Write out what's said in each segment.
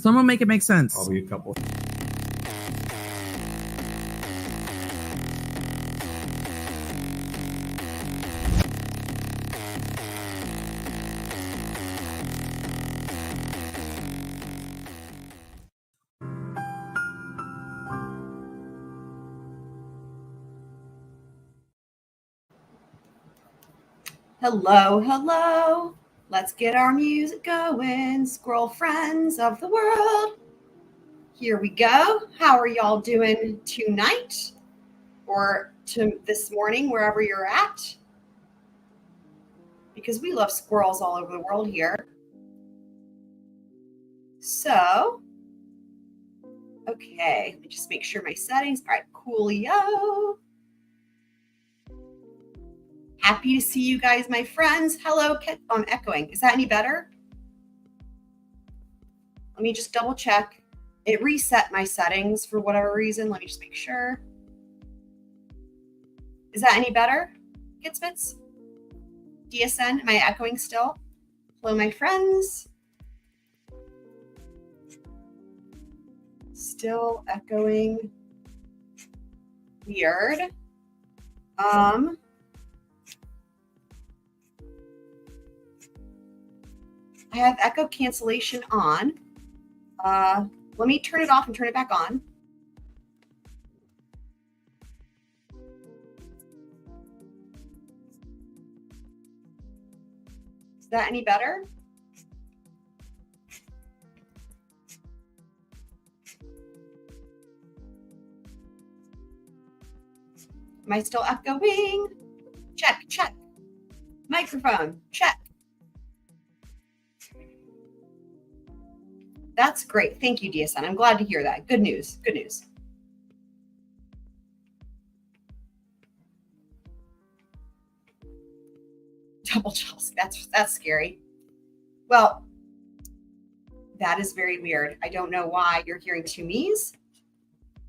Someone make it make sense. Probably a couple. Hello, hello. Let's get our music going. Squirrel friends of the world. Here we go. How are y'all doing tonight or this morning, wherever you're at? Because we love squirrels all over the world here. So, okay, let me just make sure my settings. All right, coolio. Happy to see you guys, my friends. Hello, I'm echoing. Is that any better? Let me just double check. It reset my settings for whatever reason. Let me just make sure. Is that any better, Kitsmits? DSN, am I echoing still? Hello, my friends. Still echoing. Weird. I have echo cancellation on. Let me turn it off and turn it back on. Is that any better? Am I still echoing? Check, check. Microphone, check. That's great. Thank you, DSN. I'm glad to hear that. Good news. Good news. Double Chelsea. That's scary. Well, that is very weird. I don't know why you're hearing two me's.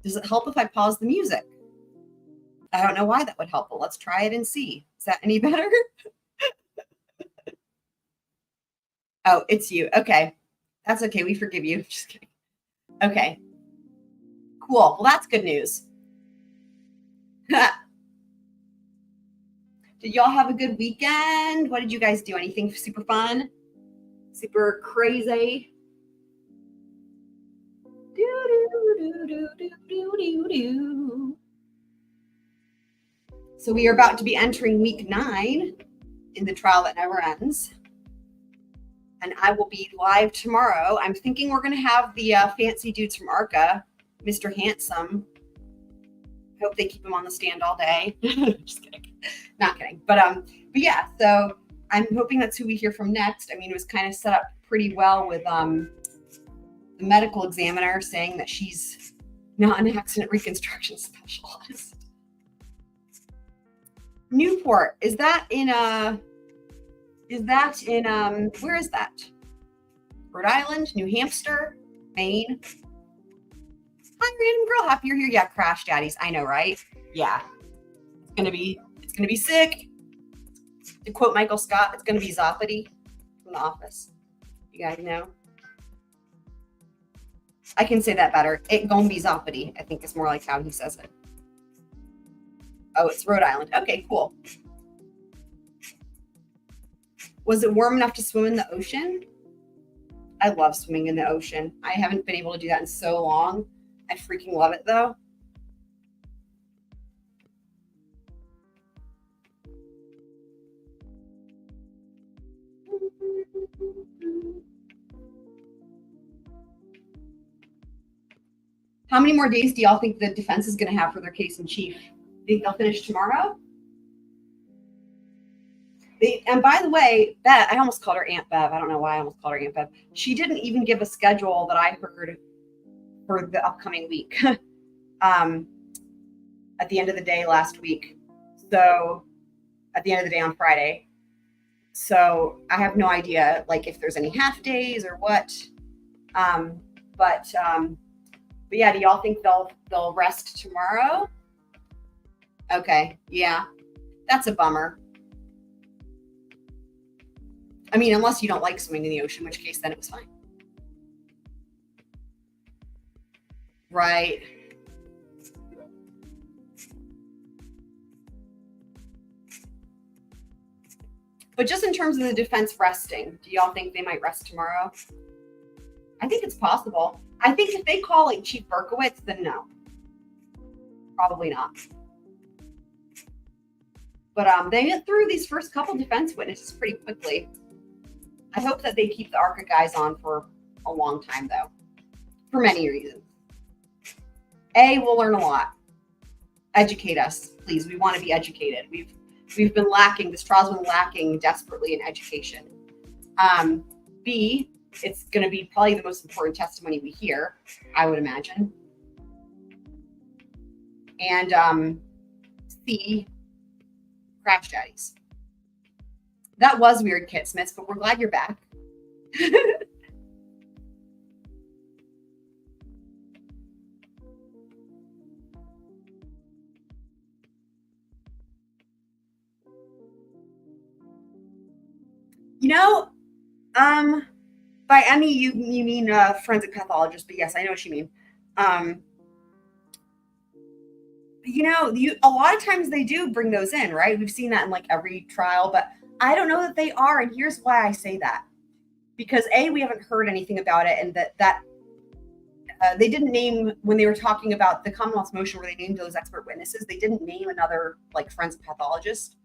Does it help if I pause the music? I don't know why that would help, but let's try it and see. Is that any better? Oh, it's you. Okay. That's okay. We forgive you. Just kidding. Okay. Cool. Well, that's good news. Did y'all have a good weekend? What did you guys do? Anything super fun? Super crazy? So we are about to be entering week 9 in the trial that never ends. And I will be live tomorrow. I'm thinking we're going to have the fancy dudes from ARCA, Mr. Handsome. Hope they keep him on the stand all day. Just kidding. Not kidding. But yeah, so I'm hoping that's who we hear from next. I mean, it was kind of set up pretty well with the medical examiner saying that she's not an accident reconstruction specialist. Newport, is that in where is that? Rhode Island, New Hampshire, Maine. Hi, random girl. Happy you're here. Yeah, crash daddies. I know, right? Yeah. It's gonna be sick. To quote Michael Scott, it's gonna be zoppity from The Office. You guys know. I can say that better. It gonna be zoppity, I think is more like how he says it. Oh, it's Rhode Island. Okay, cool. Was it warm enough to swim in the ocean? I love swimming in the ocean. I haven't been able to do that in so long. I freaking love it though. How many more days do y'all think the defense is going to have for their case in chief? Think they'll finish tomorrow? And by the way, Bev, I almost called her Aunt Bev. I don't know why I almost called her Aunt Bev. She didn't even give a schedule that I heard for the upcoming week at the end of the day last week. So at the end of the day on Friday. So I have no idea, like, if there's any half days or what. But yeah, do y'all think they'll rest tomorrow? Okay, yeah, that's a bummer. I mean, unless you don't like swimming in the ocean, in which case then it was fine. Right. But just in terms of the defense resting, do y'all think they might rest tomorrow? I think it's possible. I think if they call like Chief Berkowitz, then no. Probably not. But they get through these first couple defense witnesses pretty quickly. I hope that they keep the ARCA guys on for a long time, though, for many reasons. We'll learn a lot. Educate us, please. We want to be educated. We've been lacking. This trial's been lacking desperately in education. B, it's going to be probably the most important testimony we hear, I would imagine. And C, crash daddies. That was weird, Kit Smiths, but we're glad you're back. You know, by Emmy, you mean forensic pathologist, but yes, I know what you mean. You know, a lot of times they do bring those in, right? We've seen that in like every trial, but I don't know that they are. And here's why I say that. Because A, we haven't heard anything about it, and that they didn't name, when they were talking about the Commonwealth's motion where they named those expert witnesses, they didn't name another like forensic pathologist.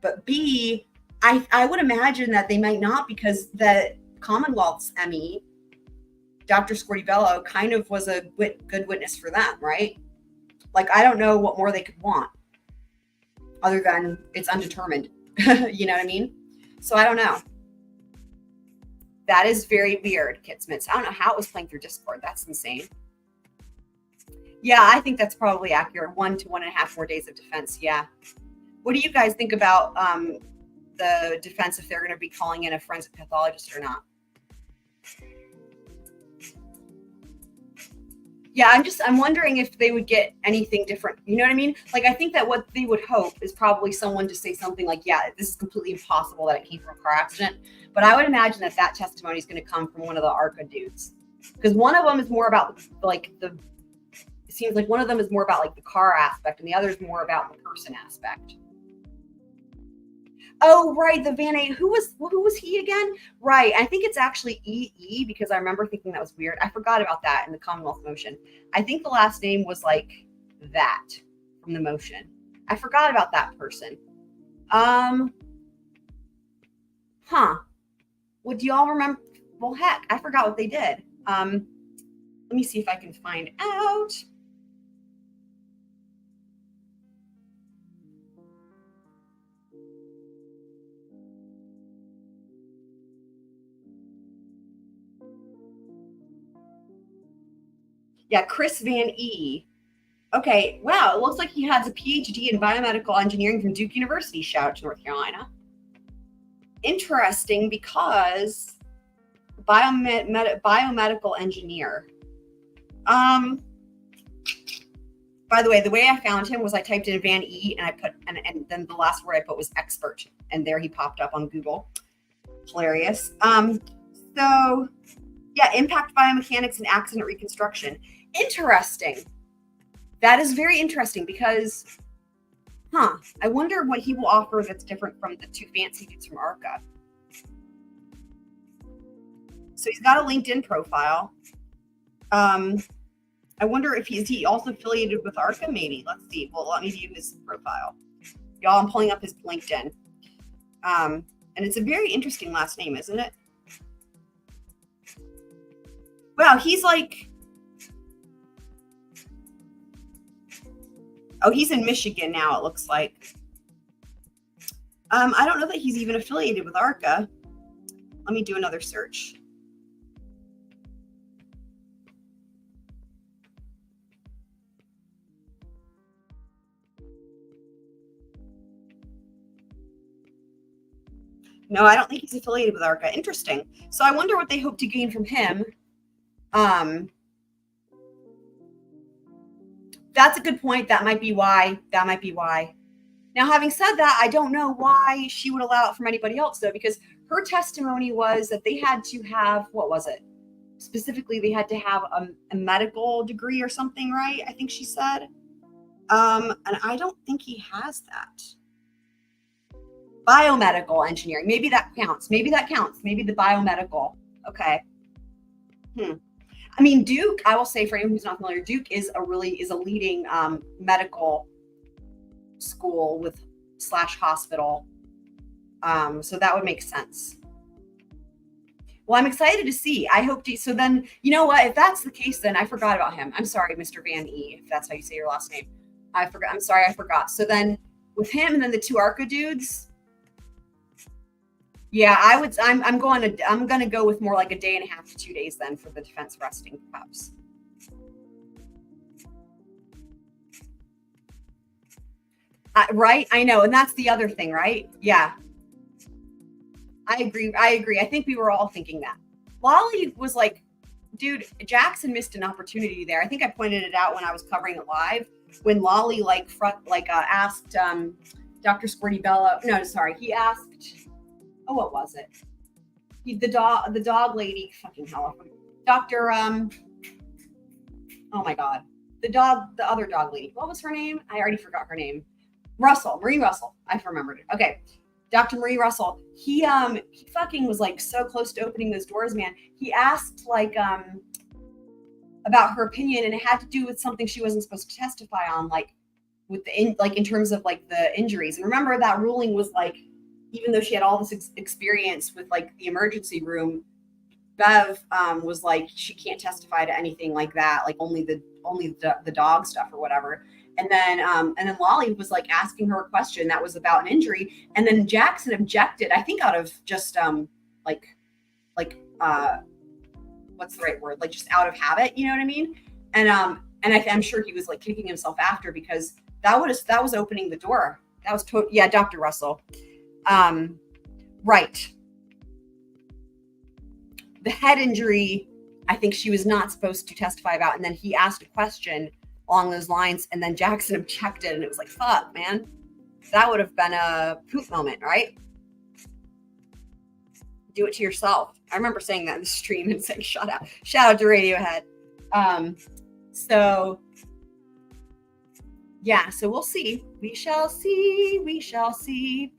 But B, I would imagine that they might not, because the Commonwealth's ME, Dr. Scortibello, kind of was a good witness for them, right? Like, I don't know what more they could want other than it's undetermined. You know what I mean? So I don't know. That is very weird, Kit Smiths. I don't know how it was playing through Discord. That's insane. Yeah, I think that's probably accurate. 1 to 1.5 more days of defense. Yeah. What do you guys think about the defense, if they're going to be calling in a forensic pathologist or not? Yeah, I'm wondering if they would get anything different. You know what I mean? Like, I think that what they would hope is probably someone to say something like, yeah, this is completely impossible that it came from a car accident. But I would imagine that testimony is going to come from one of the ARCA dudes. Because one of them is more about like it seems like one of them is more about like the car aspect and the other is more about the person aspect. Oh, right. The Van A. Who was he again? Right. I think it's actually EE, because I remember thinking that was weird. I forgot about that in the Commonwealth motion. I think the last name was like that from the motion. I forgot about that person. Well, do y'all remember? Well, heck, I forgot what they did. Let me see if I can find out. Yeah, Chris Van E. Okay, wow, it looks like he has a PhD in biomedical engineering from Duke University. Shout out to North Carolina. Interesting, because biomedical engineer. By the way I found him was I typed in Van E and I put and then the last word I put was expert, and there he popped up on Google. Hilarious. So yeah, impact biomechanics and accident reconstruction. Interesting. That is very interesting, because I wonder what he will offer that's different from the two fancy dudes from ARCA. So he's got a LinkedIn profile. I wonder if he also affiliated with ARCA, maybe. Let's see. Well, let me view his profile. Y'all, I'm pulling up his LinkedIn. And it's a very interesting last name, isn't it? Wow, he's like... Oh, he's in Michigan now, it looks like. I don't know that he's even affiliated with ARCA. Let me do another search. No, I don't think he's affiliated with ARCA. Interesting. So I wonder what they hope to gain from him. That's a good point. That might be why. Now, having said that, I don't know why she would allow it from anybody else, though, because her testimony was that they had to have, what was it? specifically they had to have a medical degree or something, right? I think she said. And I don't think he has that. Biomedical engineering. Maybe that counts. Maybe the biomedical. Okay. I mean, Duke, I will say for anyone who's not familiar, Duke is a leading medical school with / hospital. So that would make sense. Well, I'm excited to see. I hope to. So then, you know what? If that's the case, then I forgot about him. I'm sorry, Mr. Van E, if that's how you say your last name. I forgot. I'm sorry, I forgot. So then with him and then the 2 ARCA dudes, yeah, I'm going to go with more like a day and a half to 2 days then for the defense resting cups. Right? I know. And that's the other thing, right? Yeah. I agree. I think we were all thinking that. Lally was like, dude, Jackson missed an opportunity there. I think I pointed it out when I was covering it live, when Lally asked Dr. Squirty Bello. No, sorry. He asked, oh, what was it? The dog lady, fucking hell. Dr. Oh my God. The other dog lady. What was her name? I already forgot her name. Marie Russell. I remembered it. Okay. Dr. Marie Russell, he fucking was like so close to opening those doors, man. He asked about her opinion, and it had to do with something she wasn't supposed to testify on, like with in terms of like the injuries. And remember that ruling was like, even though she had all this experience with like the emergency room, Bev was like, she can't testify to anything like that, like only the dog stuff or whatever. And then Lally was like asking her a question that was about an injury, and then Jackson objected. I think out of just what's the right word? Like just out of habit, you know what I mean? And I'm sure he was like kicking himself after, because that was opening the door. That was Dr. Russell. Right. The head injury, I think she was not supposed to testify about, and then he asked a question along those lines, and then Jackson objected, and it was like, fuck, man. That would have been a poop moment, right? Do it to yourself. I remember saying that in the stream and saying, shout out to Radiohead. So yeah, so we'll see. We shall see.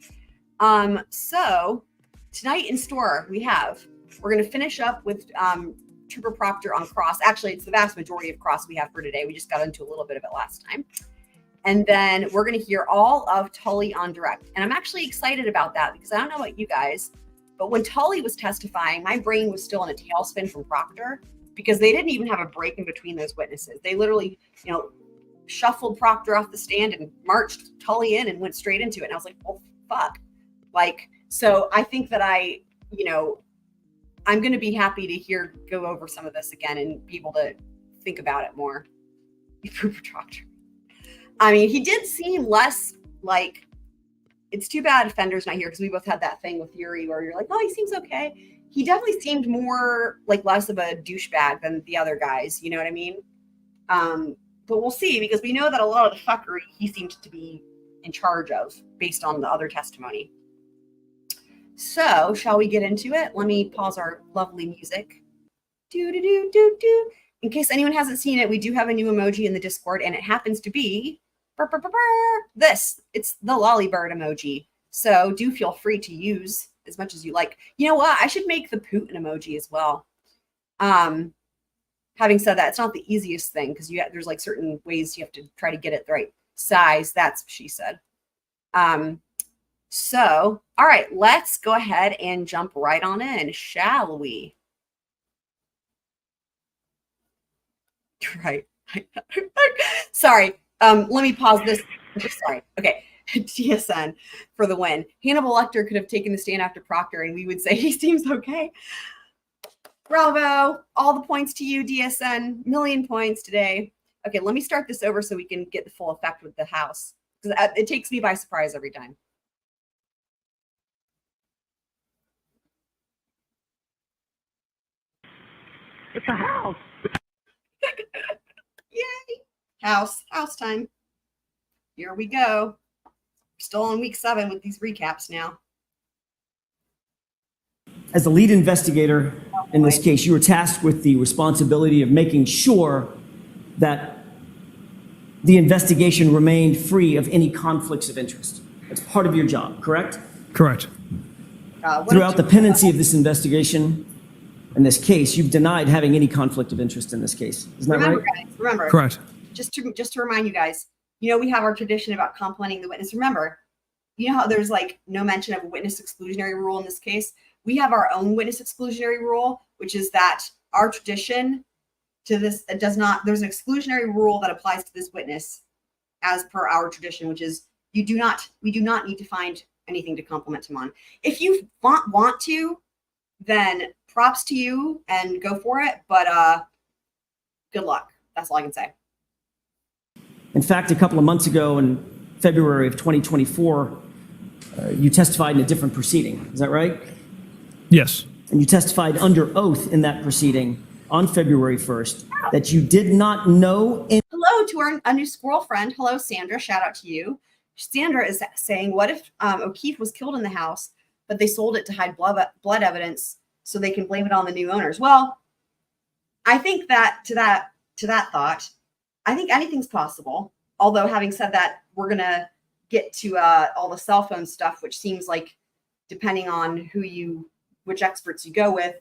So tonight in store, we're going to finish up with Trooper Proctor on Cross. Actually, it's the vast majority of Cross we have for today. We just got into a little bit of it last time. And then we're going to hear all of Tully on direct. And I'm actually excited about that, because I don't know about you guys, but when Tully was testifying, my brain was still in a tailspin from Proctor, because they didn't even have a break in between those witnesses. They literally, shuffled Proctor off the stand and marched Tully in and went straight into it. And I was like, oh, fuck. So I think that I'm going to be happy to go over some of this again and be able to think about it more. Trooper Proctor. I mean, he did seem less like, it's too bad Fender's not here, because we both had that thing with Yuri where you're like, oh, he seems okay. He definitely seemed more like less of a douchebag than the other guys. You know what I mean? But we'll see, because we know that a lot of the fuckery he seemed to be in charge of based on the other testimony. So, shall we get into it? Let me pause our lovely music. Do. In case anyone hasn't seen it, we do have a new emoji in the Discord, and it happens to be this. It's the lolly bird emoji. So do feel free to use as much as you like. You know what? I should make the Putin emoji as well. Having said that, it's not the easiest thing, because there's like certain ways you have to try to get it the right size. That's what she said. So, all right, let's go ahead and jump right on in, shall we? Right. Sorry. Let me pause this. Sorry. Okay. DSN for the win. Hannibal Lecter could have taken the stand after Proctor, and we would say he seems okay. Bravo. All the points to you, DSN. Million points today. Okay, let me start this over so we can get the full effect with the house, because it takes me by surprise every time. It's a house. Yay. House time. Here we go. We're still on week 7 with these recaps now. As the lead investigator, in this case. You were tasked with the responsibility of making sure that the investigation remained free of any conflicts of interest. That's part of your job, correct? Correct. Throughout the pendency of this investigation, in this case, you've denied having any conflict of interest in this case. Isn't that right? Guys, remember. Correct. Just to remind you guys, you know, we have our tradition about complimenting the witness. Remember, you know how there's like no mention of a witness exclusionary rule in this case? We have our own witness exclusionary rule, which is that our tradition to this, it does not, there's an exclusionary rule that applies to this witness as per our tradition, which is we do not need to find anything to compliment him on. If you want to, then props to you and go for it. But good luck. That's all I can say. In fact, a couple of months ago in February of 2024, you testified in a different proceeding. Is that right? Yes. And you testified under oath in that proceeding on February 1st that you did not know. Hello to our new squirrel friend. Hello, Sandra. Shout out to you. Sandra is saying, what if O'Keefe was killed in the house, but they sold it to hide blood evidence so they can blame it on the new owners? Well, I think that to that thought, I think anything's possible. Although having said that, we're going to get to all the cell phone stuff, which seems like depending on which experts you go with,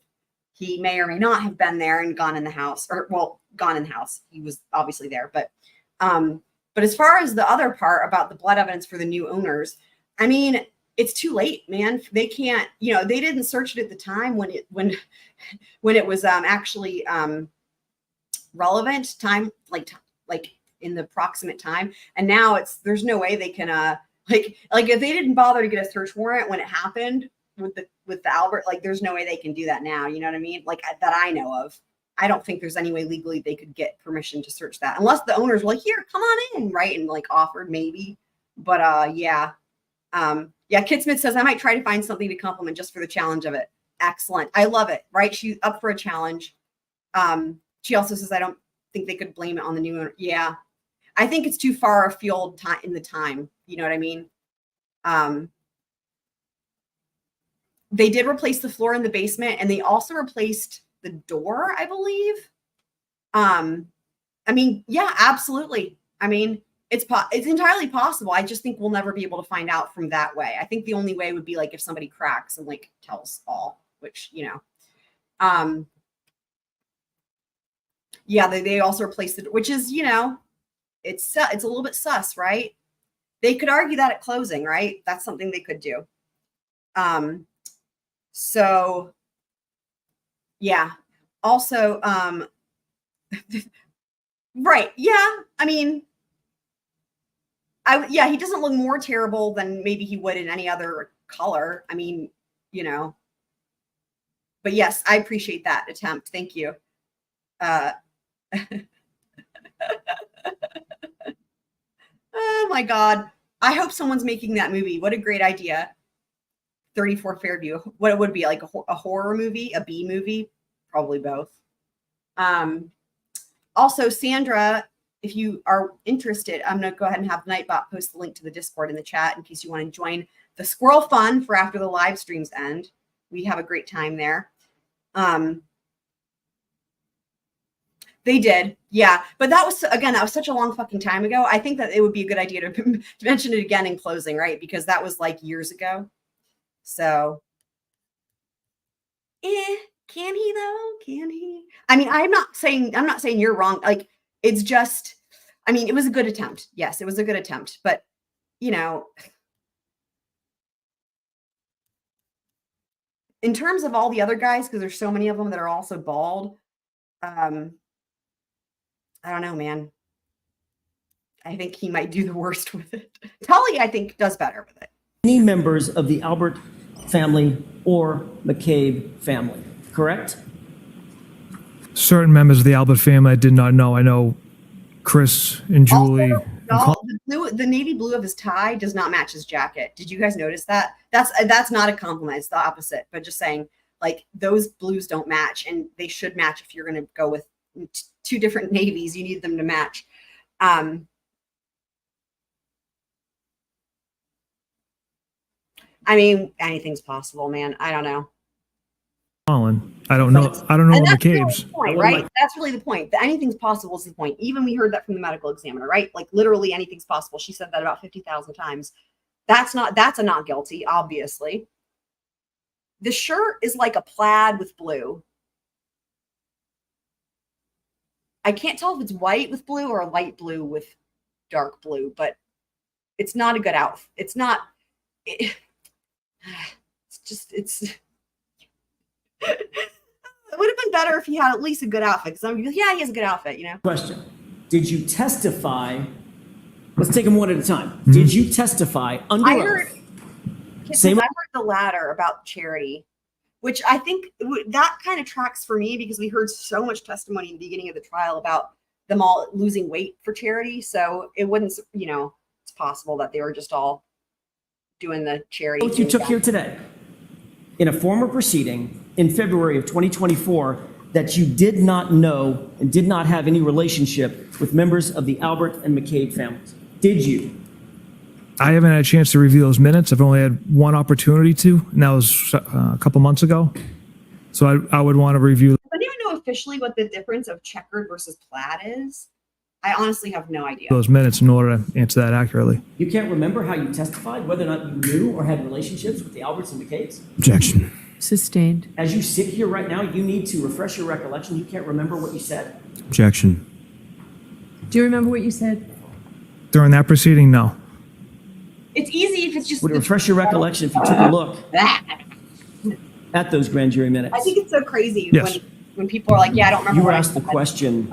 he may or may not have been there and gone in the house, gone in the house. He was obviously there, but as far as the other part about the blood evidence for the new owners, I mean, it's too late, man. They can't, they didn't search it at the time when it was actually relevant time, like in the proximate time. And now there's no way they can, like if they didn't bother to get a search warrant when it happened with the Albert, like there's no way they can do that now. You know what I mean? Like that I know of. I don't think there's any way legally they could get permission to search that unless the owners were like, here, come on in, right? And like offered maybe. But yeah. Kid Smith says, I might try to find something to compliment just for the challenge of it. Excellent. I love it, right? She's up for a challenge. She also says, I don't think they could blame it on the new owner. Yeah. I think it's too far afield in the time. You know what I mean? They did replace the floor in the basement, and they also replaced the door, I believe. I mean, yeah, absolutely. I mean, it's entirely possible. I just think we'll never be able to find out from that way. I think the only way would be like if somebody cracks and like tells all, which, yeah, they also replaced it, which is, it's a little bit sus, right? They could argue that at closing, right? That's something they could do. So yeah. Also, right. Yeah. I mean, he doesn't look more terrible than maybe he would in any other color. I mean, but yes, I appreciate that attempt. Thank you. Oh my God. I hope someone's making that movie. What a great idea. 34 Fairview. What it would be, like a horror movie, a B movie, probably both. Also, Sandra, if you are interested, I'm going to go ahead and have Nightbot post the link to the Discord in the chat in case you want to join the squirrel fun for after the live streams end. We have a great time there. They did. Yeah. But that was such a long fucking time ago. I think that it would be a good idea to mention it again in closing, right? Because that was like years ago. So, can he though? Can he? I mean, I'm not saying you're wrong. Like, it's just, I mean, it was a good attempt. Yes, it was a good attempt. But, in terms of all the other guys, because there's so many of them that are also bald, I don't know, man. I think he might do the worst with it. Tully, I think, does better with it. Any members of the Albert family or McCabe family, correct? Certain members of the Albert family I did not know. I know Chris and Julie. The navy blue of his tie does not match his jacket. Did you guys notice that? That's not a compliment. It's the opposite. But just saying, like, those blues don't match, and they should match if you're going to go with two different navies. You need them to match. I mean, anything's possible, man. I don't know. Colin. I don't know. I don't know And the that's really McCabe's. the point, right? That's really the point. That anything's possible is the point. Even we heard that from the medical examiner, right? Like literally anything's possible. She said that about 50,000 times. That's a not guilty, obviously. The shirt is like a plaid with blue. I can't tell if it's white with blue or a light blue with dark blue, but it's not a good outfit. It's not. It's just. It would have been better if he had at least a good outfit. Because I'm like, yeah, he has a good outfit, you know. Question: did you testify? Let's take them one at a time. Did you testify under I oath? heard the latter about charity, which I think that kind of tracks for me because we heard so much testimony in the beginning of the trial about them all losing weight for charity. So it wouldn't, it's possible that they were just all doing the charity. Oath you took here today in a former proceeding in February of 2024 that you did not know and did not have any relationship with members of the Albert and McCabe families. Did you? I haven't had a chance to review those minutes. I've only had one opportunity to, and that was a couple months ago. So I would want to review. I don't even know officially what the difference of checkered versus plaid is. I honestly have no idea. Those minutes in order to answer that accurately. You can't remember how you testified, whether or not you knew or had relationships with the Alberts and McCabes? Objection. Sustained. As you sit here right now, you need to refresh your recollection. You can't remember what you said? Objection. Do you remember what you said? During that proceeding, no. It's easy if it's just. Would it refresh your recollection if you took a look at those grand jury minutes? I think it's so crazy Yes. when people are like, yeah, I don't remember. You were what I asked the said. question,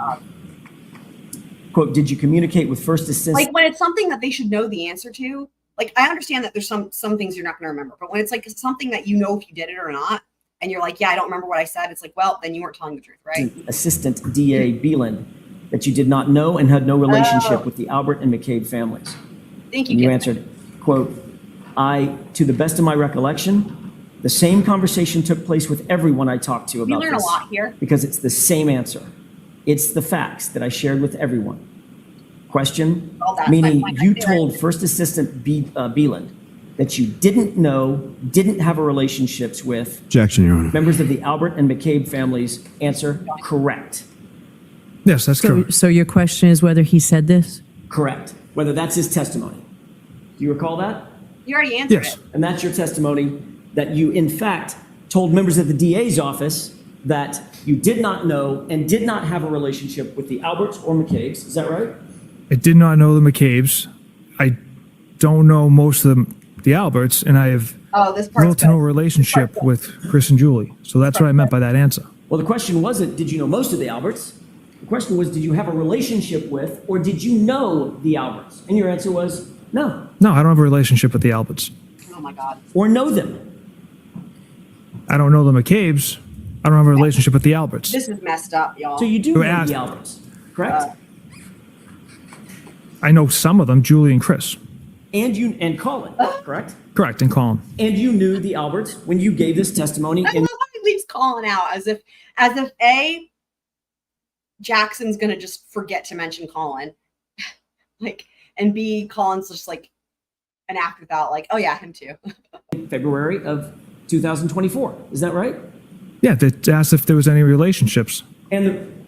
quote, did you communicate with first assistant? Like when it's something that they should know the answer to. Like I understand that there's some things you're not going to remember, but when it's like something that you know if you did it or not, and you're like, yeah, I don't remember what I said. It's like, well, then you weren't telling the truth, right? Assistant DA Beeland, that you did not know and had no relationship with the Albert and McCabe families. Thank you. And you Kip. answered, quote, to the best of my recollection, the same conversation took place with everyone I talked to We about learn this. a lot here. Because it's the same answer. It's the facts that I shared with everyone. Question, Oh, that's meaning my point. you I feel told First Assistant Beeland that you didn't know, didn't have a relationships with Objection, Your Honor. members of the Albert and McCabe families. Answer, correct. Yes, that's correct. So your question is whether he said this? Correct. Whether that's his testimony. Do you recall that? You already answered Yes. it. And that's your testimony that you, in fact, told members of the DA's office that you did not know and did not have a relationship with the Alberts or McCabes. Is that right? I did not know the McCabes. I don't know most of the Alberts, and I have Oh, this part's little to no good. relationship with Chris and Julie. So that's what I meant by that answer. Well, the question wasn't, did you know most of the Alberts? The question was, did you have a relationship with, or did you know the Alberts? And your answer was, no, No, I don't have a relationship with the Alberts. Oh my God. or know them. I don't know the McCabes. I don't have a relationship with the Alberts. This is messed up, y'all. So you do You know asked- the Alberts, correct? I know some of them, Julie and Chris. And Colin, correct? Correct, and Colin. And you knew the Alberts when you gave this testimony I in love how he leaves Colin out as if A, Jackson's gonna just forget to mention Colin. Like, and B, Colin's just like an afterthought, like, oh yeah, him too. February of 2024. Is that right? Yeah, they asked if there was any relationships. And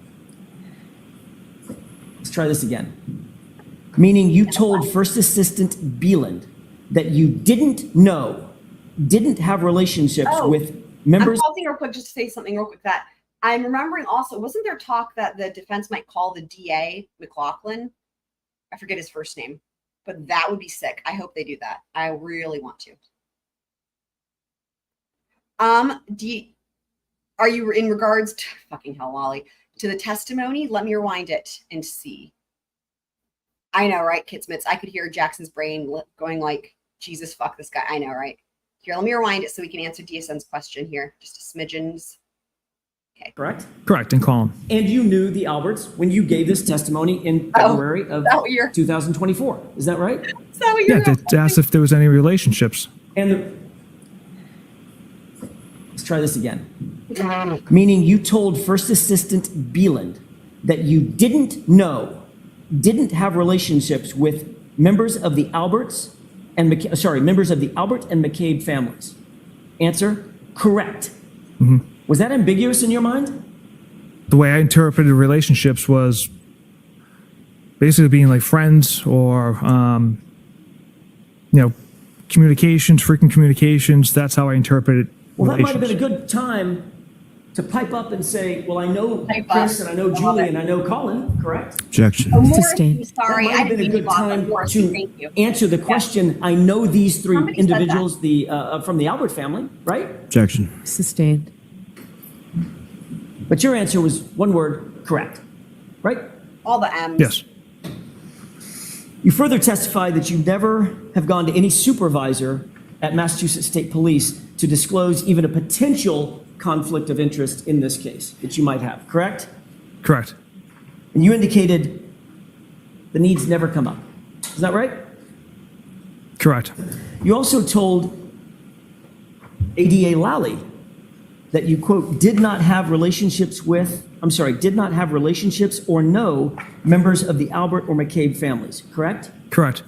let's try this again. Meaning you told First Assistant Beeland that you didn't know, didn't have relationships Oh, with I'm members. pausing real quick just to say something real quick that I'm remembering also, wasn't there talk that the defense might call the DA McLaughlin? I forget his first name, but that would be sick. I hope they do that. I really want to. Are you in regards to fucking hell, Lally, to the testimony? Let me rewind it and see. I know, right, Kitsmits? I could hear Jackson's brain going like, Jesus, fuck this guy. I know, right? Here, let me rewind it so we can answer DSN's question here. Just a smidgens. Okay. Correct? Correct, and Colin. And you knew the Alberts when you gave this testimony in February of is that what you're- 2024. Is that right? Is that what Yeah, you're they asked if there was any relationships. And let's try this again. Meaning you told First Assistant Beeland that you didn't know, didn't have relationships with members of the Alberts and members of the Albert and McCabe families. Answer, correct. Was that ambiguous in your mind? The way I interpreted relationships was basically being like friends or, communications, frequent communications. That's how I interpreted Well, that might have relations. been a good time to pipe up and say, well, I know Pipe Chris up. and I know I love Julie it. and I know Colin, correct? Objection. Oh, Morris, Sustained. I'm sorry. That might I have didn't been a mean to good go off on time Morris. to Thank you. answer the question. I know these three Somebody said that. individuals from the Albert family, right? Objection. Sustained. But your answer was one word, correct, right? All the M's. Yes, You further testified that you never have gone to any supervisor at Massachusetts State Police to disclose even a potential conflict of interest in this case that you might have, correct? correct. And you indicated the needs never come up. Is that right? Correct. You also told ADA Lally that you, quote, did not have relationships or know members of the Albert or McCabe families, correct? Correct.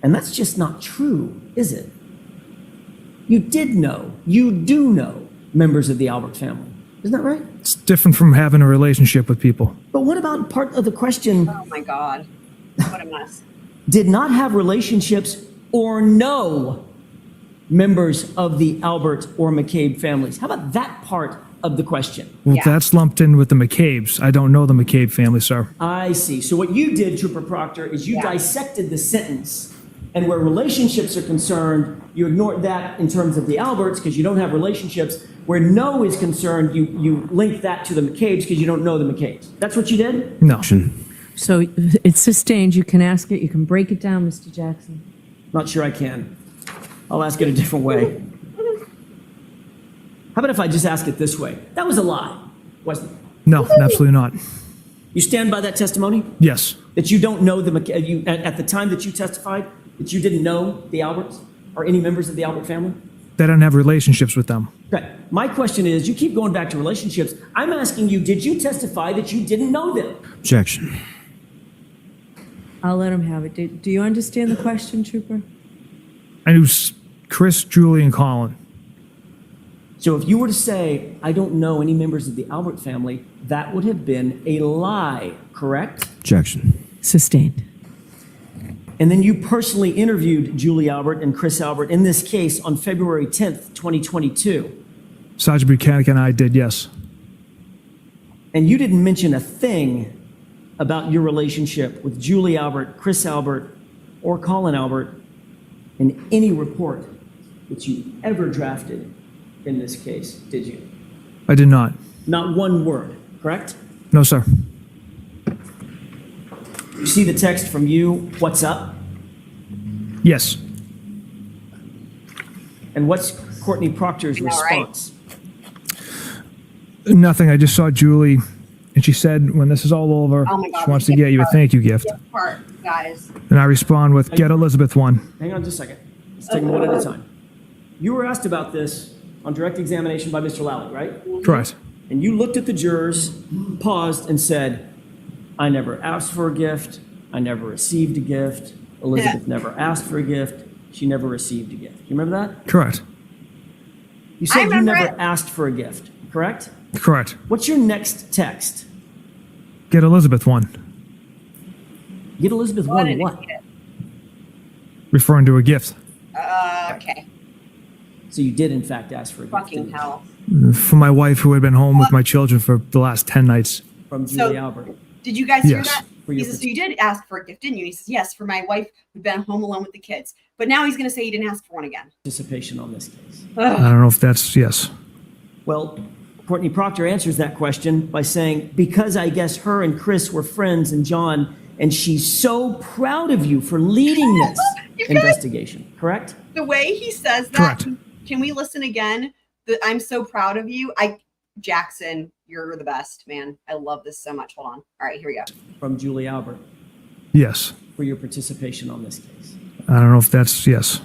And that's just not true, is it? You did know, you do know members of the Albert family. Isn't that right? It's different from having a relationship with people. But what about part of the question, Oh my God. What a mess. did not have relationships or know members of the Albert or McCabe families? How about that part of the question? Well, Yeah. that's lumped in with the McCabes. I don't know the McCabe family, sir. I see. So what you did, Trooper Proctor, is you Yeah. dissected the sentence, and where relationships are concerned, you ignored that in terms of the Alberts because you don't have relationships. Where no is concerned, you link that to the McCabes because you don't know the McCabes. That's what you did? No. Objection. So it's sustained. You can ask it. You can break it down, Mr. Jackson. Not sure I can. I'll ask it a different way. How about if I just ask it this way? That was a lie, wasn't it? No, absolutely not. You stand by that testimony? Yes, That you don't know at the time that you testified, that you didn't know the Alberts or any members of the Albert family? they don't have relationships with them. Okay. My question is, you keep going back to relationships. I'm asking you, did you testify that you didn't know them? Objection. I'll let him have it. Do you understand the question, Trooper? I knew Chris, Julie, and Colin. So if you were to say, I don't know any members of the Albert family, that would have been a lie, correct? Objection. Sustained. And then you personally interviewed Julie Albert and Chris Albert in this case on February 10th, 2022. Sergeant Buchanan and I did, yes. And you didn't mention a thing about your relationship with Julie Albert, Chris Albert, or Colin Albert in any report that you ever drafted in this case, did you? I did not. Not one word, correct? No, sir. You see the text from you, what's up? Yes. And what's Courtney Proctor's I know, right? response? Nothing. I just saw Julie, and she said, when this is all over, Oh my God, she wants to the get you a gift thank you gift. Gift part, guys. And I respond with, get Elizabeth one. Hang on just a second. Let's take them one at a time. You were asked about this on direct examination by Mr. Lally, right? Correct. And you looked at the jurors, paused, and said, I never asked for a gift. I never received a gift. Elizabeth never asked for a gift. She never received a gift. You remember that? Correct. You said you remember never it. asked for a gift, correct? Correct. What's your next text? Get Elizabeth one. Get Elizabeth Go one ahead and what? read it. Referring to a gift. Okay. So you did, in fact, ask for a gift. Fucking didn't you? hell. For my wife, who had been home with my children for the last 10 nights. From So- Julie Albert. Did you guys hear Yes. that? For He your says, so you did ask for a gift, didn't you? He says, yes, for my wife who'd been home alone with the kids. But now he's going to say he didn't ask for one again. Participation on this case. I don't know if that's yes. Well, Courtney Proctor answers that question by saying, because I guess her and Chris were friends and John, and she's so proud of you for leading this You guys- investigation, correct? The way he says that, Correct. can we listen again? I'm so proud of you. Jackson, you're the best, man. I love this so much. Hold on. All right, here we go. From Julie Albert Yes. for your participation on this case. I don't know if that's yes.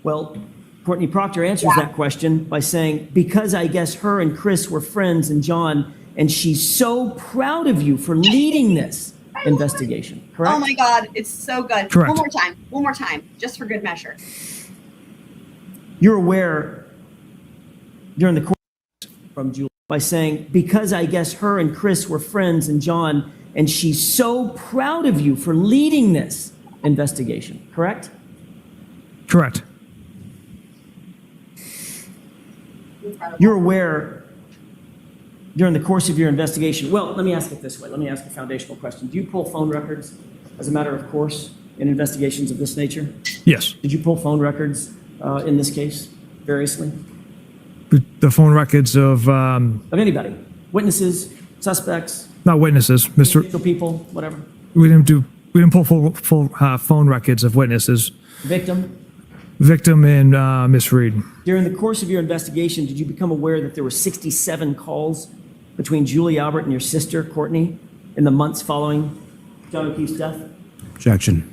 Well, Courtney Proctor answers that question by saying, because I guess her and Chris were friends and John, and she's so proud of you for leading this investigation, correct? Oh my God, it's so good. Correct. One more time, just for good measure. You're aware during the course from Julie by saying, because I guess her and Chris were friends and John, and she's so proud of you for leading this investigation, correct? Correct. You're aware during the course of your investigation, well, let me ask it this way. Let me ask a foundational question. Do you pull phone records as a matter of course in investigations of this nature? Yes. Did you pull phone records in this case, variously? The phone records of, Of anybody? Witnesses, suspects, not witnesses, Mr. individual people, whatever? We didn't pull full phone records of witnesses. Victim? Victim and Miss Reed. During the course of your investigation, did you become aware that there were 67 calls between Julie Albert and your sister, Courtney, in the months following John O'Keefe's death? Objection.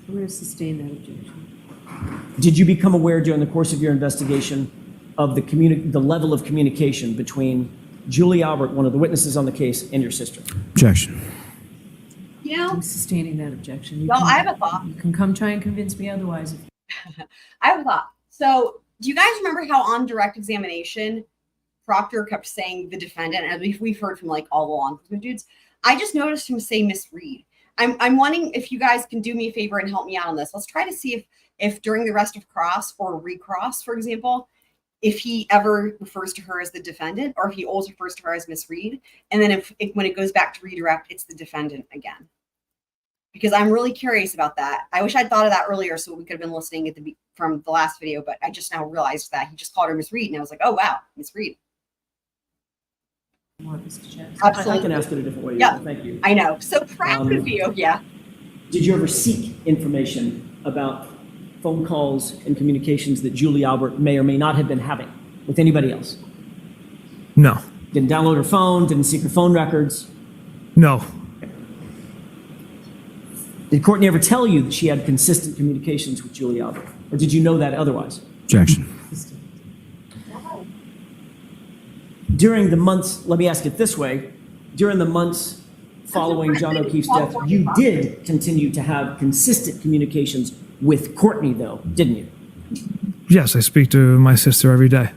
I'm going to sustain that objection. Did you become aware during the course of your investigation of the level of communication between Julie Albert, one of the witnesses on the case, and your sister? Objection. You know, I'm sustaining that objection. well, I have a thought. You can come try and convince me otherwise. I have a thought. So, do you guys remember how on direct examination, Proctor kept saying the defendant, and we've heard from like all the law enforcement dudes? I just noticed him say Miss Reed. I'm wondering if you guys can do me a favor and help me out on this. Let's try to see if during the rest of cross or recross, for example, if he ever refers to her as the defendant or if he always refers to her as Miss Reed. And then if when it goes back to redirect, it's the defendant again. Because I'm really curious about that. I wish I'd thought of that earlier so we could have been listening from the last video, but I just now realized that he just called her Miss Reed, and I was like, oh, wow, Miss Reed. Want Mr. Jackson? Absolutely. I can ask it a different way. Yeah. Thank you. I know. So proud of you. Yeah. Did you ever seek information about phone calls and communications that Julie Albert may or may not have been having with anybody else? No. Didn't download her phone, didn't seek her phone records? No. Did Courtney ever tell you that she had consistent communications with Julie Albert? Or did you know that otherwise? Objection. During the months, let me ask it this way, during the months following John O'Keefe's death, you did continue to have consistent communications with Courtney, though, didn't you? Yes, I speak to my sister every day.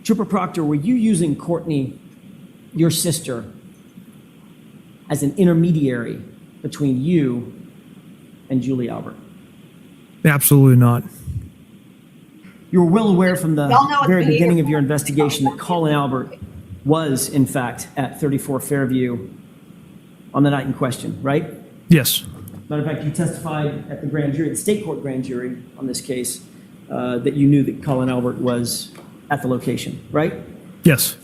Trooper Proctor, were you using Courtney, your sister, as an intermediary between you and Julie Albert? Absolutely not. You were well aware from the Y'all know what very the beginning of behavior- your investigation that Colin Albert was, in fact, at 34 Fairview on the night in question, right? Yes. Matter of fact, you testified at the grand jury, the state court grand jury on this case, that you knew that Colin Albert was at the location, right? Yes.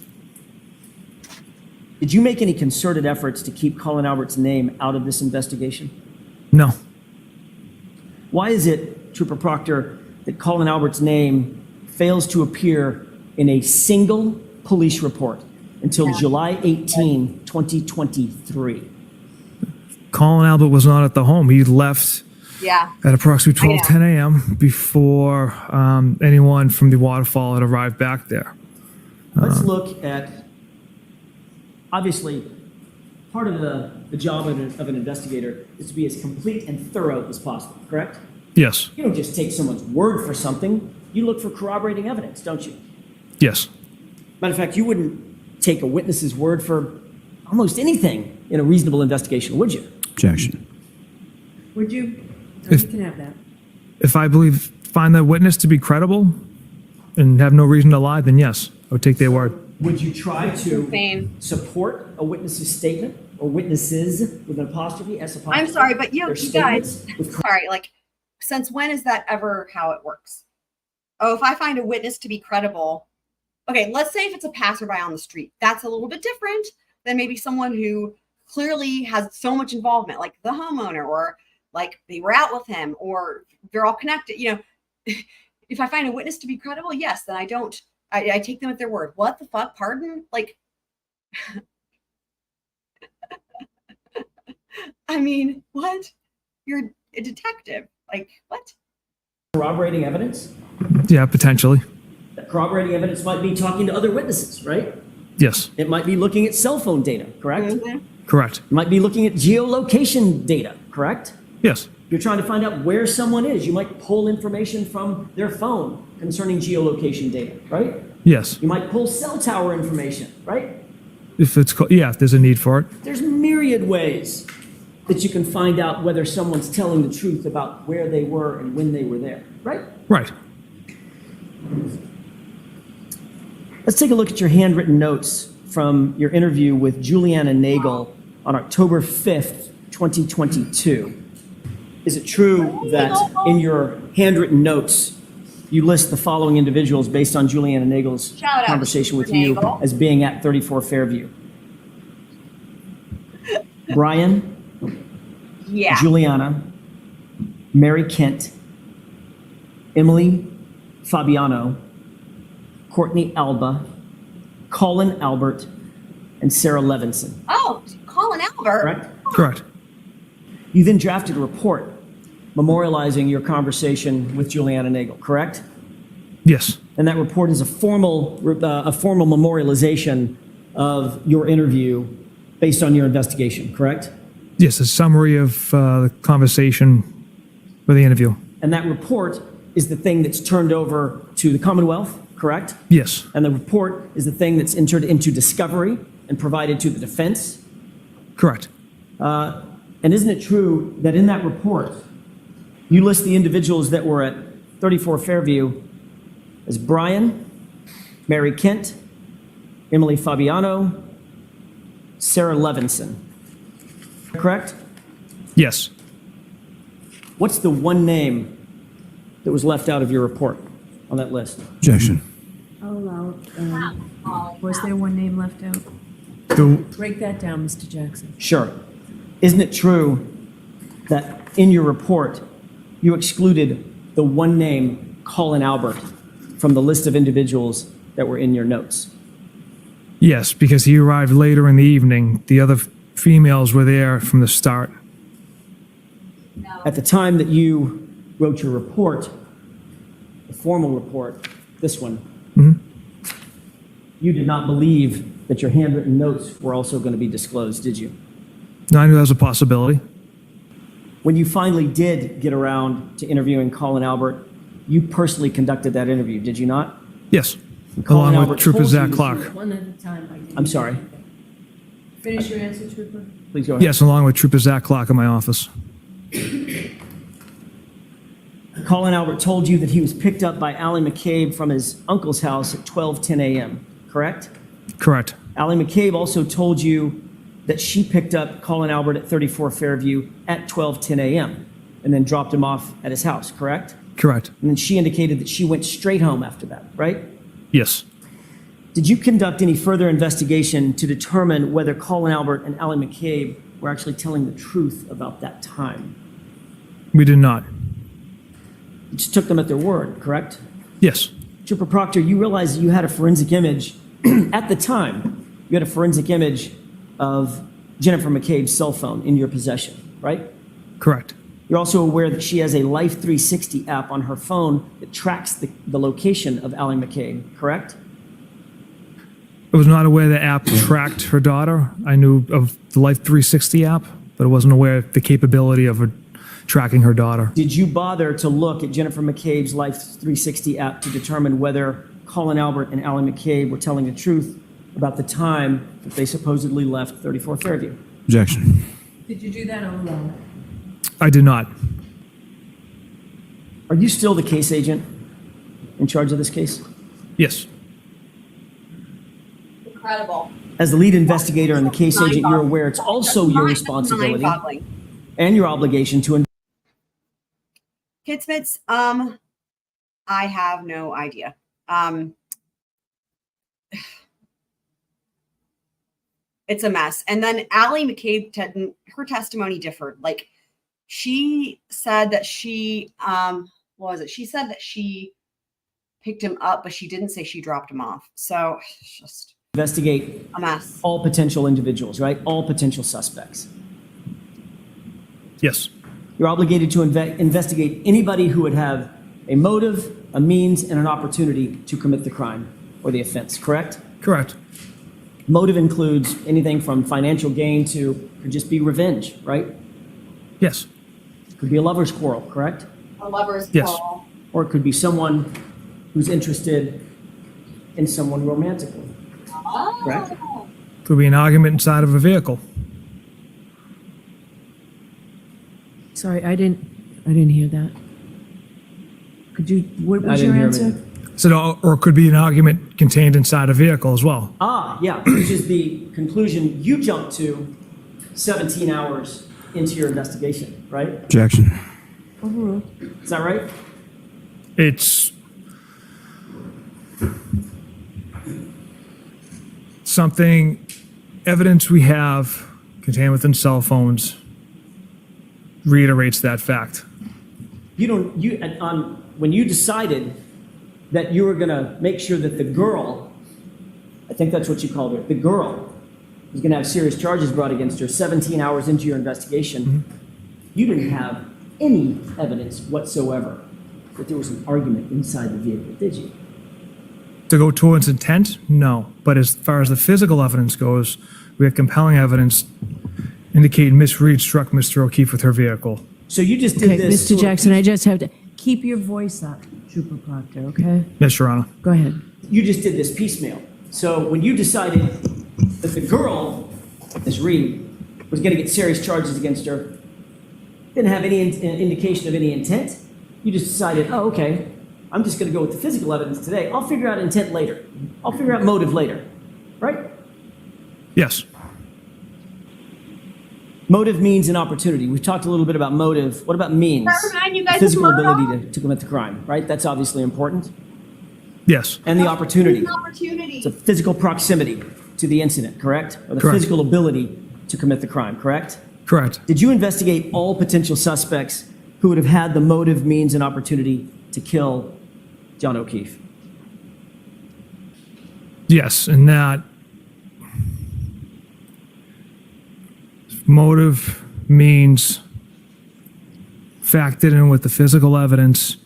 Did you make any concerted efforts to keep Colin Albert's name out of this investigation? No. Why is it, Trooper Proctor, that Colin Albert's name fails to appear in a single police report until July 18, 2023? Colin Albert was not at the home. He left Yeah. at approximately I know. 12:10 a.m. before anyone from the waterfall had arrived back there. Let's look at, obviously, part of the job of an investigator is to be as complete and thorough as possible, correct? Yes. You don't just take someone's word for something. You look for corroborating evidence, don't you? Yes. Matter of fact, you wouldn't take a witness's word for almost anything in a reasonable investigation, would you? Objection. Would you? If- You can have that. If I find that witness to be credible and have no reason to lie, then yes, I would take their word. Would you try to Insane. support a witness's statement or witnesses with an apostrophe, S apostrophe? I'm sorry, but their you guys, statements with sorry, like, since when is that ever how it works? Oh, if I find a witness to be credible, okay, let's say if it's a passerby on the street, that's a little bit different than maybe someone who clearly has so much involvement, like the homeowner, or like they were out with him, or they're all connected. You know, if I find a witness to be credible, yes, then I don't, I take them at their word. What the fuck? Pardon? Like, I mean, what? You're a detective. Like, what? corroborating evidence. Yeah, potentially. That corroborating evidence might be talking to other witnesses, right? Yes. It might be looking at cell phone data, correct? Mhm. Correct. It might be looking at geolocation data, correct? Yes. If you're trying to find out where someone is, you might pull information from their phone concerning geolocation data, right? Yes. You might pull cell tower information, right? If there's a need for it. There's myriad ways that you can find out whether someone's telling the truth about where they were and when they were there, right? Right. Let's take a look at your handwritten notes from your interview with Juliana Nagel on October 5th, 2022. Is it true that in your handwritten notes, you list the following individuals based on Juliana Nagel's Shout out conversation to with you Nagel. as being at 34 Fairview? Brian, Yeah. Juliana, Mary Kent, Emily Fabiano, Courtney Alba, Colin Albert, and Sarah Levinson, Oh, Colin Albert. correct? Correct. You then drafted a report memorializing your conversation with Juliana Nagel, correct? Yes. And that report is a formal memorialization of your interview based on your investigation, correct? Yes, a summary of the conversation for the interview. And that report is the thing that's turned over to the Commonwealth, correct? Yes. And the report is the thing that's entered into discovery and provided to the defense. Correct. And isn't it true that in that report, you list the individuals that were at 34 Fairview as Brian, Mary Kent, Emily Fabiano, Sarah Levinson, correct? Yes. What's the one name that was left out of your report on that list? Objection. I'll allow it. Was there one name left out? The, Break that down, Mr. Jackson. Sure. Isn't it true that in your report, you excluded the one name, Colin Albert, from the list of individuals that were in your notes? yes, because he arrived later in the evening. The other females were there from the start. At the time that you wrote your report, the formal report, this one, you did not believe that your handwritten notes were also going to be disclosed, did you? No, I knew that was a possibility. When you finally did get around to interviewing Colin Albert, you personally conducted that interview, did you not? Yes. Colin Along Albert with Trooper told you Zach to- Clark. One at a time. I'm sorry. Finish your answer, Trooper. Please go ahead. Yes, along with Trooper Zach Clark in my office. Colin Albert told you that he was picked up by Allie McCabe from his uncle's house at 12:10 a.m., correct? Correct. Allie McCabe also told you that she picked up Colin Albert at 34 Fairview at 12:10 a.m. and then dropped him off at his house, correct? Correct. And then she indicated that she went straight home after that, right? Yes. Did you conduct any further investigation to determine whether Colin Albert and Allie McCabe were actually telling the truth about that time? We did not. You just took them at their word, correct? Yes. Trooper Proctor, you realize you had a forensic image at the time. You had a forensic image of Jennifer McCabe's cell phone in your possession, right? Correct. You're also aware that she has a Life 360 app on her phone that tracks the location of Allie McCabe, correct? I was not aware the app tracked her daughter. I knew of the Life 360 app, but I wasn't aware of the capability of her tracking her daughter. Did you bother to look at Jennifer McCabe's Life 360 app to determine whether Colin Albert and Allie McCabe were telling the truth about the time that they supposedly left 34 Fairview? Objection. Did you do that or allow it? I did not. Are you still the case agent in charge of this case? Yes. Incredible. As the lead investigator and the case agent, you're aware it's also your responsibility Mind-boggling. and your obligation to Kidsmits, I have no idea. It's a mess. And then Allie McCabe, her testimony differed. Like, she said that she, what was it? She said that she picked him up, but she didn't say she dropped him off. So it's just investigate a mess. all potential individuals, right? All potential suspects. Yes. You're obligated to investigate anybody who would have a motive, a means, and an opportunity to commit the crime or the offense, correct? Correct. Motive includes anything from financial gain to could just be revenge, right? Yes. Could be a lover's quarrel, correct? A lover's Yes. quarrel. Or it could be someone who's interested in someone romantically. Correct? Could be an argument inside of a vehicle. Sorry, I didn't hear that. Could you, what I was didn't your hear him answer? either. So, or it could be an argument contained inside a vehicle as well. Ah, yeah, which is the conclusion you jumped to 17 hours into your investigation, right? Objection. Overruled. Is that right? It's something, evidence we have contained within cell phones reiterates that fact. When you decided that you were gonna make sure that the girl, I think that's what you called her, the girl was gonna have serious charges brought against her 17 hours into your investigation, you didn't have any evidence whatsoever that there was an argument inside the vehicle, did you? To go towards intent, no. But as far as the physical evidence goes, we have compelling evidence indicating Miss Reed struck Mr. O'Keefe with her vehicle. So you just did Okay, this. Mr. Jackson, I just have to, keep your voice up, Trooper Proctor, okay? Yes, Your Honor. Go ahead. You just did this piecemeal. So when you decided that the girl, Miss Reed, was going to get serious charges against her, didn't have any indication of any intent, you just decided, oh, okay, I'm just going to go with the physical evidence today. I'll figure out intent later. I'll figure out motive later, right? Yes. Motive, means, and opportunity. We've talked a little bit about motive. What about means? Never mind, you guys Physical have ability Murdaugh? to commit the crime, right? That's obviously important. Yes. And the opportunity. Opportunity. It's a physical proximity to the incident, correct? Or the Correct. physical ability to commit the crime, correct? Correct. Did you investigate all potential suspects who would have had the motive, means, and opportunity to kill John O'Keefe? Yes, and that motive, means factored in with the physical evidence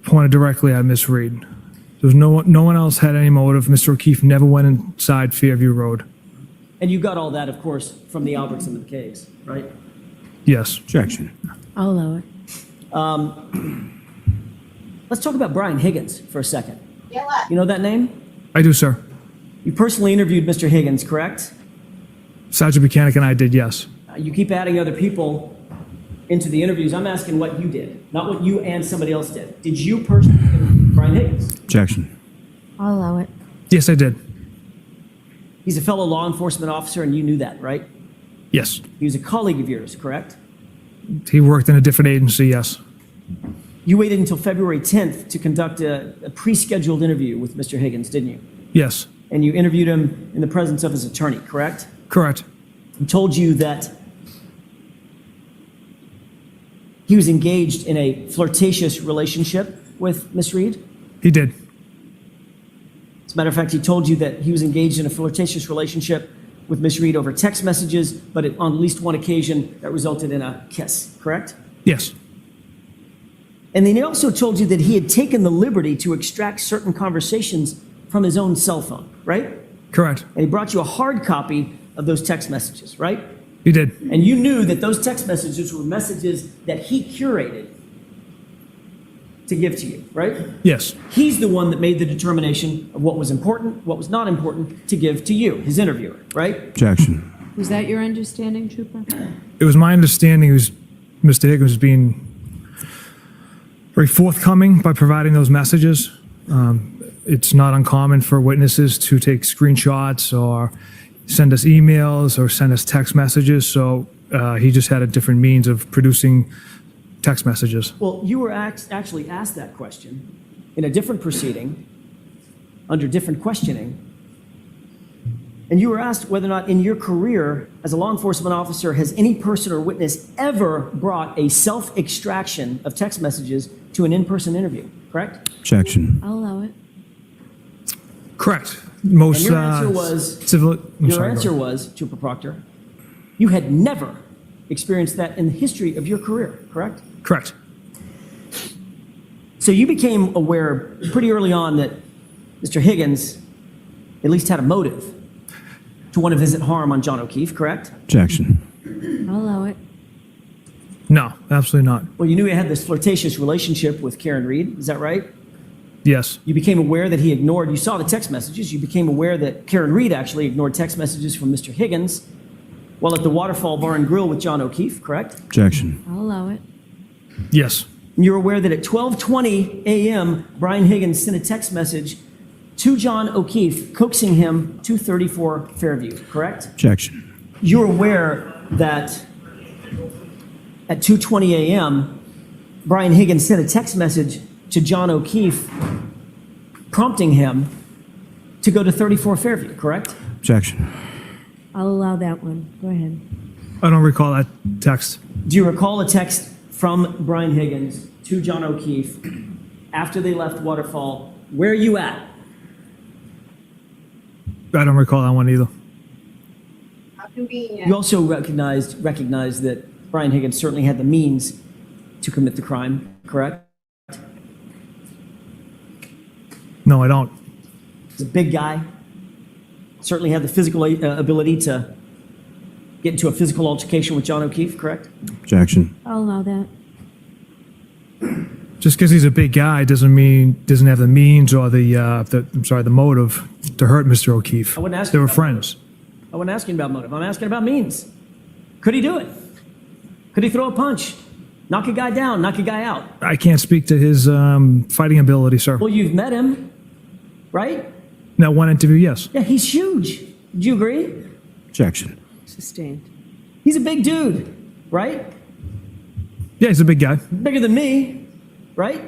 pointed directly at Miss Reed. There's no one else had any motive. Mr. O'Keefe never went inside Fairview Road. And you got all that, of course, from the Alberts and the McCabe's, right? Yes. Objection. I'll allow it. Let's talk about Brian Higgins for a second. Yeah, what? You know that name? I do, sir. You personally interviewed Mr. Higgins, correct? Sergeant Buchanan and I did, yes. You keep adding other people into the interviews. I'm asking what you did, not what you and somebody else did. Did you personally interview Brian Higgins? Objection. I'll allow it. Yes, I did. He's a fellow law enforcement officer, and you knew that, right? Yes. He was a colleague of yours, correct? He worked in a different agency, yes. You waited until February 10th to conduct a pre-scheduled interview with Mr. Higgins, didn't you? Yes. And you interviewed him in the presence of his attorney, correct? Correct. He told you that he was engaged in a flirtatious relationship with Miss Reed. He did. As a matter of fact, he told you that he was engaged in a flirtatious relationship with Miss Reed over text messages, but on at least one occasion that resulted in a kiss, correct? Yes. And then he also told you that he had taken the liberty to extract certain conversations from his own cell phone, right? Correct. And he brought you a hard copy of those text messages, right? He did. And you knew that those text messages were messages that he curated to give to you, right? Yes. He's the one that made the determination of what was important, what was not important to give to you, his interviewer, right? Objection. Was that your understanding, Trooper? It was my understanding Mr. Higgins was being very forthcoming by providing those messages. It's not uncommon for witnesses to take screenshots or send us emails or send us text messages. So he just had a different means of producing text messages. Well, you were actually asked that question in a different proceeding, under different questioning, and you were asked whether or not in your career as a law enforcement officer has any person or witness ever brought a self-extraction of text messages to an in-person interview, correct? Objection. I'll allow it. Correct. Most And your answer was, civil. was, Trooper Proctor, you had never experienced that in the history of your career, correct? Correct. So you became aware pretty early on that Mr. Higgins at least had a motive to want to visit harm on John O'Keefe, correct? Objection. I'll allow it. No, absolutely not. Well, you knew he had this flirtatious relationship with Karen Reed, is that right? Yes. You became aware that he ignored, you saw the text messages, you became aware that Karen Reed actually ignored text messages from Mr. Higgins while at the Waterfall Bar and Grill with John O'Keefe, correct? Objection. I'll allow it. Yes. And you're aware that at 12:20 a.m., Brian Higgins sent a text message to John O'Keefe coaxing him to 34 Fairview, correct? Objection. You're aware that at 2:20 a.m., Brian Higgins sent a text message to John O'Keefe prompting him to go to 34 Fairview, correct? Objection. I'll allow that one. Go ahead. I don't recall that text. Do you recall a text from Brian Higgins to John O'Keefe after they left Waterfall? Where are you at? I don't recall that one either. How convenient. You also recognized that Brian Higgins certainly had the means to commit the crime, correct? No, I don't. He's a big guy. Certainly had the physical ability to get into a physical altercation with John O'Keefe, correct? Objection. I'll allow that. Just because he's a big guy doesn't have the means or the motive to hurt Mr. O'Keefe. I wouldn't ask They you were about friends. I wasn't asking about motive. I'm asking about means. Could he do it? Could he throw a punch? Knock a guy down, knock a guy out? I can't speak to his fighting ability, sir. Well, you've met him, right? That one interview, yes. Yeah, he's huge. Do you agree? Objection. Sustained. He's a big dude, right? Yeah, he's a big guy. Bigger than me, right?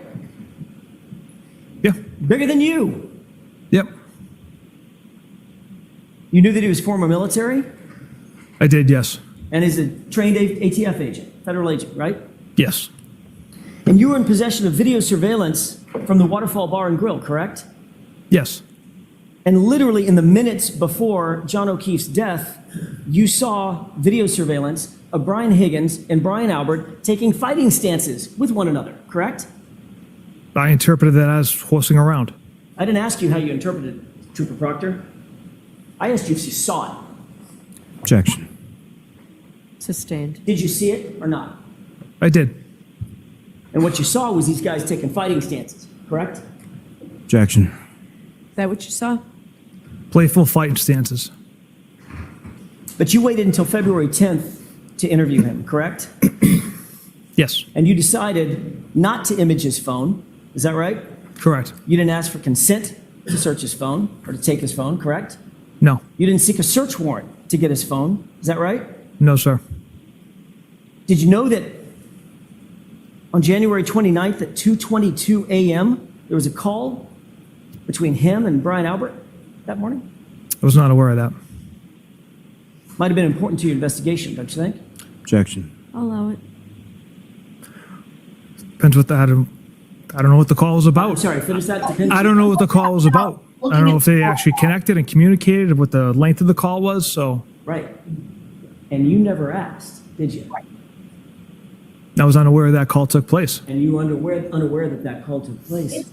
Yeah. Bigger than you. Yep. You knew that he was former military I did, yes. and is a trained ATF agent, federal agent, right? Yes. And you were in possession of video surveillance from the Waterfall Bar and Grill, correct? Yes. And literally in the minutes before John O'Keefe's death, you saw video surveillance of Brian Higgins and Brian Albert taking fighting stances with one another, correct? I interpreted that as horsing around. I didn't ask you how you interpreted it, Trooper Proctor. I asked you if you saw it. Objection. Sustained. Did you see it or not? I did. And what you saw was these guys taking fighting stances, correct? Objection. Is that what you saw? Playful fighting stances. But you waited until February 10th to interview him, correct? Yes. And you decided not to image his phone. Is that right? Correct. You didn't ask for consent to search his phone or to take his phone, correct? No. You didn't seek a search warrant to get his phone. Is that right? No, sir. Did you know that on January 29th at 2:22 a.m., there was a call between him and Brian Albert that morning? I was not aware of that. Might have been important to your investigation, don't you think? Objection. I'll allow it. Depends what I don't know what the call was I'm about. sorry, finish that. Depends. I don't know what the call was about. I don't know if they actually connected and communicated what the length of the call was, so Right. And you never asked, did you? I was unaware that call took place. And you were unaware that that call took place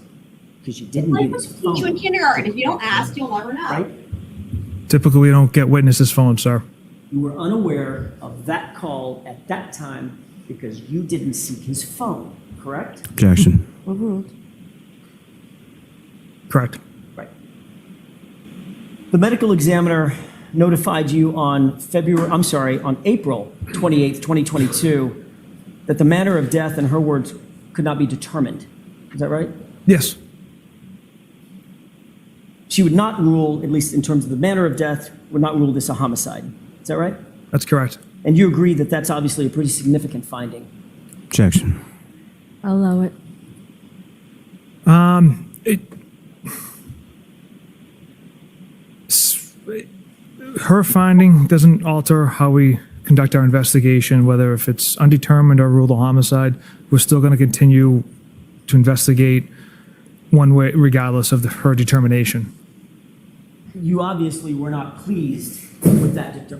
because you didn't get his Teach you in phone, kindergarten. If you don't ask, you'll never know. right? Typically, we don't get witnesses' phones, sir. You were unaware of that call at that time because you didn't seek his phone, correct? Objection. Overruled. Correct. Right. The medical examiner notified you on April 28th, 2022, that the manner of death, in her words, could not be determined. Is that right? Yes. She would not rule, at least in terms of the manner of death, would not rule this a homicide. Is that right? That's correct. And you agree that that's obviously a pretty significant finding. Objection. I'll allow it. Her finding doesn't alter how we conduct our investigation, whether if it's undetermined or ruled a homicide. We're still going to continue to investigate one way, regardless of her determination. You obviously were not pleased with that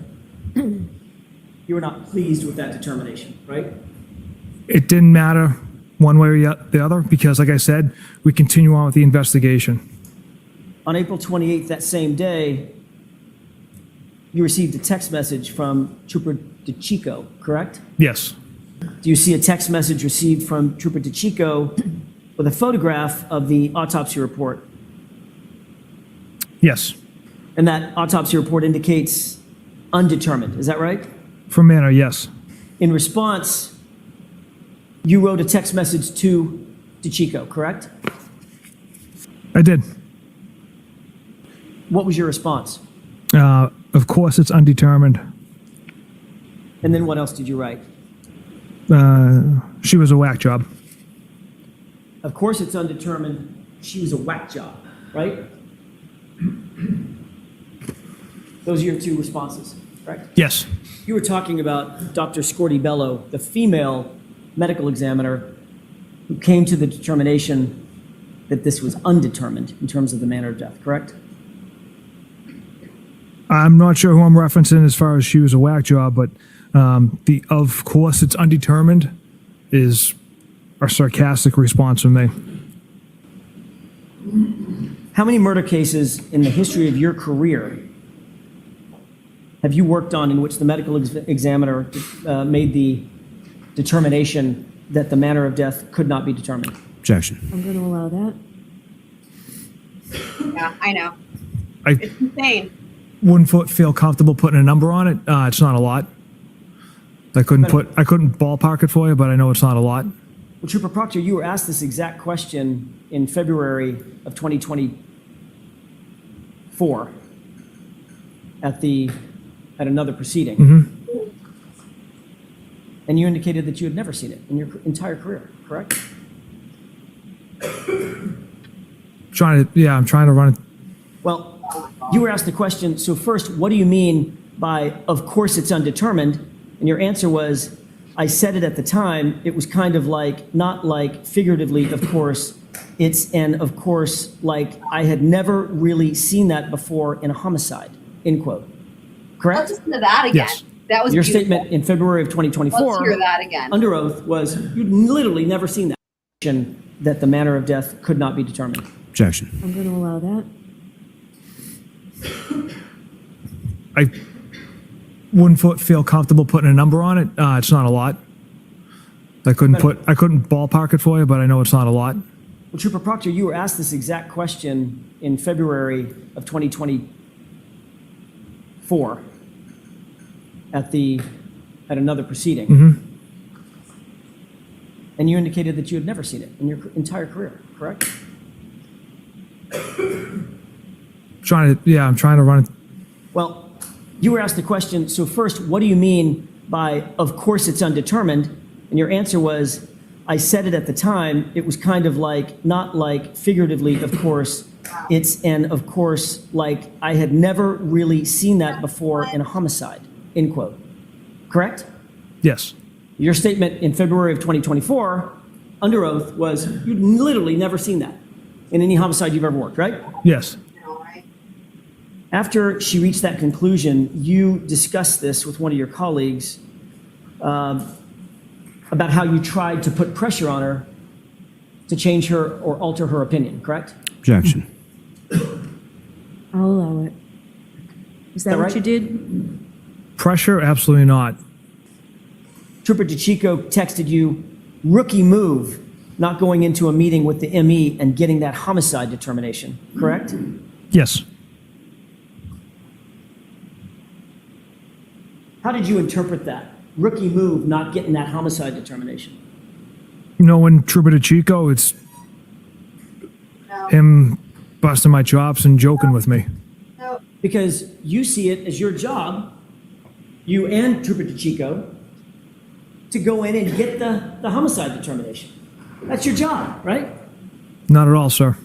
You were not pleased with that determination, right? It didn't matter one way or the other because, like I said, we continue on with the investigation. On April 28th, that same day, you received a text message from Trooper DeChico, correct? Yes. Do you see a text message received from Trooper DeChico with a photograph of the autopsy report. Yes. And that autopsy report indicates undetermined. Is that right? For manner, yes. In response, you wrote a text message to DeChico, correct? I did. What was your response? Of course, it's undetermined. And then what else did you write? She was a whack job. Of course, it's undetermined. She was a whack job, right? Those are your two responses, correct? Yes. You were talking about Dr. Scorti Bello, the female medical examiner who came to the determination that this was undetermined in terms of the manner of death, correct? I'm not sure who I'm referencing as far as she was a whack job, but the of course it's undetermined is a sarcastic response from me. How many murder cases in the history of your career have you worked on in which the medical examiner made the determination that the manner of death could not be determined? Objection. I'm going to allow that. Yeah, I know. I It's insane. wouldn't feel comfortable putting a number on it. It's not a lot. I couldn't ballpark it for you, but I know it's not a lot. Well, Trooper Proctor, you were asked this exact question in February of 2024 at another proceeding. And you indicated that you had never seen it in your entire career, correct? I'm trying to run it. Well, you were asked the question, so first, what do you mean by, of course it's undetermined? And your answer was, I said it at the time, it was kind of like, not like figuratively, of course, it's an of course, like I had never really seen that before in a homicide, end quote. Correct? Let's listen to that again. Yes. That was Your beautiful. statement in February of 2024, Let's hear that again. under oath, was you'd literally never seen that the manner of death could not be determined. Objection. I'm going to allow that. I wouldn't feel comfortable putting a number on it. It's not a lot. I couldn't ballpark it for you, but I know it's not a lot. Well, Trooper Proctor, you were asked this exact question in February of 2024 at another proceeding. And you indicated that you had never seen it in your entire career, correct? I'm trying to run it. Well, you were asked the question, so first, what do you mean by, of course it's undetermined? And your answer was, I said it at the time, it was kind of like, not like figuratively, of course, it's an of course, like I had never really seen that before in a homicide, end quote. Correct? Yes. Your statement in February of 2024, under oath, was you'd literally never seen that in any homicide you've ever worked, right? Yes. All right. After she reached that conclusion, you discussed this with one of your colleagues about how you tried to put pressure on her to change her or alter her opinion, correct? Objection. I'll allow it. Is that that what right? you did? Pressure? Absolutely not. Trooper DeChico texted you, rookie move, not going into a meeting with the ME and getting that homicide determination, correct? Yes. How did you interpret that? Rookie move, not getting that homicide determination. You know, when Trooper DeChico, it's him busting my chops and joking with me. No. Because you see it as your job, you and Trooper DeChico, to go in and get the homicide determination. That's your job, right? Not at all, sir.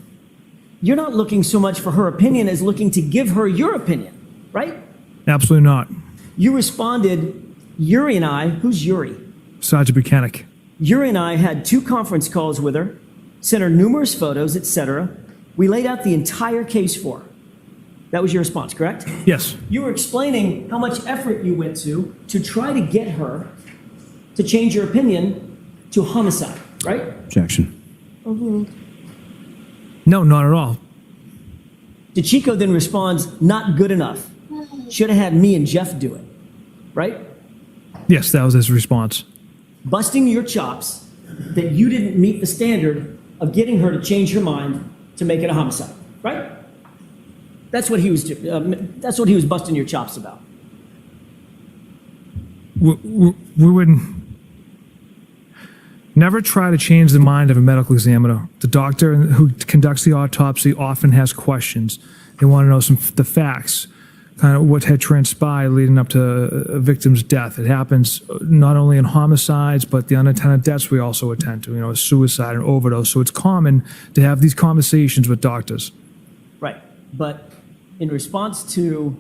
You're not looking so much for her opinion as looking to give her your opinion, right? Absolutely not. You responded, Yuri and I, who's Yuri? Sergeant Buchanan. Yuri and I had 2 conference calls with her, sent her numerous photos, etc. We laid out the entire case for her. That was your response, correct? Yes. You were explaining how much effort you went to try to get her to change your opinion to homicide, right? Objection. No, not at all. DeChico then responds, not good enough. Should have had me and Jeff do it, right? Yes, that was his response. Busting your chops that you didn't meet the standard of getting her to change her mind to make it a homicide, right? That's what he was busting your chops about. We would never try to change the mind of a medical examiner. The doctor who conducts the autopsy often has questions. They want to know the facts, kind of what had transpired leading up to a victim's death. It happens not only in homicides, but the unattended deaths we also attend to, a suicide, an overdose. So it's common to have these conversations with doctors. Right, but in response to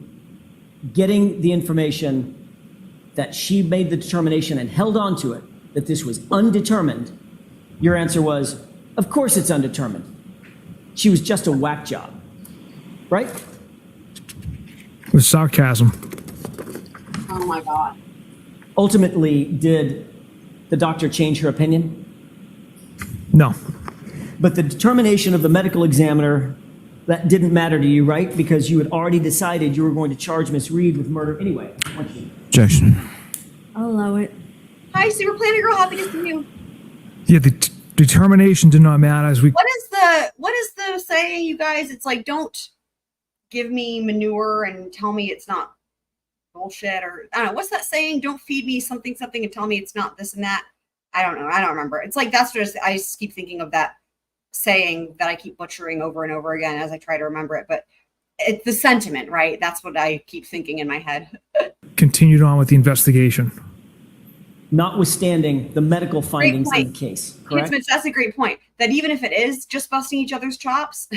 getting the information that she made the determination and held on to it, that this was undetermined, your answer was, of course it's undetermined. She was just a whack job, right? With sarcasm. Oh my God. Ultimately, did the doctor change her opinion? No. But the determination of the medical examiner, that didn't matter to you, right? Because you had already decided you were going to charge Miss Reed with murder anyway, weren't you? Objection. I'll allow it. Hi, Super Planner Girl. Happy to see you. Yeah, the determination did not matter as we. What is the saying, you guys? It's like, don't give me manure and tell me it's not bullshit, or I don't know. What's that saying? Don't feed me something and tell me it's not this and that. I don't know. I don't remember. It's like, I just keep thinking of that saying that I keep butchering over and over again as I try to remember it. But it's the sentiment, right? That's what I keep thinking in my head. Continued on with the investigation. Notwithstanding the medical findings in the case, correct? That's a great point. That even if it is just busting each other's chops,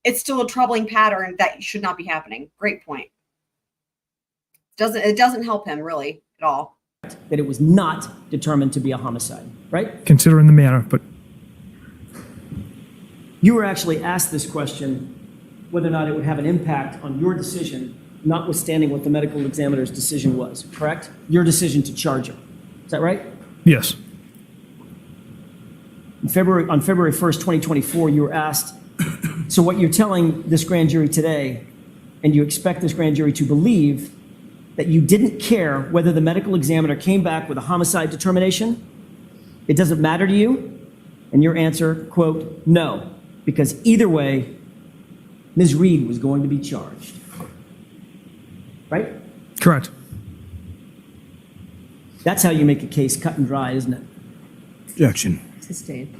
it's still a troubling pattern that should not be happening. Great point. It doesn't help him really at all. That it was not determined to be a homicide, right? Considering the manner, but You were actually asked this question, whether or not it would have an impact on your decision, notwithstanding what the medical examiner's decision was, correct? Your decision to charge her. Is that right? yes. On February 1st, 2024, you were asked, so what you're telling this grand jury today, and you expect this grand jury to believe that you didn't care whether the medical examiner came back with a homicide determination? It doesn't matter to you? And your answer, quote, no, because either way, Ms. Reed was going to be charged. Right? Correct. That's how you make a case cut and dry, isn't it? Objection. Sustained.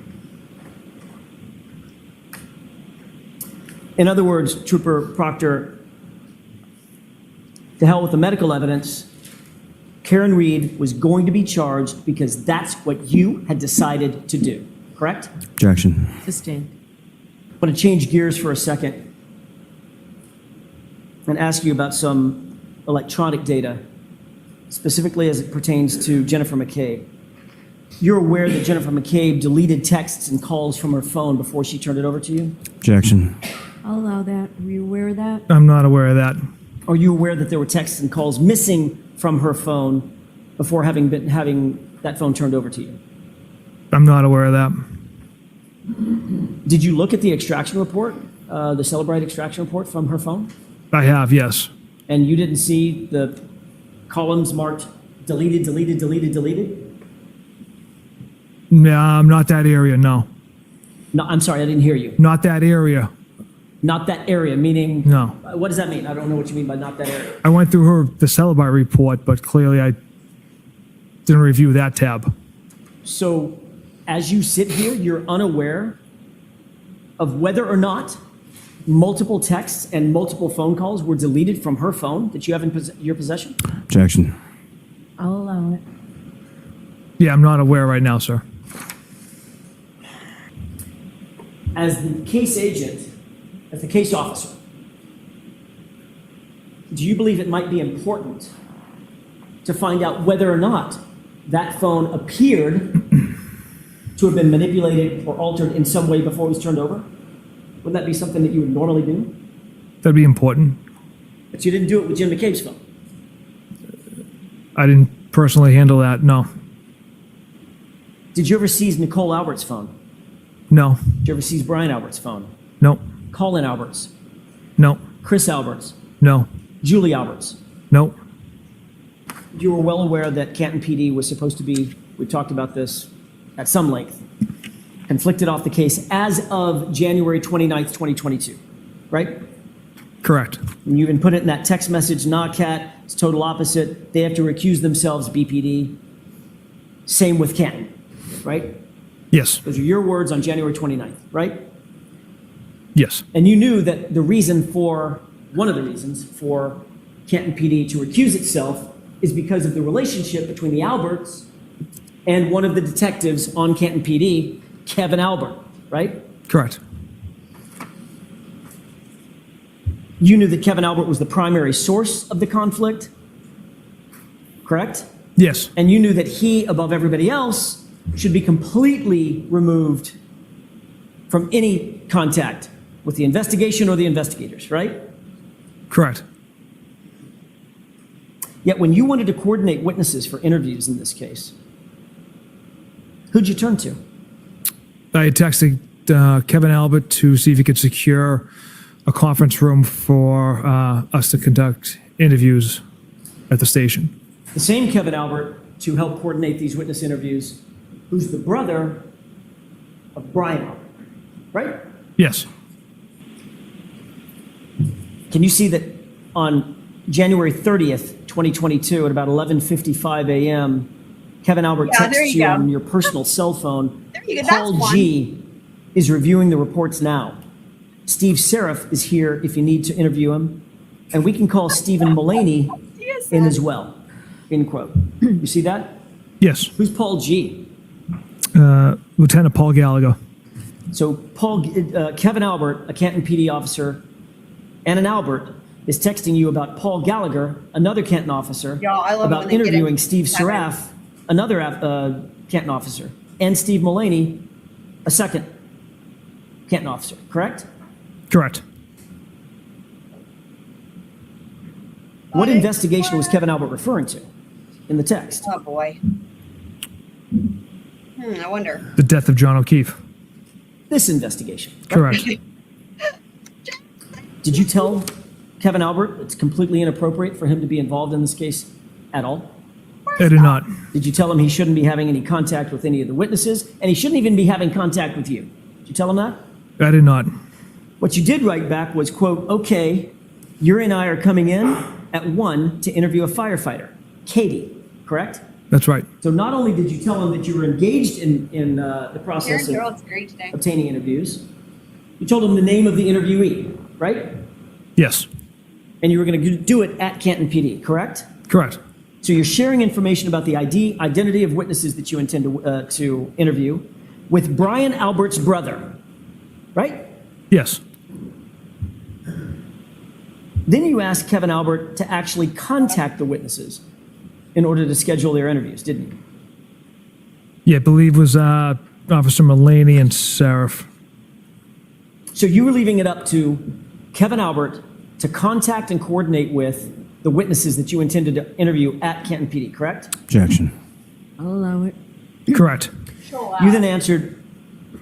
In other words, Trooper Proctor, to hell with the medical evidence, Karen Reed was going to be charged because that's what you had decided to do, correct? Objection. Sustained. I want to change gears for a second and ask you about some electronic data, specifically as it pertains to Jennifer McCabe. You're aware that Jennifer McCabe deleted texts and calls from her phone before she turned it over to you? Objection. I'll allow that. Are you aware of that? I'm not aware of that. Are you aware that there were texts and calls missing from her phone before having that phone turned over to you? I'm not aware of that. Did you look at the extraction report, the Celebrite extraction report from her phone? I have, yes. And you didn't see the columns marked deleted, deleted, deleted, deleted? No, not that area, no. No, I'm sorry, I didn't hear you. Not that area, Not that area, meaning? no. What does that mean? I don't know what you mean by not that area. I went through the Celebrite report, but clearly I didn't review that tab. So as you sit here, you're unaware of whether or not multiple texts and multiple phone calls were deleted from her phone that you have in your possession? Objection. I'll allow it. Yeah, I'm not aware right now, sir. As the case agent, as the case officer, do you believe it might be important to find out whether or not that phone appeared to have been manipulated or altered in some way before it was turned over? Wouldn't that be something that you would normally do? That'd be important. But you didn't do it with Jim McCabe's phone. I didn't personally handle that, no. Did you ever seize Nicole Albert's phone? No, Did you ever seize Brian Albert's phone? no, Colin Albert's? no, Chris Albert's? no, Julie Albert's? no. You were well aware that Canton PD was supposed to be, we talked about this at some length, conflicted off the case as of January 29th, 2022, right? Correct. And you even put it in that text message, nah, Cat, it's total opposite. They have to recuse themselves, BPD. Same with Canton, right? Yes. Those are your words on January 29th, right? Yes. And you knew that one of the reasons for Canton PD to recuse itself is because of the relationship between the Alberts and one of the detectives on Canton PD, Kevin Albert, right? Correct. You knew that Kevin Albert was the primary source of the conflict, correct? Yes. And you knew that he, above everybody else, should be completely removed from any contact with the investigation or the investigators, right? Correct. Yet when you wanted to coordinate witnesses for interviews in this case, who'd you turn to? I had texted Kevin Albert to see if he could secure a conference room for us to conduct interviews at the station. The same Kevin Albert to help coordinate these witness interviews, who's the brother of Brian Albert, right? Yes. Can you see that on January 30th, 2022, at about 11:55 a.m., Kevin Albert Yeah, there texts you you go. on your personal cell phone, There you go. Paul That's one. G is reviewing the reports now. Steve Seraph is here if you need to interview him, and we can call Stephen Mullaney in as well, end quote. You see that? Yes. Who's Paul G? Lieutenant Paul Gallagher. So Kevin Albert, a Canton PD officer, and an Albert is texting you about Paul Gallagher, another Canton officer, Y'all, I love it about when they get interviewing into Steve Kevin. Seraph, another Canton officer, and Steve Mullaney, a second Canton officer, correct? Correct. What investigation was Kevin Albert referring to in the text? Oh, boy. I wonder. The death of John O'Keefe. This investigation. Correct. Did you tell Kevin Albert it's completely inappropriate for him to be involved in this case at all? I did not. Did you tell him he shouldn't be having any contact with any of the witnesses, and he shouldn't even be having contact with you? Did you tell him that? I did not. What you did write back was, quote, okay, you and I are coming in at 1 to interview a firefighter, Katie, correct? That's right. So not only did you tell him that you were engaged in the process Karen of Carroll's great today. obtaining interviews, you told him the name of the interviewee, right? Yes. And you were going to do it at Canton PD, correct? Correct. So you're sharing information about the identity of witnesses that you intend to interview with Brian Albert's brother, right? Yes. Then you asked Kevin Albert to actually contact the witnesses in order to schedule their interviews, didn't you? Yeah, I believe it was Officer Mullaney and Seraph. So you were leaving it up to Kevin Albert to contact and coordinate with the witnesses that you intended to interview at Canton PD, correct? Objection. I'll allow it. Correct. You then answered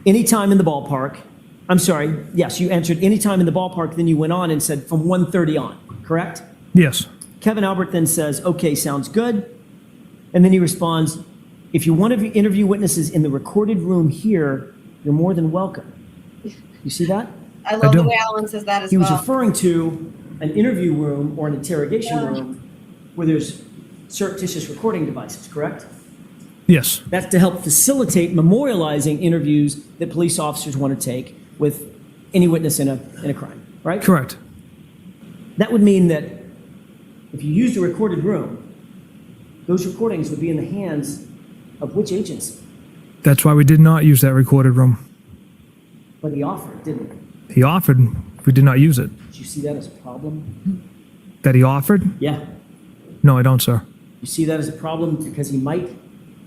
any time in the ballpark. I'm sorry, yes, you answered any time in the ballpark, then you went on and said from 1:30 on, correct? Yes. Kevin Albert then says, okay, sounds good. And then he responds, if you want to interview witnesses in the recorded room here, you're more than welcome. You see that? I love do. the way Alan says that as He was well. referring to an interview room or an interrogation room where there's surreptitious recording devices, correct? Yes. That's to help facilitate memorializing interviews that police officers want to take with any witness in a crime, right? Correct. That would mean that if you used a recorded room, those recordings would be in the hands of which agency? That's why we did not use that recorded room. But he offered, didn't he? He offered, we did not use it. Did you see that as a problem? That he offered? Yeah. No, I don't, sir. You see that as a problem because he might,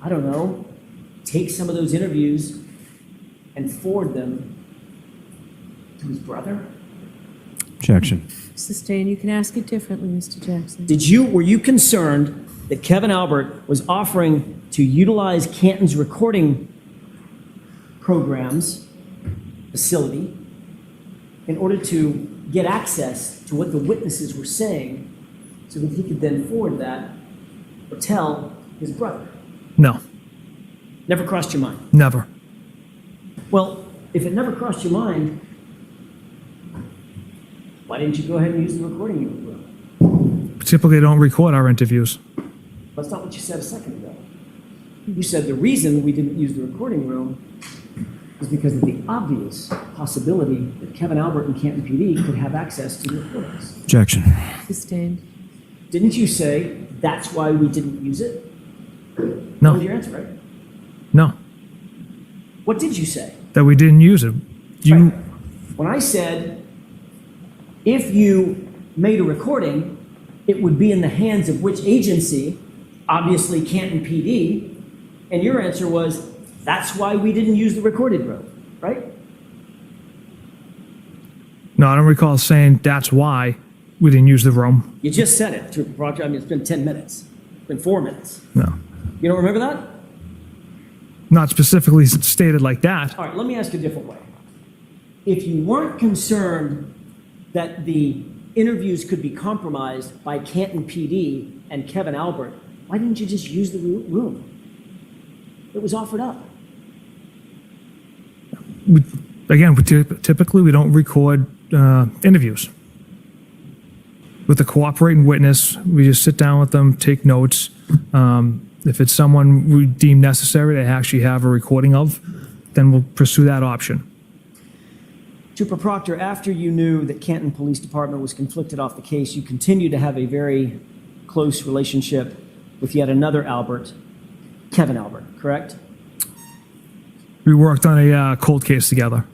I don't know, take some of those interviews and forward them to his brother? Objection. Sustain, you can ask it differently, Mr. Jackson. Were you concerned that Kevin Albert was offering to utilize Canton's recording programs facility in order to get access to what the witnesses were saying so that he could then forward that or tell his brother? No, Never crossed your mind. never. Well, if it never crossed your mind, why didn't you go ahead and use the recording room? Typically, don't record our interviews. That's not what you said a second ago. You said the reason we didn't use the recording room is because of the obvious possibility that Kevin Albert and Canton PD could have access to the recordings. Objection. Sustained. Didn't you say that's why we didn't use it? That No, was your answer, right? no, What did you say? that we didn't use it. You, Right. When I said, if you made a recording, it would be in the hands of which agency? Obviously Canton PD. And your answer was, that's why we didn't use the recorded room, right? no, I don't recall saying that's why we didn't use the room. You just said it, Trooper Proctor. I mean, it's been 10 minutes. It's been 4 minutes. No, You don't remember that? not specifically stated like that. All right, let me ask a different way. If you weren't concerned that the interviews could be compromised by Canton PD and Kevin Albert, why didn't you just use the room? It was offered up. Again, typically we don't record interviews. With a cooperating witness, we just sit down with them, take notes. If it's someone we deem necessary to actually have a recording of, then we'll pursue that option. Trooper Proctor, after you knew that Canton Police Department was conflicted off the case, you continued to have a very close relationship with yet another Albert, Kevin Albert, correct? We worked on a cold case together.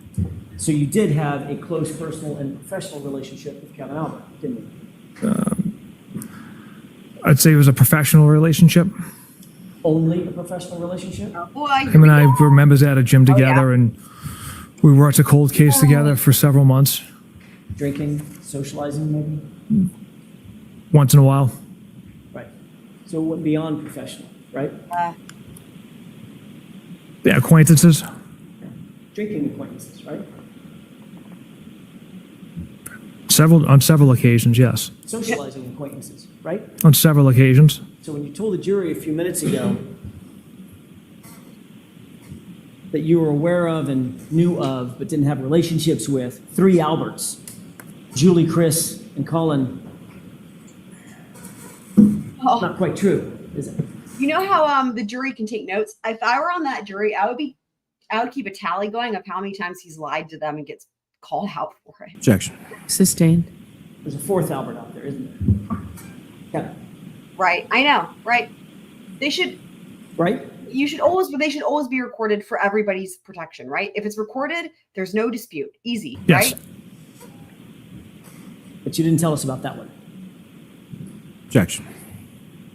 So you did have a close personal and professional relationship with Kevin Albert, didn't you? I'd say it was a professional relationship. Only a professional relationship? Oh boy. Him and I were members at a gym together, yeah. and we worked a cold case together for several months, Drinking, socializing, maybe? once in a while. Right. So it went beyond professional, right? Yeah, acquaintances. Drinking acquaintances, right? On several occasions, yes. Socializing acquaintances, right? On several occasions. So when you told the jury a few minutes ago that you were aware of and knew of but didn't have relationships with 3 Alberts, Julie, Chris, and Colin, not quite true, is it? You know how the jury can take notes? If I were on that jury, I would keep a tally going of how many times he's lied to them and gets called out for it. Objection. Sustained. There's a 4th Albert out there, isn't there? Yeah. Right. I know. Right. They should Right? they should always be recorded for everybody's protection, right? If it's recorded, there's no dispute. Easy, Yes. right? But you didn't tell us about that one, Objection.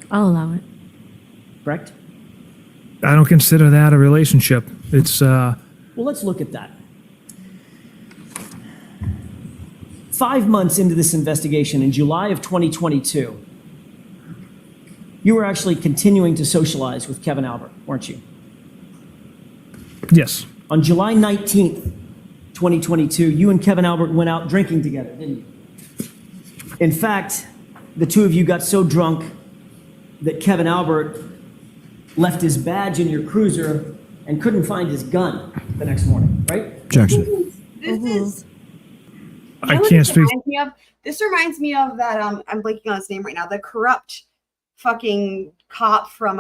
I'll allow it. correct? I don't consider that a relationship. It's, Well, let's look at that. 5 months into this investigation, in July of 2022, you were actually continuing to socialize with Kevin Albert, weren't you? yes, On July 19th, 2022, you and Kevin Albert went out drinking together, didn't you? In fact, the two of you got so drunk that Kevin Albert left his badge in your cruiser and couldn't find his gun the next morning, right? Objection. This is. I You know what can't this speak. reminds me of? This reminds me of that. I'm blanking on his name right now. The corrupt fucking cop from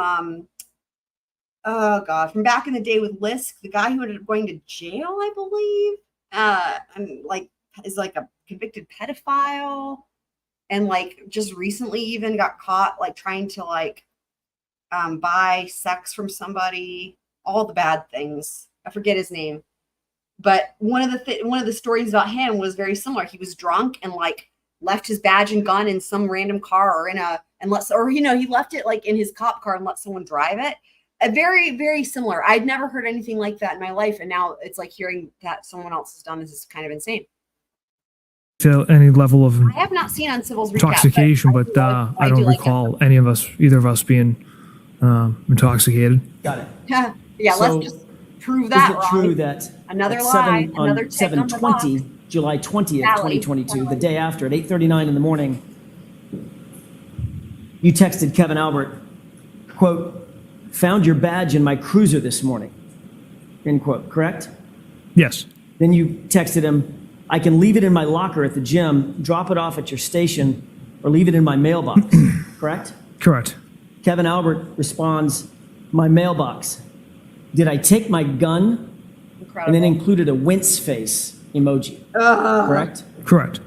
oh god, from back in the day with Lisk, the guy who ended up going to jail, I believe. And like is like a convicted pedophile, and like just recently even got caught like trying to like buy sex from somebody. All the bad things. I forget his name. But one of the stories about him was very similar. He was drunk and like left his badge and gun in some random car or he left it like in his cop car and let someone drive it. A very, very similar. I'd never heard anything like that in my life, and now it's like hearing that someone else has done this is kind of insane. To any level of I have not seen Uncivil's recap, intoxication, but I don't recall either of us being intoxicated. Got it. Yeah, So, let's just prove that Is it wrong. true that Another at lie, on another tick on the 7/20, box. July 20th, Lally. 2022, the day after, at 8:39 in the morning, you texted Kevin Albert, quote, "Found your badge in my cruiser this morning," end quote, correct? Yes. Then you texted him, I can leave it in my locker at the gym, drop it off at your station, or leave it in my mailbox, correct? Correct. Kevin Albert responds, my mailbox. Did I take my gun? Incredible. And then included a wince face emoji, correct? Correct.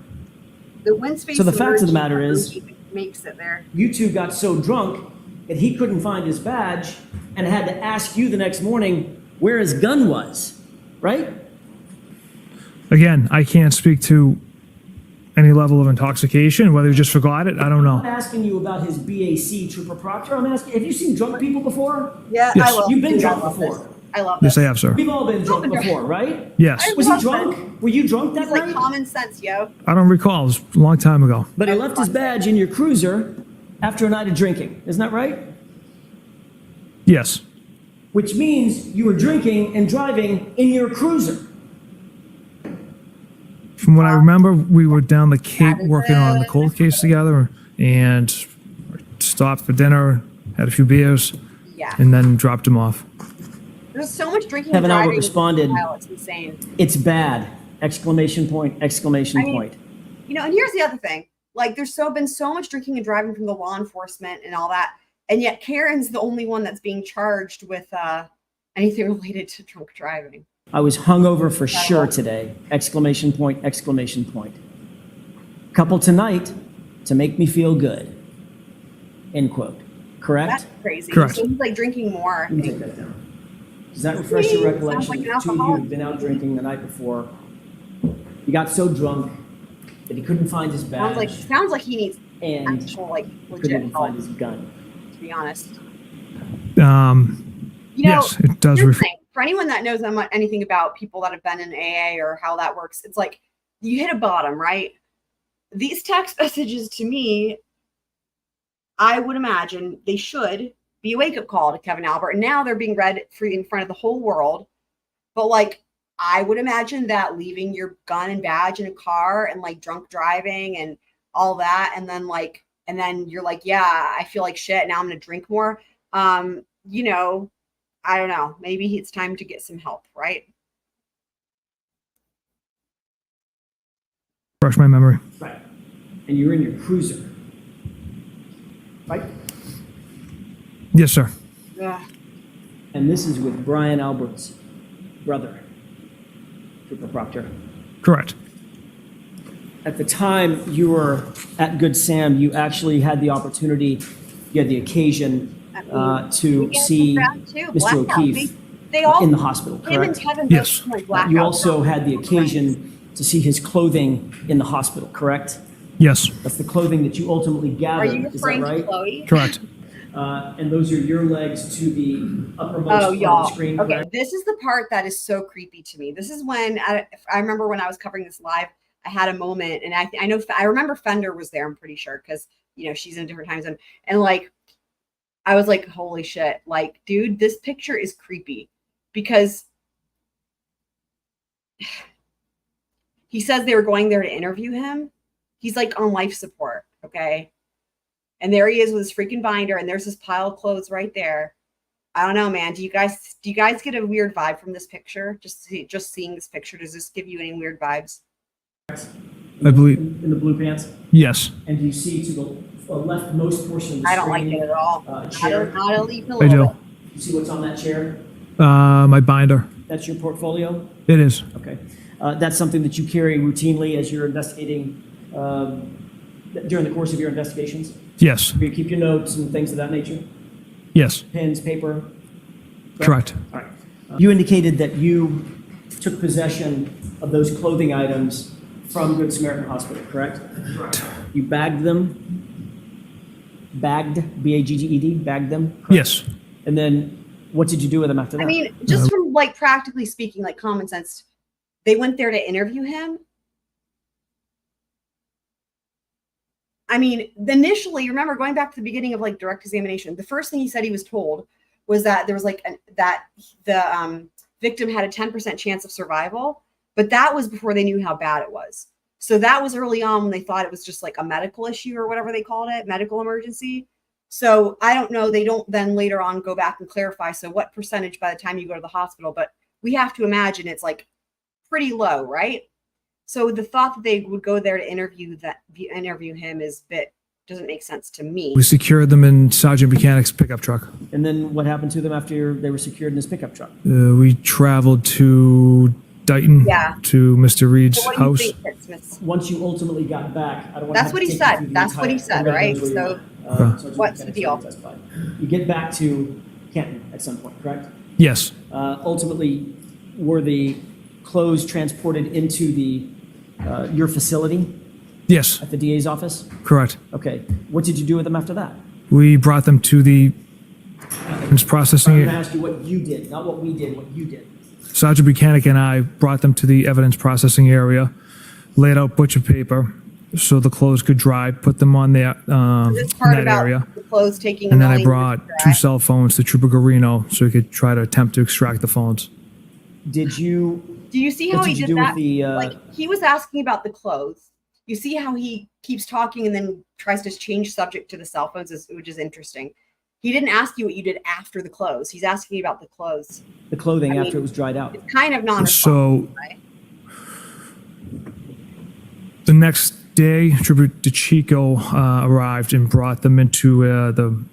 The wince face So the fact of the emoji matter is- makes it there. You two got so drunk that he couldn't find his badge and had to ask you the next morning where his gun was, right? Again, I can't speak to any level of intoxication, whether he just forgot it, I don't I'm know. not asking you about his BAC, Trooper Proctor. I'm asking, have you seen drunk people before? Yeah, Yes. I love You've been dude, I drunk love before. this. I love Yes, this. I have, sir. We've all been drunk been drunk. before, right? Yes. Was he love drunk? Were you drunk that It's like night? common sense, yo. I don't recall. It was a long time ago. But he left his badge in your cruiser after a night of drinking. Isn't that right? Yes. Which means you were drinking and driving in your cruiser. From what I remember, we were down the Cape That is working on the cold case together and stopped for dinner, had a few beers, Yeah. and then dropped him off. There's so much drinking Kevin and Albert driving. responded- Wow, it's insane. It's bad! Exclamation point, exclamation I mean- point. You know, and here's the other thing. Like, there's been so much drinking and driving from the law enforcement and all that, and yet Karen's the only one that's being charged with anything related to drunk driving. I was hungover for sure today! Exclamation point, exclamation point. Couple tonight to make me feel good. End quote. Correct? That's crazy. Correct. So he's like drinking more. I Let me take think. that down. Does that refresh your Sounds recollection? like an The two of you alcoholic. had been out drinking the night before. He got so drunk that he couldn't find his badge Sounds like he needs and actual like couldn't legit even help. find his gun. To be honest, Um, you know, yes, it does. here's the thing. For anyone that knows anything about people that have been in AA or how that works, it's like you hit a bottom, right? These text messages to me, I would imagine they should be a wake-up call to Kevin Albert. And now they're being read free in front of the whole world. But like, I would imagine that leaving your gun and badge in a car and like drunk driving and all that, and then you're like, yeah, I feel like shit. Now I'm gonna drink more. You know, I don't know. Maybe it's time to get some help, right? Refresh my memory. Right. And you're in your cruiser. Right? Yes, sir. Ugh. And this is with Brian Albert's brother, Trooper Proctor. Correct. At the time you were at Good Sam, you actually had the opportunity, you had the occasion to see Mr. O'Keefe They all in the hospital, him and correct? Kevin Yes. both like blackouts. You also had the occasion to see his clothing in the hospital, correct? Yes. That's the clothing that you ultimately Are gathered, you is that referring to right? Chloe? Correct. And those are your legs to the uppermost Oh, part of y'all. the screen, Okay, correct? this is the part that is so creepy to me. This is when I remember when I was covering this live, I had a moment, and I remember Fender was there. I'm pretty sure because she's in a different time zone, and like I was like, holy shit, like dude, this picture is creepy because he says they were going there to interview him. He's like on life support, okay, and there he is with his freaking binder, and there's this pile of clothes right there. I don't know, man. Do you guys get a weird vibe from this picture? Just seeing this picture, does this give you any weird vibes? I believe. In the blue pants? Yes. And do you see to the leftmost portion of the I don't like screen, it at all. chair? Not a leaf, a I little do. bit. You see what's on that chair? My binder. That's your portfolio? It is. Okay. That's something that you carry routinely as you're investigating during the course of your investigations? Yes. Do you keep your notes and things of that nature? Yes. Pens, paper? Correct. All right. You indicated that you took possession of those clothing items from Good Samaritan Hospital, correct? Correct. You bagged them? Bagged, B-A-G-G-E-D, bagged them? Correct? Yes. And then what did you do with them after that? I mean, just from like practically speaking, like common sense, they went there to interview him. I mean, initially, remember going back to the beginning of like direct examination, the first thing he said he was told was that there was like that the victim had a 10% chance of survival, but that was before they knew how bad it was. So that was early on when they thought it was just like a medical issue or whatever they called it, medical emergency. So I don't know. They don't then later on go back and clarify. So what percentage by the time you go to the hospital? But we have to imagine it's like pretty low, right? So the thought that they would go there to interview him doesn't make sense to me. We secured them in Sergeant Buchanan's pickup truck. And then what happened to them after they were secured in his pickup truck? We traveled to Dighton, Yeah. to Mr. Reed's So what do you house. think, Fitzsimmons? Once you ultimately got back, I don't want That's to what he take you said. through the That's what he entire- said, everybody right? knows where you So were. Sergeant what's the Buchanan deal? testified. You get back to Canton at some point, correct? Yes, Ultimately, were the clothes transported into your facility yes, at the DA's office? correct. Okay. What did you do with them after that? We brought them to the evidence I'm processing. going to ask you what you did, not what we did, what you did. Sergeant Buchanan and I brought them to the evidence processing area, laid out butcher paper so the clothes could dry, put them on there in This part that about area. the clothes taking. And then a I million brought years to 2 dry. cell phones to Trooper Garino so he could try to attempt to extract the phones. Did you, Do you see how what he did you did do with that? the, Like he was asking about the clothes. You see how he keeps talking and then tries to change subject to the cell phones, which is interesting. He didn't ask you what you did after the clothes. He's asking you about the clothes. the clothing I mean, after it was dried out? It's kind of non-responsive, So right? the next day, Trooper DeChico arrived and brought them into the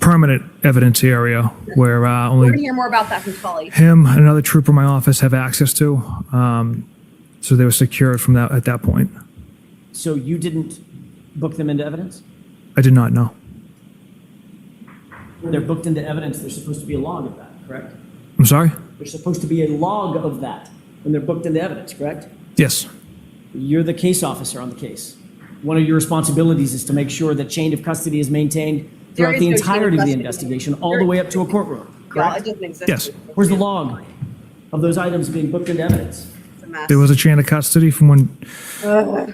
permanent evidence area where We're gonna only hear more about that from Tully. him and another trooper in my office have access to. So they were secured from that at that point. So you didn't book them into evidence? I did not know. When they're booked into evidence, there's supposed to be a log of that, correct? I'm sorry? There's supposed to be a log of that when they're booked into evidence, correct? Yes. You're the case officer on the case. One of your responsibilities is to make sure that chain of custody is maintained There throughout is the no chain of entirety of the custody. investigation, all the way up to a courtroom, Well, it correct? doesn't exist. Yes. Where's the log of those items being booked into evidence? It's a mess. There was a chain of custody from when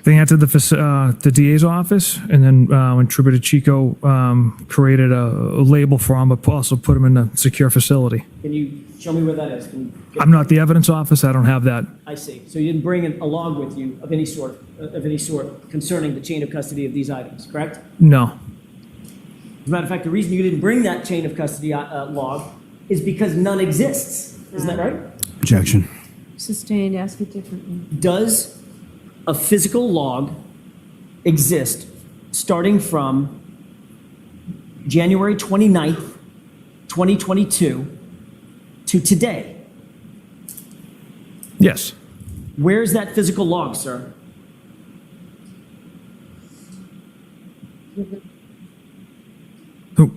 they entered the DA's office, and then when Trooper DeChico created a label for them, but also put them in a secure facility. Can you show me where that is? Can you get- I'm not the evidence office. I don't have that. I see. So you didn't bring a log with you of any sort concerning the chain of custody of these items, correct? No. As a matter of fact, the reason you didn't bring that chain of custody log is because none exists. Isn't that right? Objection. Sustained, ask it differently. Does a physical log exist starting from January 29th, 2022 to today? Yes. Where's that physical log, sir? Who?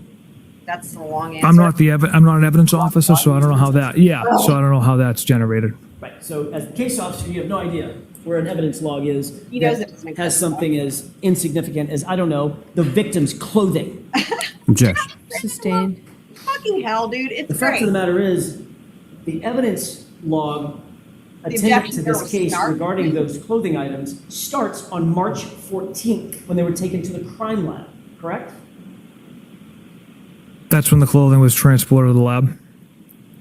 That's the long answer. I'm not an evidence officer, so I don't know how that. Yeah. So I don't know how that's generated. Right. So as the case officer, you have no idea where an evidence log is. He knows that it doesn't has exist. something as insignificant as, I don't know, the victim's clothing. Objection. Sustained. Fucking hell, dude. It's The fact great. of the matter is, the evidence log attendant objection to here this was case snarky. regarding those clothing items starts on March 14th when they were taken to the crime lab, correct? That's when the clothing was transported to the lab.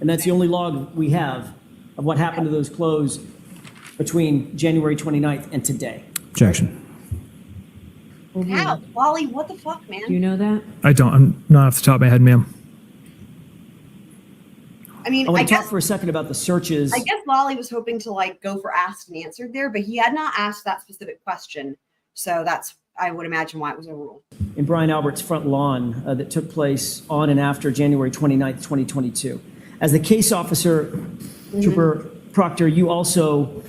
And that's the only log we have of what happened to those clothes between January 29th and today. Objection. How? Lally, what the fuck, man? Do you know that? I don't. I'm not off the top of my head, ma'am. I mean, I I want to talk guess for a second about the searches. I guess Lally was hoping to like go for asked and answered there, but he had not asked that specific question. So that's, I would imagine, why it was overruled. in Brian Albert's front lawn that took place on and after January 29th, 2022. As the case officer, Trooper Proctor, you also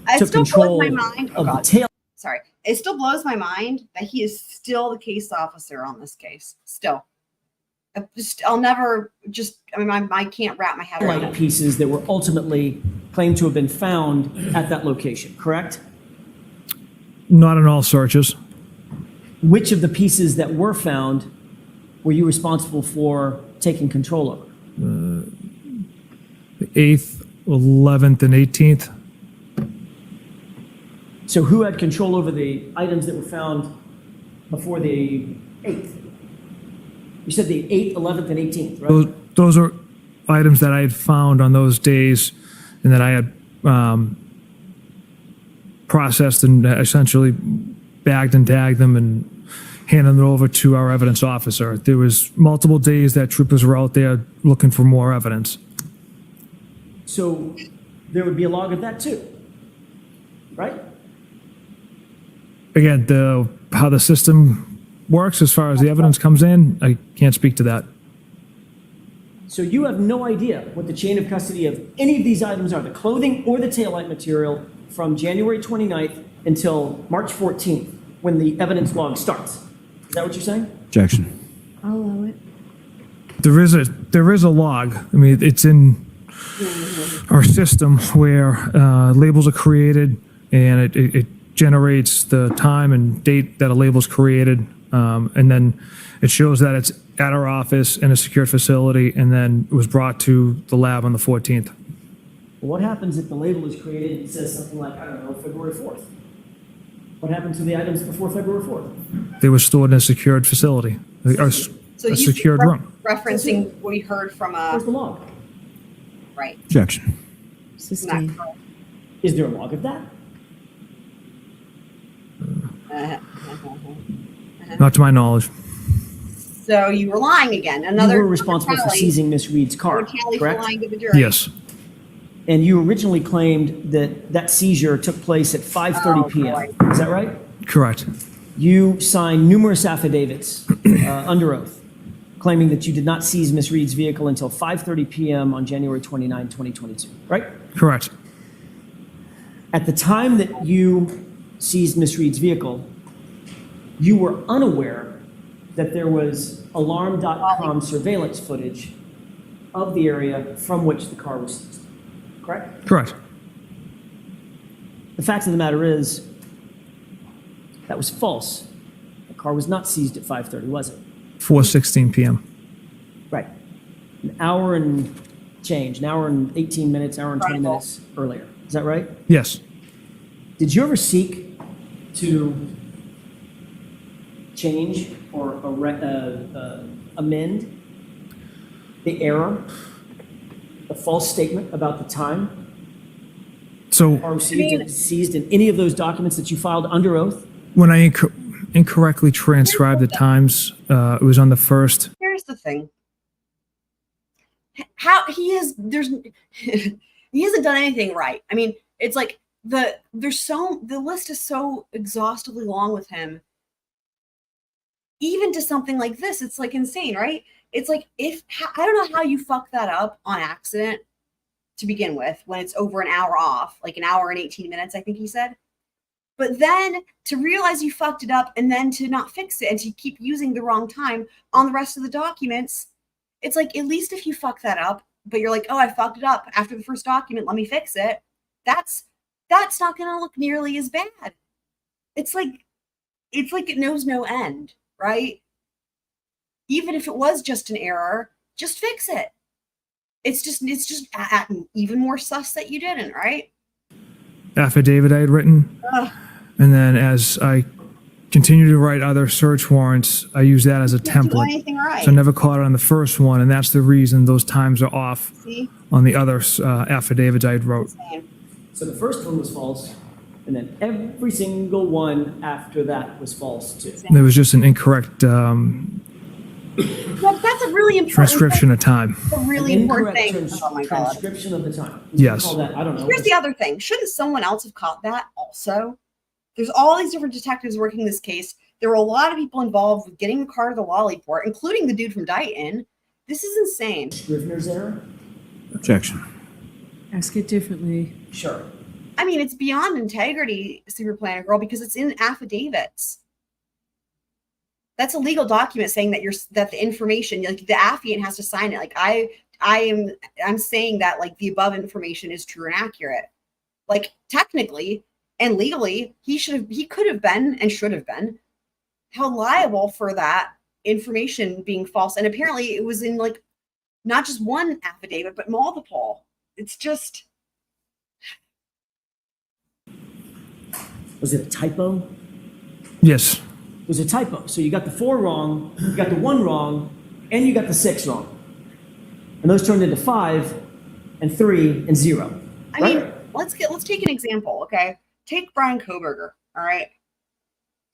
It took still control blows my mind. Oh, of the God. tail. Sorry. It still blows my mind that he is still the case officer on this case. Still. I'll never just, I mean, I can't wrap my head around Light it. pieces that were ultimately claimed to have been found at that location, correct? Not in all searches. Which of the pieces that were found were you responsible for taking control over? The 8th, 11th, and 18th. So who had control over the items that were found before the 8th? You said the 8th, 11th, and 18th, right? Those are items that I had found on those days and that I had processed and essentially bagged and tagged them and handed them over to our evidence officer. There was multiple days that troopers were out there looking for more evidence. So there would be a log of that too, right? Again, how the system works as far as the evidence comes in, I can't speak to that. So you have no idea what the chain of custody of any of these items are, the clothing or the taillight material, from January 29th until March 14th, when the evidence log starts. Is that what you're saying? Objection. I'll allow it. There is a log. I mean, it's in our system where labels are created, and it generates the time and date that a label is created, and then it shows that it's at our office in a secured facility, and then it was brought to the lab on the 14th. What happens if the label is created and it says something like, I don't know, February 4th? What happens to the items before February 4th? They were stored in a secured facility, a secured room. Referencing what we heard from Where's the log? right. Objection. Sustained. Is there a log of that? Not to my knowledge. So you were lying again. You Another were responsible for seizing Miss Reed's car, tally for correct? lying to the jury. Yes. And you originally claimed that that seizure took place at 5:30 Oh, p.m. Is that right? Correct. You signed numerous affidavits under oath, claiming that you did not seize Miss Reed's vehicle until 5:30 p.m. on January 29, 2022, right? Correct. At the time that you seized Miss Reed's vehicle, you were unaware that there was alarm.com surveillance footage of the area from which the car was seized, correct? Correct. The fact of the matter is, that was false. The car was not seized at 5:30, was it? 4:16 p.m. Right. An hour and change, an hour and 18 minutes, hour and 20 minutes earlier. Is that right? Yes. Did you ever seek to change or amend the error, the false statement about the time So or seized in any of those documents that you filed under oath? when I incorrectly transcribed the times, it was on the first. Here's the thing. How he is there's he hasn't done anything right. I mean, it's like the list is so exhaustively long with him. Even to something like this, it's like insane, right? It's like I don't know how you fuck that up on accident to begin with when it's over an hour off, like an hour and 18 minutes, I think he said. But then to realize you fucked it up and then to not fix it and to keep using the wrong time on the rest of the documents, it's like, at least if you fuck that up, but you're like, oh, I fucked it up after the first document, let me fix it. That's not going to look nearly as bad. It's like it knows no end, right? Even if it was just an error, just fix it. It's just even more sus that you didn't, right? Affidavit I had written. Ugh. And then as I continue to write other search warrants, I use that as a Didn't do template. anything right. So I never caught it on the first one, and that's the reason those times are off See? on the other affidavits I had wrote. Same. So the first one was false, and then every single one after that was false too. There was just an incorrect Well, that's a really important transcription of time. Thing. A really important thing. Oh my god. Transcription of the time. We Yes. Call that, I don't know. Here's the other thing. Shouldn't someone else have caught that also? There's all these different detectives working this case. There were a lot of people involved with getting the car to the Lally port, including the dude from Dighton. This is insane. Scribner's error? Objection. Ask it differently. Sure. I mean, it's beyond integrity, Super Planner Girl, because it's in affidavits. That's a legal document saying that the information, like the affiant has to sign it. Like I'm saying that like the above information is true and accurate. Like technically and legally, he could have been and should have been held liable for that information being false. And apparently it was in like not just one affidavit, but multiple. It's just. Was it a typo? Yes. It was a typo. So you got the 4 wrong, you got the 1 wrong, and you got the 6 wrong. And those turned into 5 and 3 and 0. I mean, let's take an example, okay? Take Brian Koberger, all right?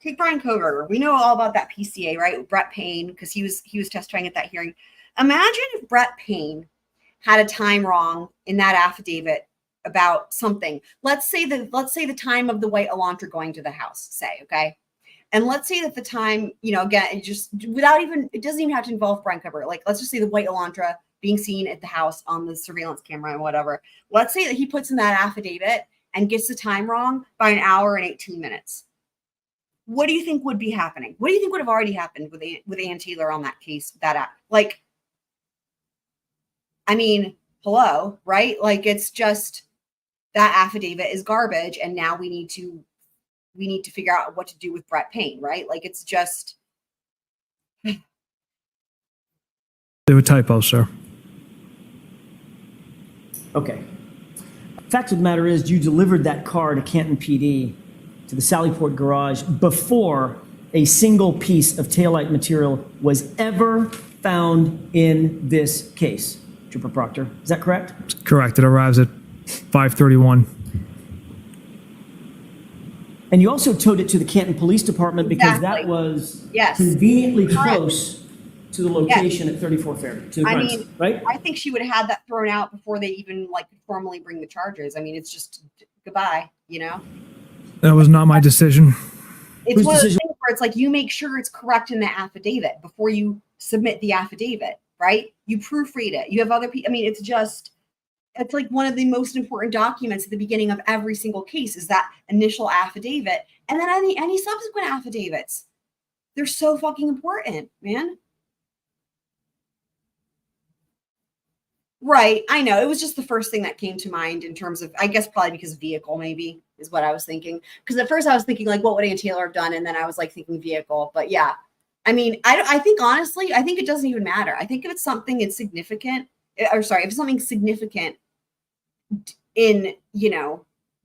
Take Brian Koberger. We know all about that PCA, right? With Brett Payne, because he was testifying at that hearing. Imagine if Brett Payne had a time wrong in that affidavit about something. Let's say the time of the white Elantra going to the house, say, okay? And let's say that the time, again, it doesn't even have to involve Brent cover. Like, let's just say the white Elantra being seen at the house on the surveillance camera and whatever. Let's say that he puts in that affidavit and gets the time wrong by an hour and 18 minutes. What do you think would be happening? What do you think would have already happened with Ann Taylor on that case? Hello, right? Like, it's just that affidavit is garbage, and now we need to figure out what to do with Brett Payne, right? Like, it's just. They were typos, sir. Okay. Fact of the matter is, you delivered that car to Canton PD, to the Sallyport garage, before a single piece of taillight material was ever found in this case. Trooper Proctor, is that correct? Correct. It arrives at 5:31. And you also towed it to the Canton Police Department because Exactly. that was Yes. conveniently Correct. close to the location at 34 Fairview, to the crime scene, right? I think she would have had that thrown out before they even formally bring the charges. I mean, it's just goodbye, That was not my decision. It's Whose one of those decision? things where it's like you make sure it's correct in the affidavit before you submit the affidavit, right? You proofread it. You have other people. I mean, it's like one of the most important documents at the beginning of every single case is that initial affidavit. And then any subsequent affidavits. They're so fucking important, man. Right. I know. It was just the first thing that came to mind in terms of, I guess, probably because vehicle maybe is what I was thinking. Because at first I was thinking, like, what would Ann Taylor have done? And then I was like thinking vehicle. But yeah, I mean, I think honestly, I think it doesn't even matter. I think if it's something insignificant, if it's something significant in, the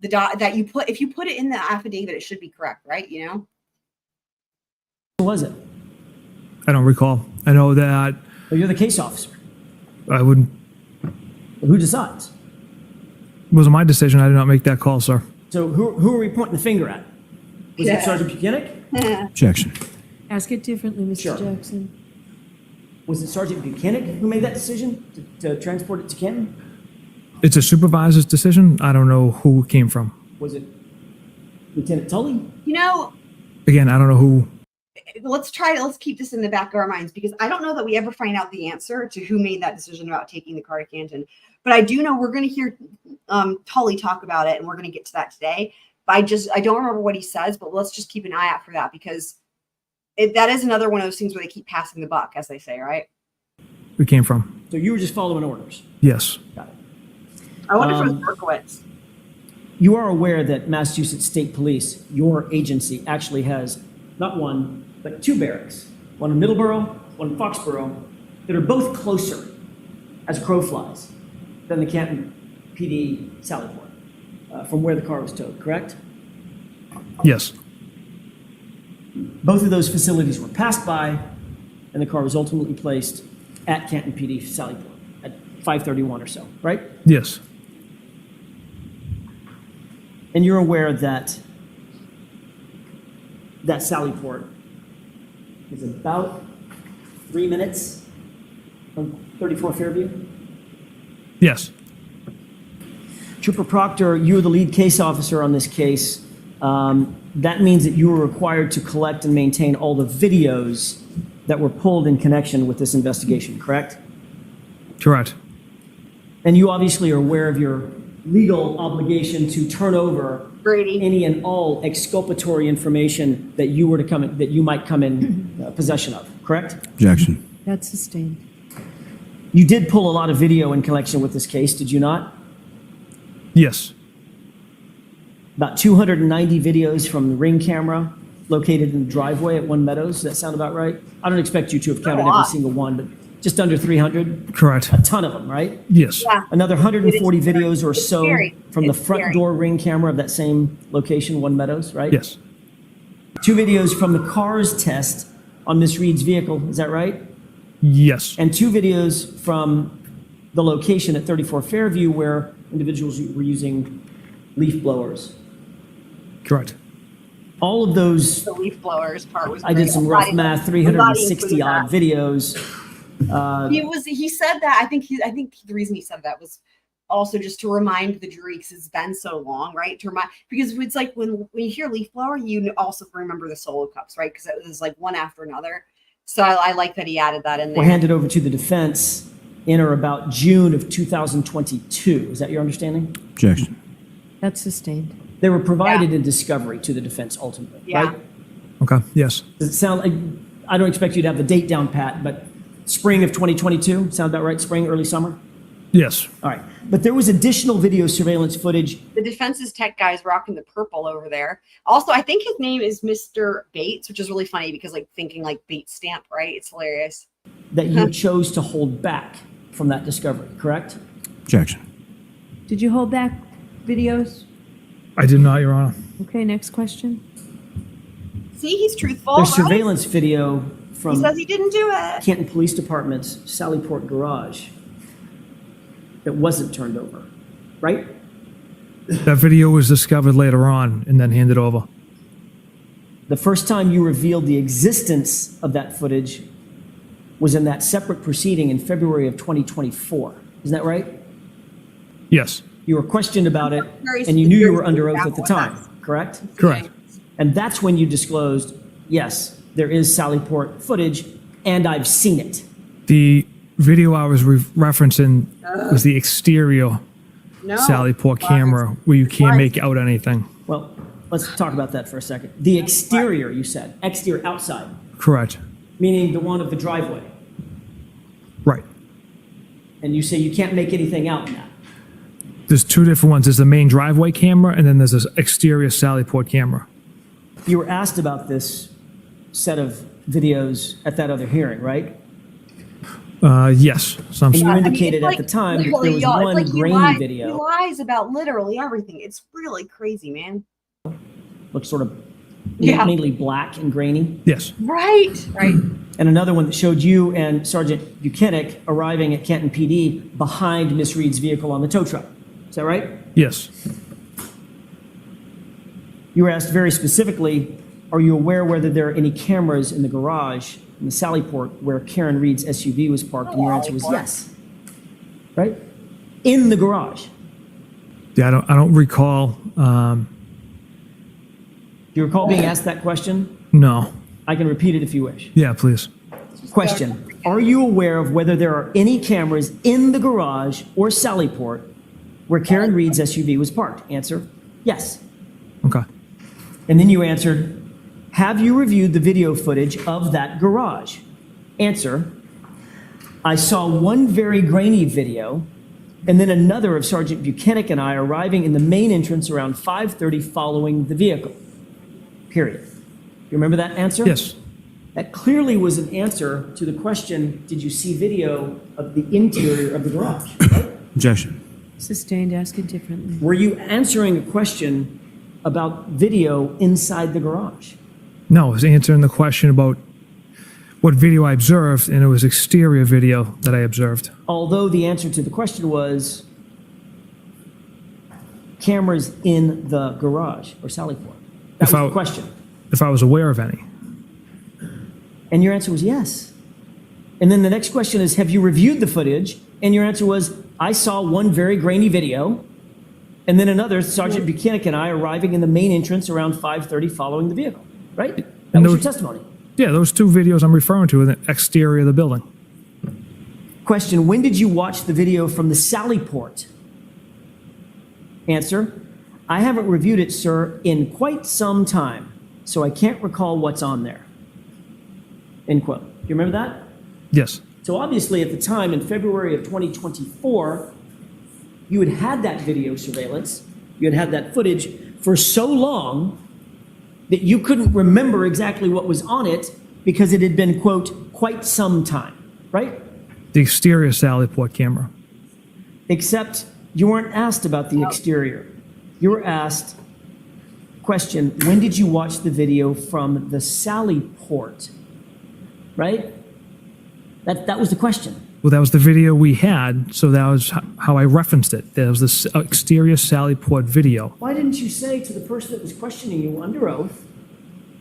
that if you put it in the affidavit, it should be correct, right? Who was it? I don't recall. I know that Well, you're the case officer. I wouldn't. Who decides? It wasn't my decision. I did not make that call, sir. So who are we pointing the finger at? Was it Sergeant Buchanan? Objection. Ask it differently, Mr. Sure. Jackson. Was it Sergeant Buchanan who made that decision to transport it to Canton? It's a supervisor's decision. I don't know who it came from. Was it Lieutenant Tully? Again, I don't know who. Let's keep this in the back of our minds because I don't know that we ever find out the answer to who made that decision about taking the car to Canton. But I do know we're going to hear Tully talk about it, and we're going to get to that today. But I don't remember what he says, but let's just keep an eye out for that because that is another one of those things where they keep passing the buck, as they say, right? Who it came from. So you were just following orders. Yes. Got it. I wonder if it was Berkowitz. You are aware that Massachusetts State Police, your agency, actually has not one, but two barracks, one in Middleborough, one in Foxborough, that are both closer as a crow flies than the Canton PD Sallyport, from where the car was towed, correct? Yes. Both of those facilities were passed by, and the car was ultimately placed at Canton PD Sallyport at 5:31 or so, right? Yes. And you're aware that Sallyport is about 3 minutes from 34 Fairview? Yes. Trooper Proctor, you're the lead case officer on this case. That means that you were required to collect and maintain all the videos that were pulled in connection with this investigation, correct? Correct. And you obviously are aware of your legal obligation to turn over Brady. any and all exculpatory information that you might come in possession of, correct? Objection. That's sustained. You did pull a lot of video in connection with this case, did you not? Yes. About 290 videos from the Ring camera located in the driveway at One Meadows. Does that sound about right? I don't expect you to have counted every single one, but just under 300. Correct. A ton of them, right? Yes. Yeah. Another 140 videos or so scary. from the It's front scary. door Ring camera of that same location, One Meadows, right? Yes. 2 videos from the CARS test on Miss Reed's vehicle, is that right? Yes. And 2 videos from the location at 34 Fairview where individuals were using leaf blowers. Correct. All of those, The leaf blowers part was. I did great. some I'm rough not math, even- I'm not even 360 odd including videos. that. He said that. I think the reason he said that was also just to remind the jury, because it's been so long, right? To remind, because it's like when you hear leaf blower, you also remember the solo cups, right? Because it was like one after another. So I like that he added that in there. Were handed over to the defense in or about June of 2022. Is that your understanding? Objection. That's sustained. They were provided in discovery to the defense ultimately, Yeah. right? Okay, yes. Does it sound like, I don't expect you to have the date down pat, but spring of 2022, sound about right? Spring, early summer? Yes. All right. But there was additional video surveillance footage. The defense's tech guy's rocking the purple over there. Also, I think his name is Mr. Bates, which is really funny because like thinking like Bates stamp, right? It's hilarious. That you chose to hold back from that discovery, correct? Objection. Did you hold back videos? I did not, Your Honor. Okay, next question. See, he's truthful. There's right? surveillance video He from says he didn't do it. Canton Police Department's Sallyport garage that wasn't turned over, right? That video was discovered later on and then handed over. The first time you revealed the existence of that footage was in that separate proceeding in February of 2024. Isn't that right? Yes, You were questioned about it Very and you knew you were specific under oath about at the what time, that's- correct? correct. And that's when you disclosed, yes, there is Sallyport footage and I've seen it. The video I was referencing was the exterior No. Sallyport camera where you can't make out anything. Well, let's talk about that for a second. The exterior, you said, exterior, outside, Correct. meaning the one of the driveway. Right. And you say you can't make anything out in that. There's two different ones. There's the main driveway camera and then there's this exterior Sallyport camera. You were asked about this set of videos at that other hearing, right? Yes. So I'm And you I mean, indicated it's at the time that there literally, was y'all, it's one like he grainy lies- He video. lies about literally everything. It's really crazy, man. Looked sort of Yeah. mainly black and grainy. yes. Right. Right. And another one that showed you and Sergeant Buchanan arriving at Canton PD behind Miss Reed's vehicle on the tow truck. Is that right? Yes. You were asked very specifically, are you aware whether there are any cameras in the garage in the Sallyport where Karen Reed's SUV was parked? And your answer was yes. Right? In the garage. Yeah, I don't recall. Do you recall being asked that question? No. I can repeat it if you wish. Yeah, please. Question, are you aware of whether there are any cameras in the garage or Sallyport where Karen Reed's SUV was parked? Answer, yes. Okay. And then you answered, have you reviewed the video footage of that garage? Answer, I saw one very grainy video and then another of Sergeant Buchanan and I arriving in the main entrance around 5:30 following the vehicle. Period. You remember that answer? Yes. That clearly was an answer to the question, did you see video of the interior of the garage? Right? Objection. Sustained, ask it differently. Were you answering a question about video inside the garage? No, I was answering the question about what video I observed, and it was exterior video that I observed. Although the answer to the question was cameras in the garage or Sallyport. That If was I- the question. If I was aware of any. And your answer was yes. And then the next question is, have you reviewed the footage? And your answer was, I saw one very grainy video, and then another, Sergeant Buchanan and I arriving in the main entrance around 5:30 following the vehicle, right? That And was your those- testimony. Yeah, those two videos I'm referring to are the exterior of the building. Question, when did you watch the video from the Sallyport? Answer, I haven't reviewed it, sir, in quite some time, so I can't recall what's on there. End quote. You remember that? Yes. So obviously at the time in February of 2024, you had had that video surveillance, you had had that footage for so long that you couldn't remember exactly what was on it because it had been, quote, quite some time, right? The exterior Sallyport camera. Except you weren't asked about the exterior. You were asked, question, when did you watch the video from the Sallyport? Right? That was the question. Well, that was the video we had, so that was how I referenced it. There was this exterior Sallyport video. Why didn't you say to the person that was questioning you under oath,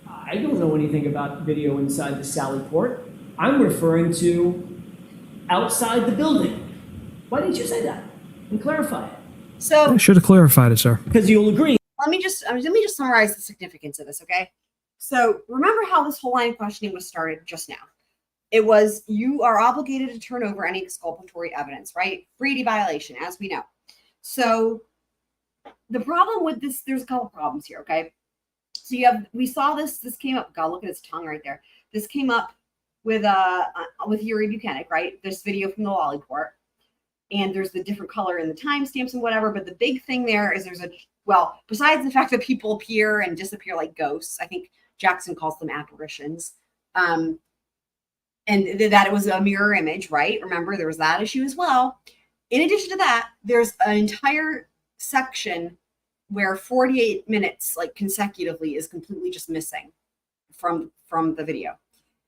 I don't know anything about video inside the Sallyport. I'm referring to outside the building. Why didn't you say that? and clarify it. So I should have clarified it, sir. Because you'll agree. let me just summarize the significance of this, okay? So remember how this whole line of questioning was started just now. It was, you are obligated to turn over any exculpatory evidence, right? Brady violation, as we know. So the problem with this, there's a couple problems here, okay? So we saw this came up, God, look at his tongue right there. This came up with Yuri Buchanan, right? This video from the Lally Court. And there's the different color in the timestamps and whatever. But the big thing there is besides the fact that people appear and disappear like ghosts, I think Jackson calls them apparitions. And that it was a mirror image, right? Remember, there was that issue as well. In addition to that, there's an entire section where 48 minutes, like consecutively, is completely just missing from the video.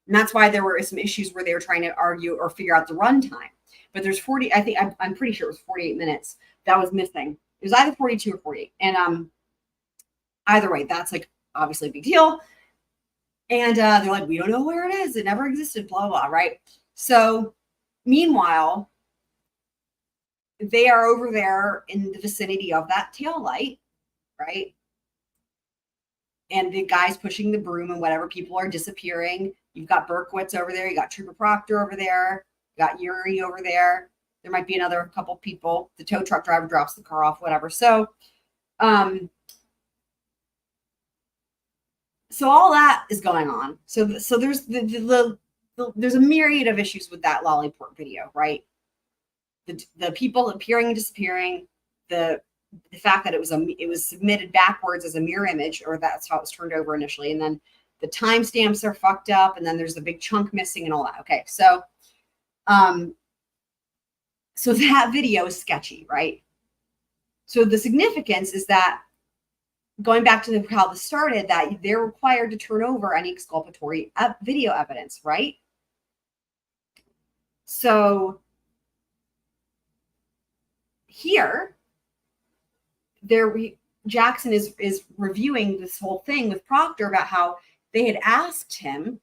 And that's why there were some issues where they were trying to argue or figure out the runtime. But there's 40, I think, I'm pretty sure it was 48 minutes that was missing. It was either 42 or 48. And either way, that's like obviously a big deal. And they're like, we don't know where it is. It never existed, blah, blah, right? So meanwhile, they are over there in the vicinity of that tail light, right? And the guy's pushing the broom and whatever, people are disappearing. You've got Berkowitz over there. You got Trooper Proctor over there. You got Yuri over there. There might be another couple people. The tow truck driver drops the car off, whatever. So all that is going on. So there's there's a myriad of issues with that Lolliport video, right? The people appearing and disappearing, the fact that it was submitted backwards as a mirror image, or that's how it was turned over initially, and then the timestamps are fucked up, and then there's a big chunk missing and all that. Okay, so that video is sketchy, right? So the significance is that, going back to how this started, that they're required to turn over any exculpatory video evidence, right? So here, Jackson is reviewing this whole thing with Proctor about how they had asked him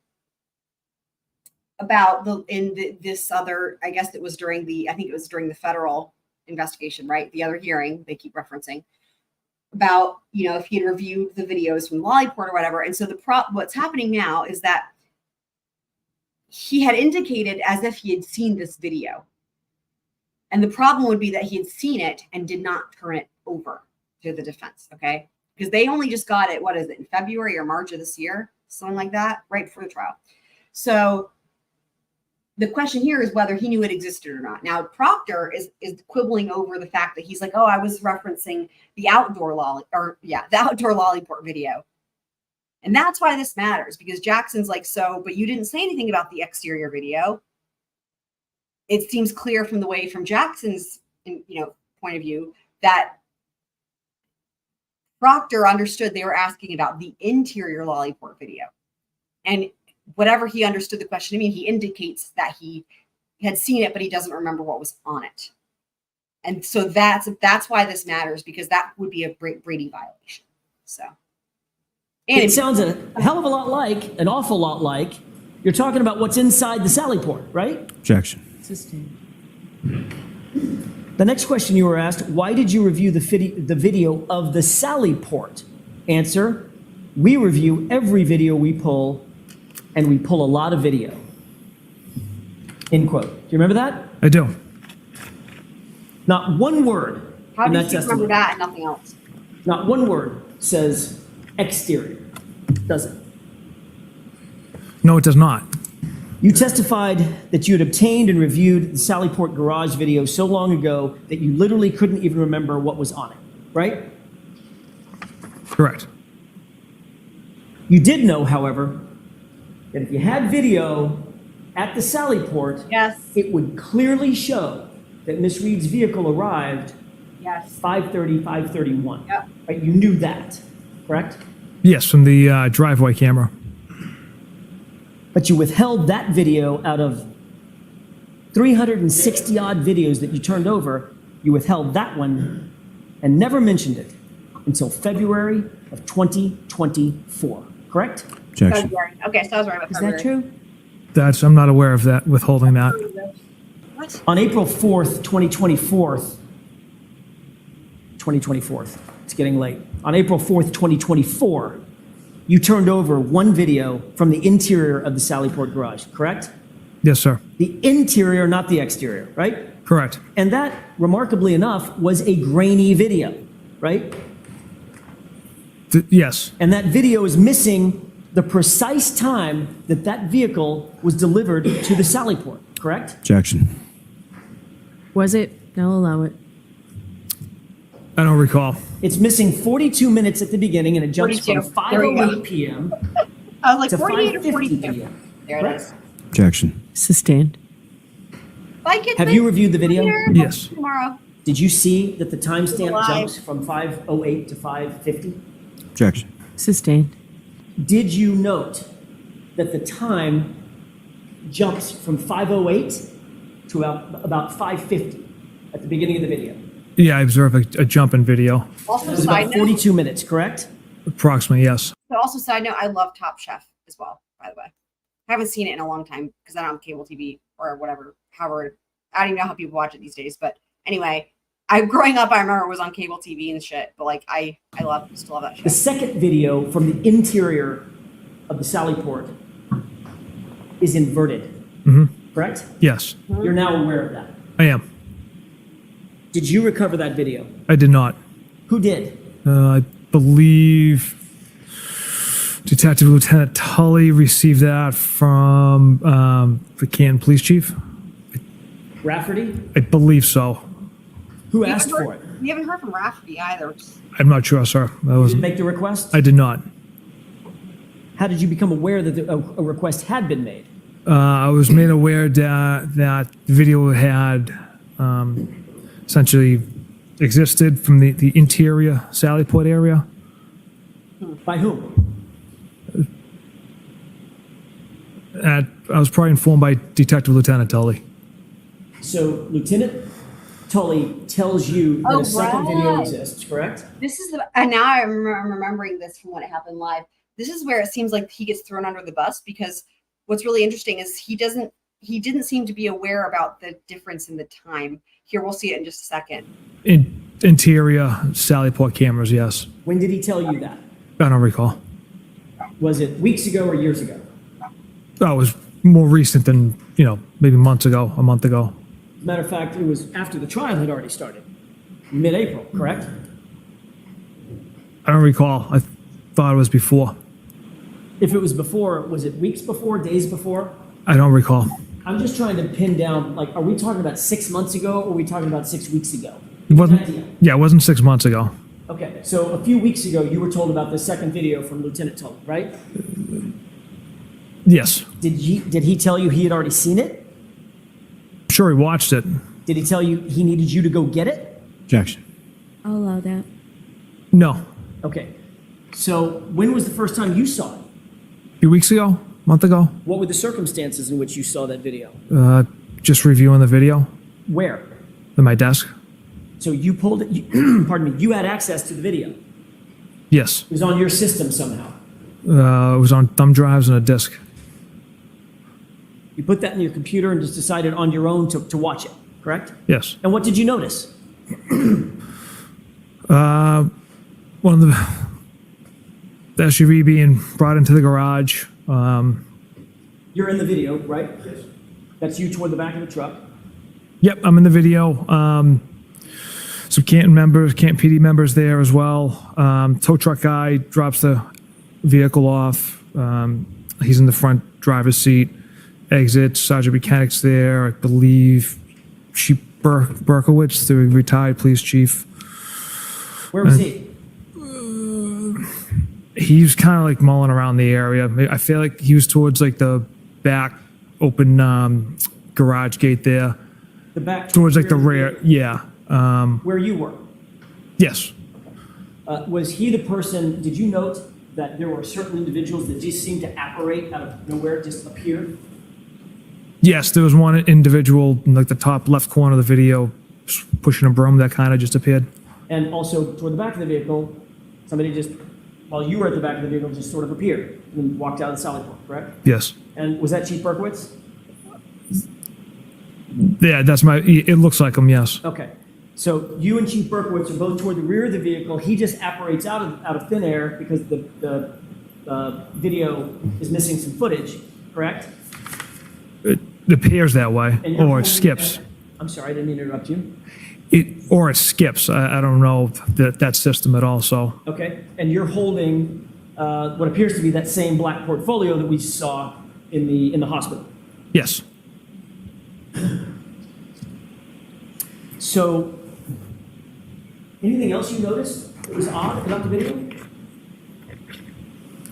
about this other, I guess it was during the federal investigation, right? The other hearing they keep referencing, about, if he had reviewed the videos from Lolliport or whatever. And so what's happening now is that he had indicated as if he had seen this video. And the problem would be that he had seen it and did not turn it over to the defense, okay? Because they only just got it, what is it, in February or March of this year? Something like that, right before the trial. So the question here is whether he knew it existed or not. Now, Proctor is quibbling over the fact that he's like, oh, I was referencing the outdoor Lolliport video. And that's why this matters, because Jackson's like, but you didn't say anything about the exterior video. It seems clear from Jackson's, point of view, that Proctor understood they were asking about the interior Lolliport video. And whatever he understood the question to mean, he indicates that he had seen it, but he doesn't remember what was on it. And so that's why this matters, because that would be a Brady violation. So, and it sounds a hell of a lot like, an awful lot like, you're talking about what's inside the Sallyport, right? Objection. Sustained. The next question you were asked, why did you review the video of the Sallyport? Answer, we review every video we pull, and we pull a lot of video. End quote. Do you remember that? I do. Not one word how in do that you testimony. remember that and nothing else? Not one word says exterior, does it? No, it does not. You testified that you had obtained and reviewed the Sallyport garage video so long ago that you literally couldn't even remember what was on it, right? Correct. You did know, however, that if you had video at the Sallyport, Yes. it would clearly show that Miss Reed's vehicle arrived Yes. 5:30, 5:31. Yep. Right? You knew that, correct? Yes, from the driveway camera. But you withheld that video out of 360 odd videos that you turned over. You withheld that one and never mentioned it until February of 2024, correct? Objection. February. Okay, so I was right about Is February. that true? I'm not aware of that, withholding that. What? On April 4th, 2024, 2024. It's getting late. On April 4th, 2024, you turned over one video from the interior of the Sallyport garage, correct? Yes, sir. The interior, not the exterior, right? Correct. And that, remarkably enough, was a grainy video, right? Yes. And that video is missing the precise time that that vehicle was delivered to the Sallyport, correct? Objection. Was it? I'll allow it. I don't recall. It's missing 42 minutes at the beginning, and it jumps 42. from There we go. 5:08 p.m. I was like to 48 or 5:50 42. p.m. There it Correct? is. Objection. Sustained. Bye, kids. Have you reviewed the video? Yes. Tomorrow. Did you see that the timestamp Live. jumps from 5:08 to 5:50? Objection. Sustained. Did you note that the time jumps from 5:08 to about 5:50 at the beginning of the video? Yeah, I observed a jump in video. Also, It was side about note. 42 minutes, correct? Approximately, yes. So also, side note, I love Top Chef as well, by the way. I haven't seen it in a long time because I don't have cable TV or whatever. However, I don't even know how people watch it these days. But anyway, growing up, I remember it was on cable TV and shit. But like, I still love that The shit. second video from the interior of the Sallyport is inverted, correct? Yes, You're now aware of that. I am. Did you recover that video? I did not. Who did? I believe Detective Lieutenant Tully received that from the Canton Police Chief. Rafferty? I believe so. Who We asked haven't for heard- it? We haven't heard from Rafferty either. which is- I'm not sure, sir. I Did you wasn't. make the request? I did not. How did you become aware that a request had been made? I was made aware that the video had essentially existed from the interior Sallyport area. By whom? I was probably informed by Detective Lieutenant Tully. So Lieutenant Tully tells you that Oh, a second video right. exists, correct? This is and now I'm remembering this from when it happened live. This is where it seems like he gets thrown under the bus because what's really interesting is he didn't seem to be aware about the difference in the time. Here, we'll see it in just a second. Interior Sallyport cameras, yes. When did he tell you that? I don't recall. Was it weeks ago or years ago? That was more recent than, maybe months ago, a month ago. Matter of fact, it was after the trial had already started, mid-April, correct? I don't recall. I thought it was before. If it was before, was it weeks before, days before? I don't recall. I'm just trying to pin down, are we talking about 6 months ago or are we talking about 6 weeks ago? It wasn't. Idea. Yeah, it wasn't 6 months ago. Okay, so a few weeks ago, you were told about the second video from Lieutenant Tully, right? Yes. Did he tell you he had already seen it? I'm sure he watched it. Did he tell you he needed you to go get it? Objection. I'll allow that. No. Okay, so when was the first time you saw it? A few weeks ago, a month ago, What were the circumstances in which you saw that video? just reviewing the video Where? at my desk. So you pulled it, pardon me, you had access to the video. It Yes. was on your system somehow. It was on thumb drives and a disc. You put that in your computer and just decided on your own to watch it, correct? Yes. And what did you notice? One of the SUV being brought into the garage. You're in the video, right? Yes. That's you toward the back of the truck. Yep, I'm in the video. Some Canton PD members there as well. Tow truck guy drops the vehicle off. He's in the front driver's seat. Exits. Sergeant Mechanic's there. I believe Berkowitz, the retired police chief. Where was he? He was kind of like mulling around the area. I feel like he was towards like the back open garage gate there. The back. Towards like the rear. Yeah. Where you were. Yes. Was he the person, did you note that there were certain individuals that just seemed to apparate out of nowhere, just appear? Yes, there was one individual in like the top left corner of the video pushing a broom that kind of just appeared. And also toward the back of the vehicle, somebody just, while you were at the back of the vehicle, just sort of appeared and then walked out of the Sallyport, correct? Yes. And was that Chief Berkowitz? Yeah, it looks like him, yes. Okay. So you and Chief Berkowitz are both toward the rear of the vehicle. He just apparates out of thin air because the video is missing some footage, correct? It appears that way, And you're or it holding skips. I'm sorry, I didn't mean to interrupt you. Or it skips. I don't know that system at all, so. Okay, and you're holding what appears to be that same black portfolio that we saw in the hospital. Yes. So, anything else you noticed that was odd about the video?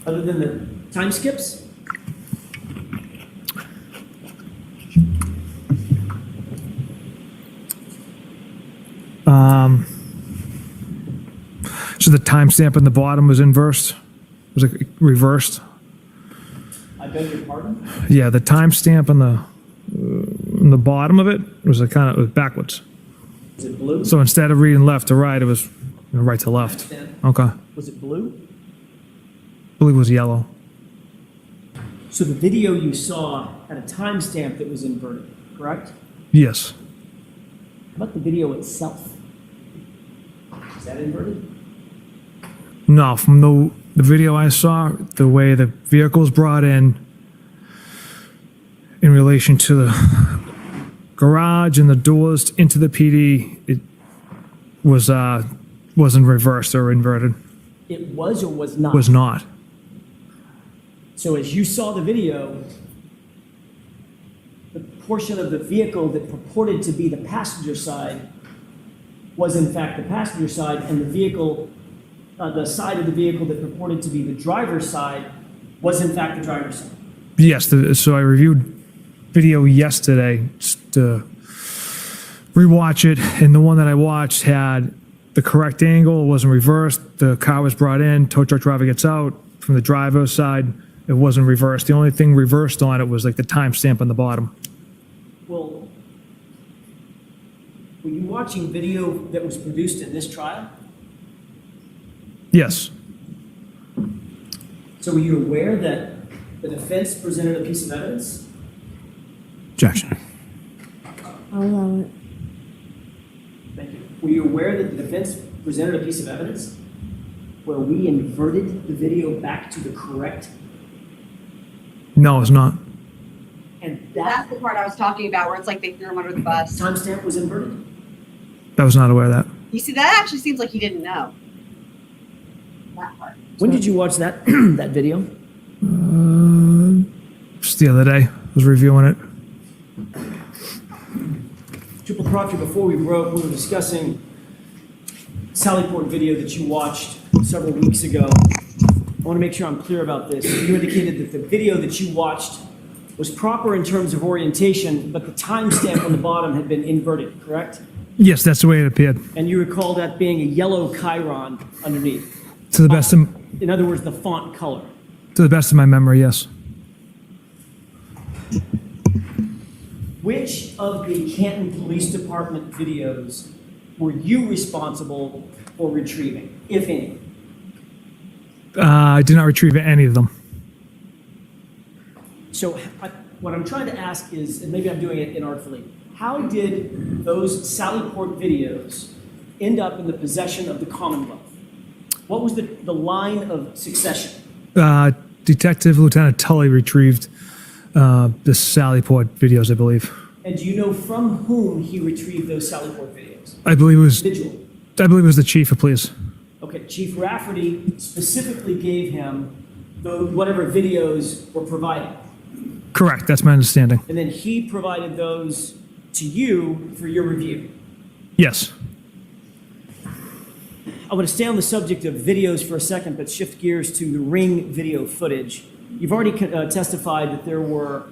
Other than the time skips? So the timestamp in the bottom was inversed? Was it reversed? I beg your pardon? Yeah, the timestamp on the bottom of it was it was backwards. Was it blue? So instead of reading left to right, it was right to left. Okay. I Was it blue? believe it was yellow. So the video you saw had a timestamp that was inverted, correct? Yes. How about the video itself? Is that inverted? No, from the video I saw, the way the vehicle was brought in relation to the garage and the doors into the PD, it wasn't reversed or inverted. It was or was not? Was not. So as you saw the video, the portion of the vehicle that purported to be the passenger side was in fact the passenger side, and the vehicle, the side of the vehicle that purported to be the driver's side was in fact the driver's side. Yes, so I reviewed video yesterday just to rewatch it, and the one that I watched had the correct angle, it wasn't reversed, the car was brought in, tow truck driver gets out, from the driver's side, it wasn't reversed. The only thing reversed on it was like the timestamp on the bottom. Well, were you watching video that was produced in this trial? Yes, So were you aware that the defense presented a piece of evidence? Objection. I'll allow it. Thank you. Were you aware that the defense presented a piece of evidence where we inverted the video back to the correct? no, it's not. And That's that the part I was talking about where it's like they threw him under the bus. timestamp was inverted? I was not aware of that. You see, that actually seems like he didn't know. That part. When did you watch that that video? Just the other day, I was reviewing it. Trooper Proctor, before we broke, we were discussing Sallyport video that you watched several weeks ago. I want to make sure I'm clear about this. You indicated that the video that you watched was proper in terms of orientation, but the timestamp on the bottom had been inverted, correct? Yes, that's the way it appeared. And you recall that being a yellow chyron underneath. To the best of In other words, the font color. my memory, yes. Which of the Canton Police Department videos were you responsible for retrieving, if any? I did not retrieve any of them. So what I'm trying to ask is, and maybe I'm doing it inartfully, how did those Sallyport videos end up in the possession of the Commonwealth? What was the line of succession? Detective Lieutenant Tully retrieved the Sallyport videos, I believe. And do you know from whom he retrieved those Sallyport videos? I believe it Individual. was the chief of police. Okay, Chief Rafferty specifically gave him whatever videos were provided. Correct, that's my understanding. And then he provided those to you for your review. Yes. I want to stay on the subject of videos for a second, but shift gears to the Ring video footage. You've already testified that there were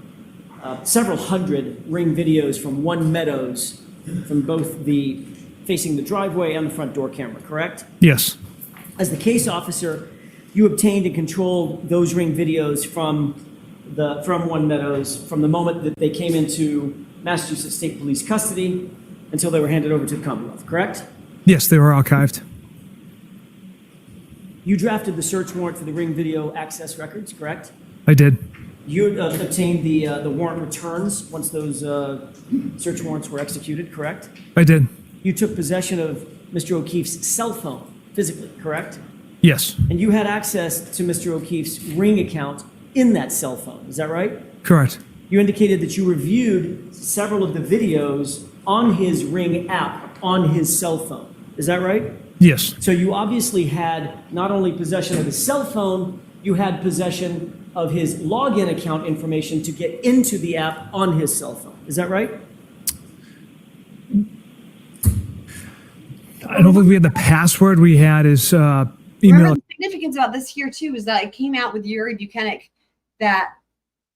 several hundred Ring videos from One Meadows, from both the facing the driveway and the front door camera, correct? Yes. As the case officer, you obtained and controlled those Ring videos from One Meadows from the moment that they came into Massachusetts State Police custody until they were handed over to the Commonwealth, correct? Yes, they were archived. You drafted the search warrant for the Ring video access records, correct? I did. You obtained the warrant returns once those search warrants were executed, correct? I did. you took possession of Mr. O'Keefe's cell phone physically, correct? Yes, And you had access to Mr. O'Keefe's Ring account in that cell phone, is that right? correct. You indicated that you reviewed several of the videos on his Ring app on his cell phone, is that right? Yes, So you obviously had not only possession of his cell phone, you had possession of his login account information to get into the app on his cell phone. Is that right? I don't think we had the password. We had his email. Remember the significance about this here too is that it came out with Yuri Buchanan that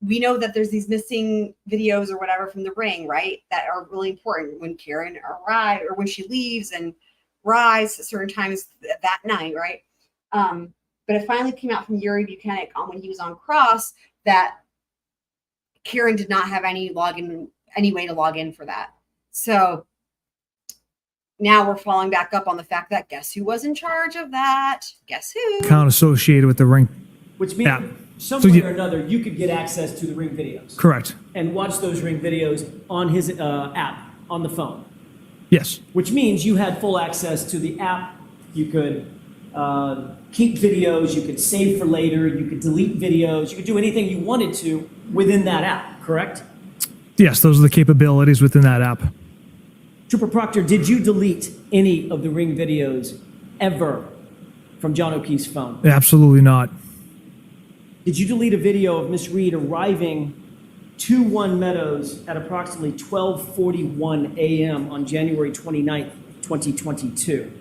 we know that there's these missing videos or whatever from the Ring, right? That are really important when Karen arrives or when she leaves and arrives at certain times that night, right? But it finally came out from Yuri Buchanan on when he was on cross that Karen did not have any way to log in for that. So now we're falling back up on the fact that guess who was in charge of that? Guess who? Account associated with the Ring. Which means app. some So way you- or another, you could get access to the Ring videos Correct. and watch those Ring videos on his app on the phone, Yes, which means you had full access to the app. You could keep videos, you could save for later, you could delete videos, you could do anything you wanted to within that app, correct? yes, those are the capabilities within that app. Trooper Proctor, did you delete any of the Ring videos ever from John O'Keefe's phone? Absolutely not. Did you delete a video of Miss Reed arriving to One Meadows at approximately 12:41 a.m. on January 29th, 2022?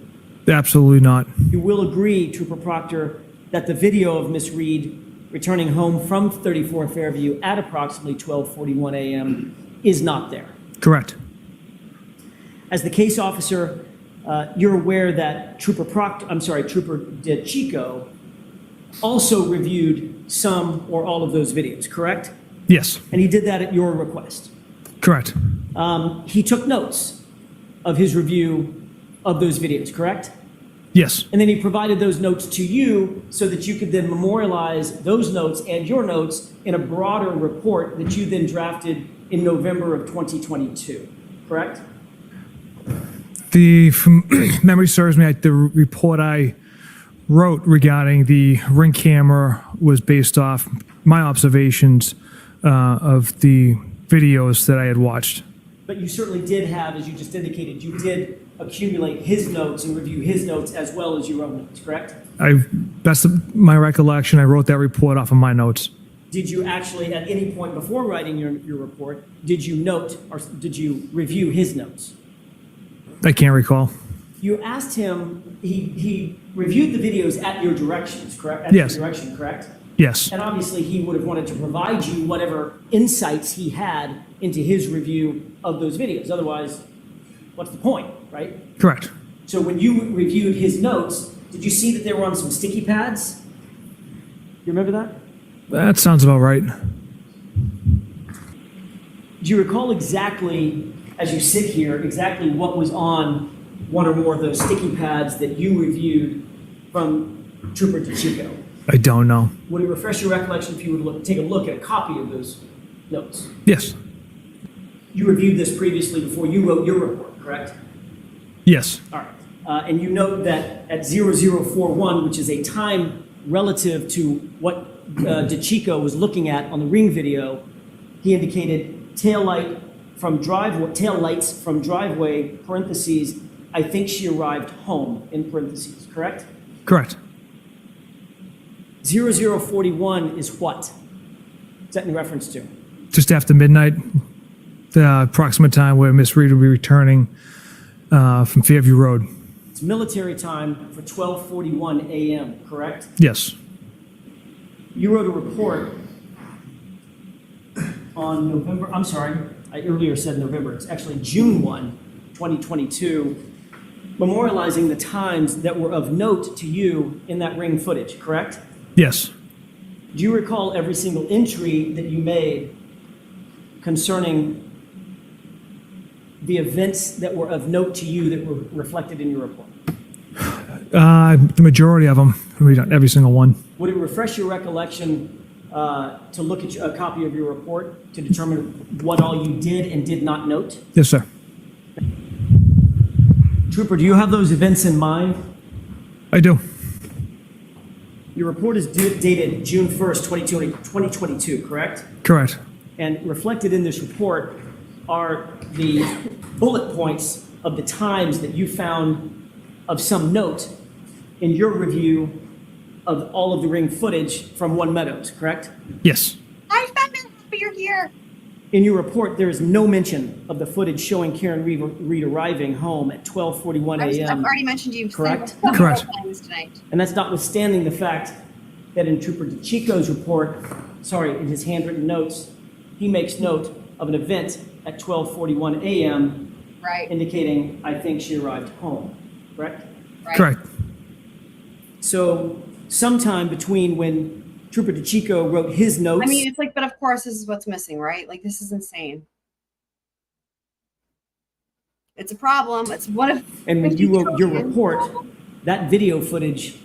Absolutely not. You will agree, Trooper Proctor, that the video of Miss Reed returning home from 34 Fairview at approximately 12:41 a.m. is not there. Correct. As the case officer, you're aware that Trooper DeChico also reviewed some or all of those videos, correct? Yes, And he did that at your request. correct. He took notes of his review of those videos, correct? Yes, And then he provided those notes to you so that you could then memorialize those notes and your notes in a broader report that you then drafted in November of 2022, correct? From memory serves me, the report I wrote regarding the Ring camera was based off my observations of the videos that I had watched. But you certainly did have, as you just indicated, you did accumulate his notes and review his notes as well as your own notes, correct? Best of my recollection, I wrote that report off of my notes. Did you actually, at any point before writing your report, did you note or did you review his notes? I can't recall. You asked him, he reviewed the videos at your directions, correct? Yes. Your direction, correct? Yes, And obviously, he would have wanted to provide you whatever insights he had into his review of those videos. Otherwise, what's the point, right? correct. So when you reviewed his notes, did you see that they were on some sticky pads? You remember that? That sounds about right. Do you recall exactly, as you sit here, exactly what was on one or more of those sticky pads that you reviewed from Trooper DeChico? I don't know. Would it refresh your recollection if you would take a look at a copy of those notes? Yes, You reviewed this previously before you wrote your report, correct? yes, All right. And you note that at 0041, which is a time relative to what DeChico was looking at on the Ring video, he indicated taillights from driveway, parentheses, I think she arrived home, in parentheses, correct? correct. 0041 is what? What's that in reference to? Just after midnight, the approximate time where Miss Reed will be returning from Fairview Road. It's military time for 12:41 a.m., correct? Yes, You wrote a report on November, I'm sorry, I earlier said November, it's actually June 1, 2022, memorializing the times that were of note to you in that Ring footage, correct? yes, Do you recall every single entry that you made concerning the events that were of note to you that were reflected in your report? the majority of them. We don't every single one. Would it refresh your recollection to look at a copy of your report to determine what all you did and did not note? Yes, sir. Trooper, do you have those events in mind? I do. Your report is dated June 1st, 2022, correct? Correct. And reflected in this report are the bullet points of the times that you found of some note in your review of all of the ring footage from One Meadows, correct? Yes. I found it. You're here. In your report, there is no mention of the footage showing Karen Reed arriving home at 12:41 I've a.m. already mentioned you. Correct? Correct. Tonight. And that's notwithstanding the fact that in Trooper DeChico's report, in his handwritten notes, he makes note of an event at 12:41 a.m. Right. indicating, I think she arrived home, correct? Right. Correct. So sometime between when Trooper DeChico wrote his notes. I mean, it's like, but of course, this is what's missing, right? Like, this is insane. It's a problem. It's one of. And when you wrote your report, that video footage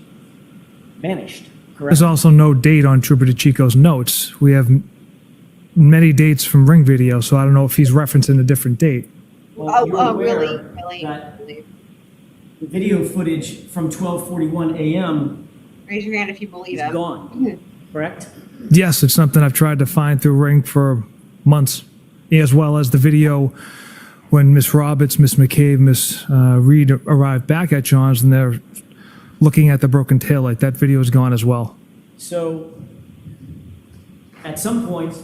vanished, correct? There's also no date on Trooper DeChico's notes. We have many dates from Ring Video, so I don't know if he's referencing a different date. Well, you're aware really? that the video footage from 12:41 a.m. Raise your hand if you believe is it. gone, correct? Yes, it's something I've tried to find through Ring for months, as well as the video when Miss Roberts, Miss McCabe, Miss Reed arrived back at John's and they're looking at the broken taillight. That video is gone as well. So at some point,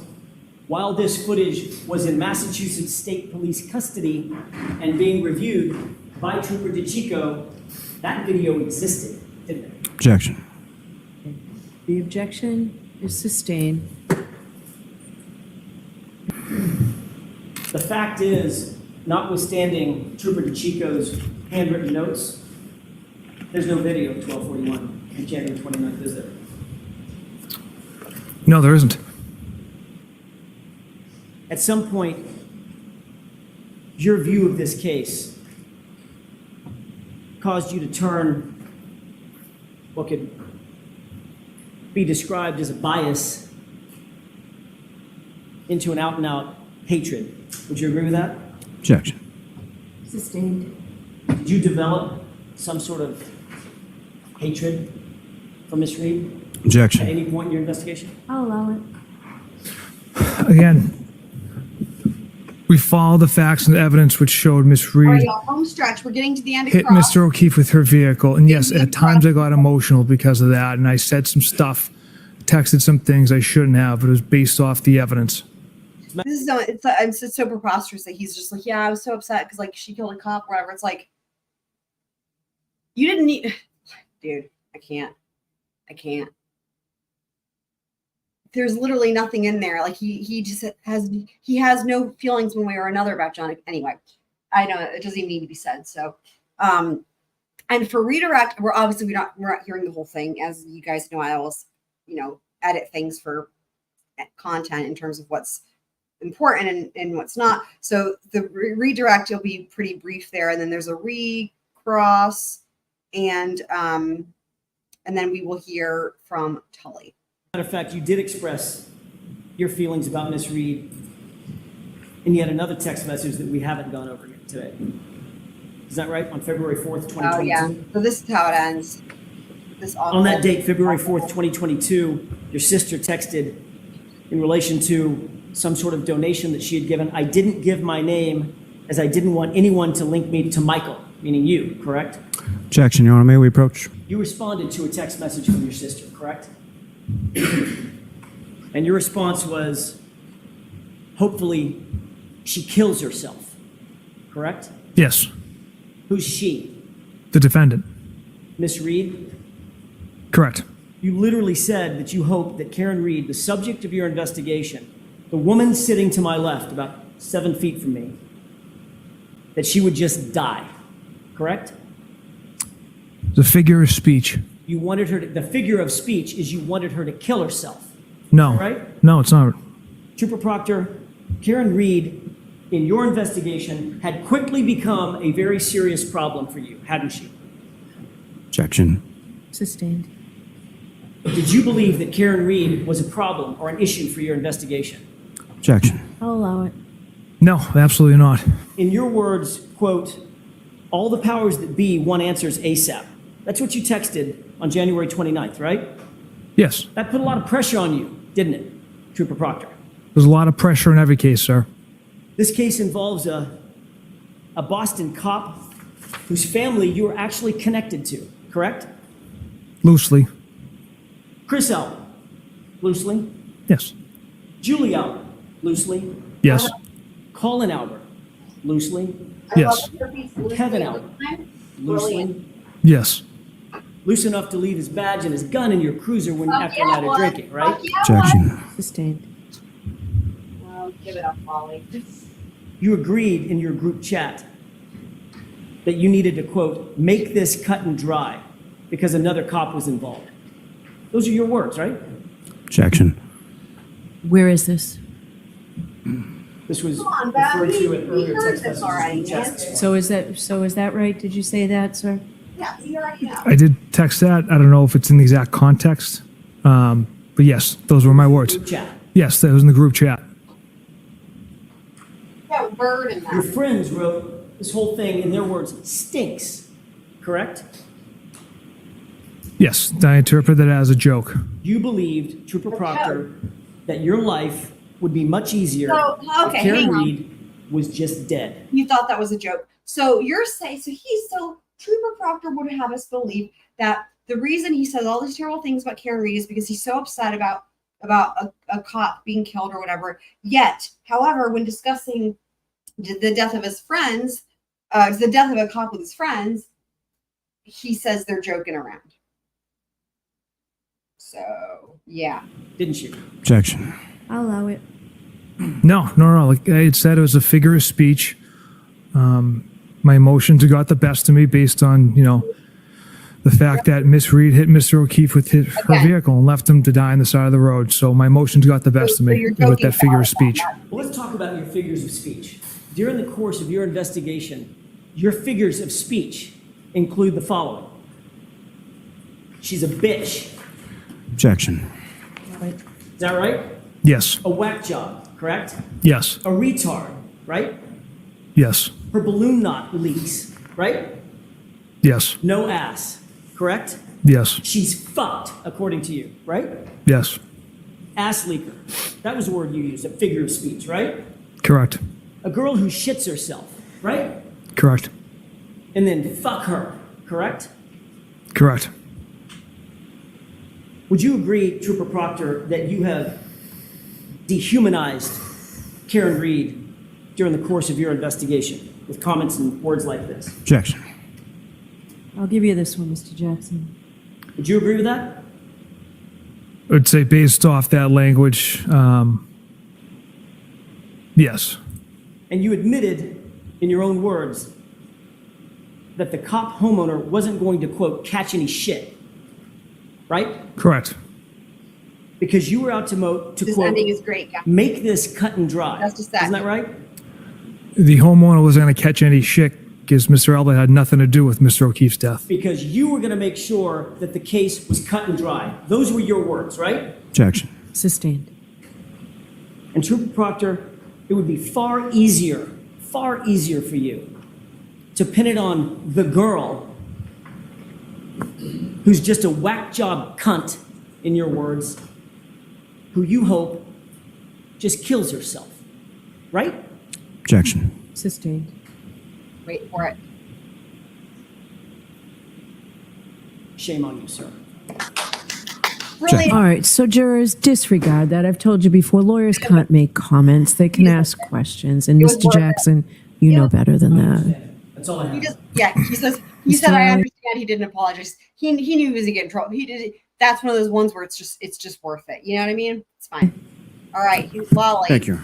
while this footage was in Massachusetts State Police custody and being reviewed by Trooper DeChico, that video existed, didn't it? Objection. The objection is sustained. The fact is, notwithstanding Trooper DeChico's handwritten notes, there's no video of 12:41 on January 29th, is there? No, there isn't. At some point, your view of this case caused you to turn what could be described as a bias into an out-and-out hatred. Would you agree with that? Objection. Sustained. Did you develop some sort of hatred for Miss Reed at Objection. any point in your investigation? I'll allow it. Again, we follow the facts and the evidence which showed Miss All right, Reed y'all, home stretch. We're getting to the end of hit cross. Mr. O'Keefe with her vehicle. And yes, at times I got emotional because of that. And I said some stuff, texted some things I shouldn't have, but it was based off the evidence. This is it's so preposterous that he's just like, yeah, I was so upset because like she killed a cop, or whatever. It's like, you didn't need, dude. I can't. There's literally nothing in there. Like he just has no feelings one way or another about John. Anyway, I know it doesn't even need to be said. So, and for redirect, we're not hearing the whole thing. As you guys know, I always, edit things for content in terms of what's important and what's not. So the redirect will be pretty brief there, and then there's a recross, and then we will hear from Tully. Matter of fact, you did express your feelings about Miss Reed in yet another text message that we haven't gone over yet today. Is that right? On February 4th, 2022? Oh, yeah. So this is how it ends. This On that date, February 4th, 2022, your sister texted in relation to some sort of donation that she had given. I didn't give my name as I didn't want anyone to link me to Michael, meaning you, correct? Objection, Your Honor. May we approach? You responded to a text message from your sister, correct? And your response was, hopefully she kills herself, correct? Yes, Who's she? the defendant. Miss Reed? Correct. You literally said that you hoped that Karen Reed, the subject of your investigation, the woman sitting to my left, about 7 feet from me, that she would just die, correct? The figure of speech. You wanted her to, the figure of speech is you wanted her to kill herself, No. right? No, it's not. Trooper Proctor, Karen Reed, in your investigation, had quickly become a very serious problem for you, hadn't she? Objection. Sustained. Did you believe that Karen Reed was a problem or an issue for your investigation? Objection. I'll allow it. No, absolutely not. In your words, quote, all the powers that be want answers ASAP. That's what you texted on January 29th, right? Yes. That put a lot of pressure on you, didn't it, Trooper Proctor? There's a lot of pressure in every case, sir. This case involves a Boston cop whose family you are actually connected to, correct? Loosely. Chris Albert, loosely. Yes. Julie Albert, loosely. Yes. Colin Albert, loosely. Yes. Kevin Albert, loosely. Yes. Loose enough to leave his badge and his gun in your cruiser when after a night of drinking, right? Objection. Sustained. Well, give it up, Lally. You agreed in your group chat that you needed to, quote, make this cut and dry because another cop was involved. Those are your words, right? Objection. Where is this? This was Come on, Beth, referred to we in earlier heard text this messages. already, from Chats. So is that right? Did you say that, sir? Yeah, you already know. I did text that. I don't know if it's in the exact context. But yes, those were my words. Group chat. Yes, that was in the group chat. Yeah, bird in Your that. friends wrote this whole thing in their words stinks, correct? Yes, I interpret that as a joke. You believed, Trooper Proctor, that your life would be much easier So, if okay, Karen hang on. Reed was just dead. You thought that was a joke. So you're saying, so Trooper Proctor would have us believe that the reason he says all these terrible things about Karen Reed is because he's so upset about a cop being killed or whatever. Yet, however, when discussing the death of his friends, the death of a cop with his friends, he says they're joking around. So, yeah. Didn't you? Objection. I'll allow it. No. Like I had said, it was a figure of speech. My emotions got the best of me based on, the fact that Miss Reed hit Mr. O'Keefe with her Okay. vehicle and left him to die on the side of the road. So my emotions got the best of So me you're with joking that figure about of speech. that. Well, let's talk about your figures of speech. During the course of your investigation, your figures of speech include the following. She's a bitch. Objection. Is that right? Yes. A whack job, correct? Yes. A retard, right? Yes. Her balloon knot leaks, right? Yes. No ass, correct? Yes. She's fucked, according to you, right? Yes. Ass leaker. That was a word you used, a figure of speech, right? Correct. A girl who shits herself, right? Correct. And then fuck her, correct? Correct. Would you agree, Trooper Proctor, that you have dehumanized Karen Reed during the course of your investigation with comments and words like this? Objection. I'll give you this one, Mr. Jackson. Would you agree with that? I would say based off that language, yes. And you admitted, in your own words, that the cop homeowner wasn't going to, quote, catch any shit, right? Correct. Because you were out to, This quote, ending is great, guys. make this cut and dry. That's just that. Isn't that right? The homeowner wasn't going to catch any shit because Mr. Albert had nothing to do with Mr. O'Keefe's death. Because you were going to make sure that the case was cut and dry. Those were your words, right? Objection. Sustained. And Trooper Proctor, it would be far easier for you to pin it on the girl who's just a whack job cunt, in your words, who you hope just kills herself, right? Objection. Sustained. Wait for it. Shame on you, sir. Brilliant. All right, so jurors, disregard that. I've told you before, lawyers can't make comments. They can ask questions. And It was Mr. worth it. Jackson, you know better than that. That's all I He have. just, yeah, he says, he Mr. said, I Lally? understand. He didn't apologize. He knew he was gonna get in trouble. He did. That's one of those ones where it's just worth it. You know what I mean? It's fine. All right, Lally. Thank you.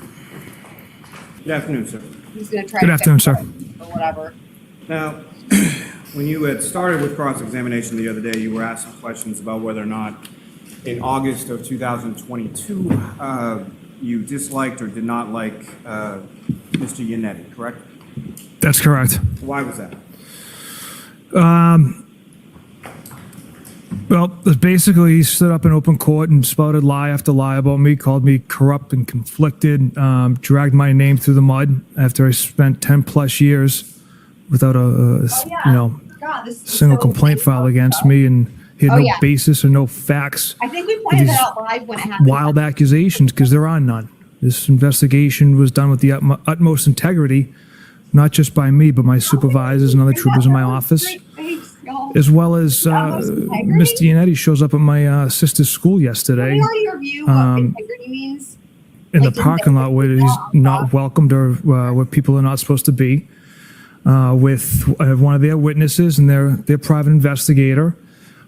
Good afternoon, sir. He's gonna try. Good to afternoon, fix sir. it Or whatever. Now, when you had started with cross-examination the other day, you were asked some questions about whether or not in August of 2022, you disliked or did not like Mr. Yannetti, correct? That's correct. Why was that? Well, basically, he stood up in open court and spouted lie after lie about me, called me corrupt and conflicted, dragged my name through the mud after I spent 10 plus years without a God, this is single so complaint filed painful. against me, and he had Oh, no yeah. basis or no facts. I think we pointed These that out live when it happened. Wild accusations, because there are none. This investigation was done with the utmost integrity, not just by me, but my supervisors and other troopers in my office, as well as Miss Giannetti shows up at my sister's school yesterday. Can we already review what integrity means? In the Like, parking lot where he's not welcomed or where people are not supposed to be, with one of their witnesses and their private investigator.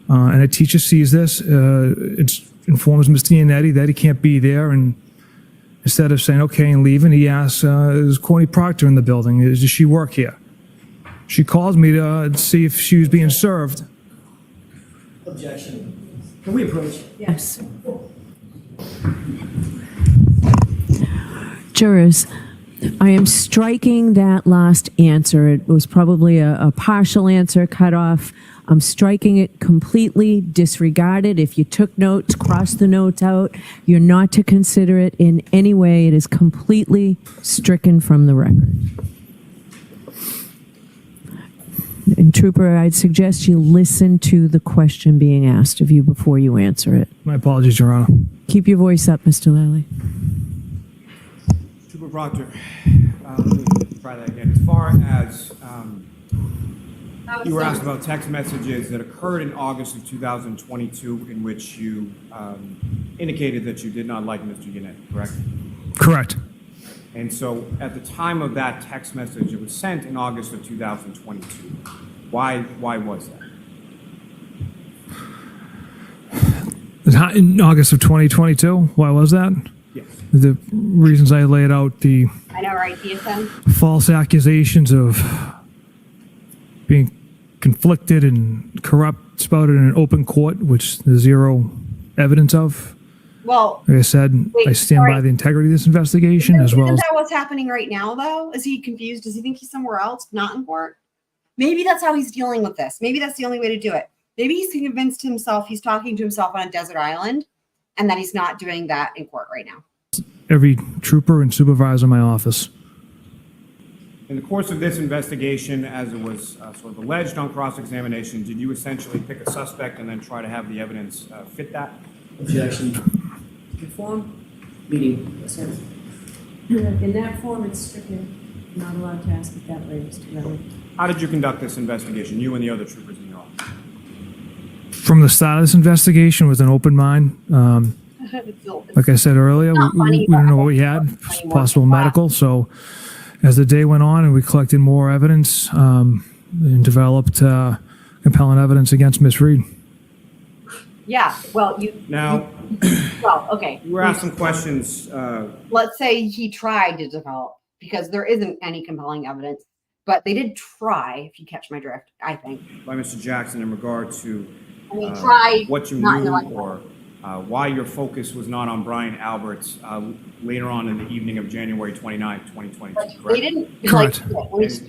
And a teacher sees this, informs Mr. Giannetti that he can't be there, and instead of saying okay and leaving, he asks, is Courtney Proctor in the building? Does she work here? She calls me to see if she was being served. Objection. Can we approach? Yes. Jurors, I am striking that last answer. It was probably a partial answer cut off. I'm striking it completely, disregarded. If you took notes, cross the notes out. You're not to consider it in any way. It is completely stricken from the record. And Trooper, I'd suggest you listen to the question being asked of you before you answer it. My apologies, Your Honor. Keep your voice up, Mr. Lally. Trooper Proctor, let me try that again. As far as you were asked about text messages that occurred in August of 2022 in which you indicated that you did not like Mr. Giannetti, correct? Correct. And so at the time of that text message, it was sent in August of 2022. Why was that? In August of 2022, why was that? Yes. The reasons I laid out, the I know, right, DSM? false accusations of being conflicted and corrupt spouted in an open court, which there's zero evidence of. Well, Like I said, wait, I stand by sorry. the integrity of this investigation, as well Isn't as that what's happening right now, though? Is he confused? Does he think he's somewhere else, not in court? Maybe that's how he's dealing with this. Maybe that's the only way to do it. Maybe he's convinced himself he's talking to himself on a desert island, and that he's not doing that in court right now. every trooper and supervisor in my office. In the course of this investigation, as it was sort of alleged on cross-examination, did you essentially pick a suspect and then try to have the evidence fit that? Objection. Form? Meeting. In that form, it's stricken. Not allowed to ask it that way, Mr. Lally. How did you conduct this investigation, you and the other troopers in your office? From the start of this investigation with an open mind, like I said earlier, we didn't know what we had, possible medical. So as the day went on and we collected more evidence and developed compelling evidence against Miss Reed. Yeah, well, okay. You were asked some questions. Let's say he tried to develop, because there isn't any compelling evidence, but they did try, if you catch my drift, I think. By Mr. Jackson in regard to Try what you not knew knowing. or why your focus was not on Brian Alberts later on in the evening of January 29, 2022, correct? They didn't, Correct.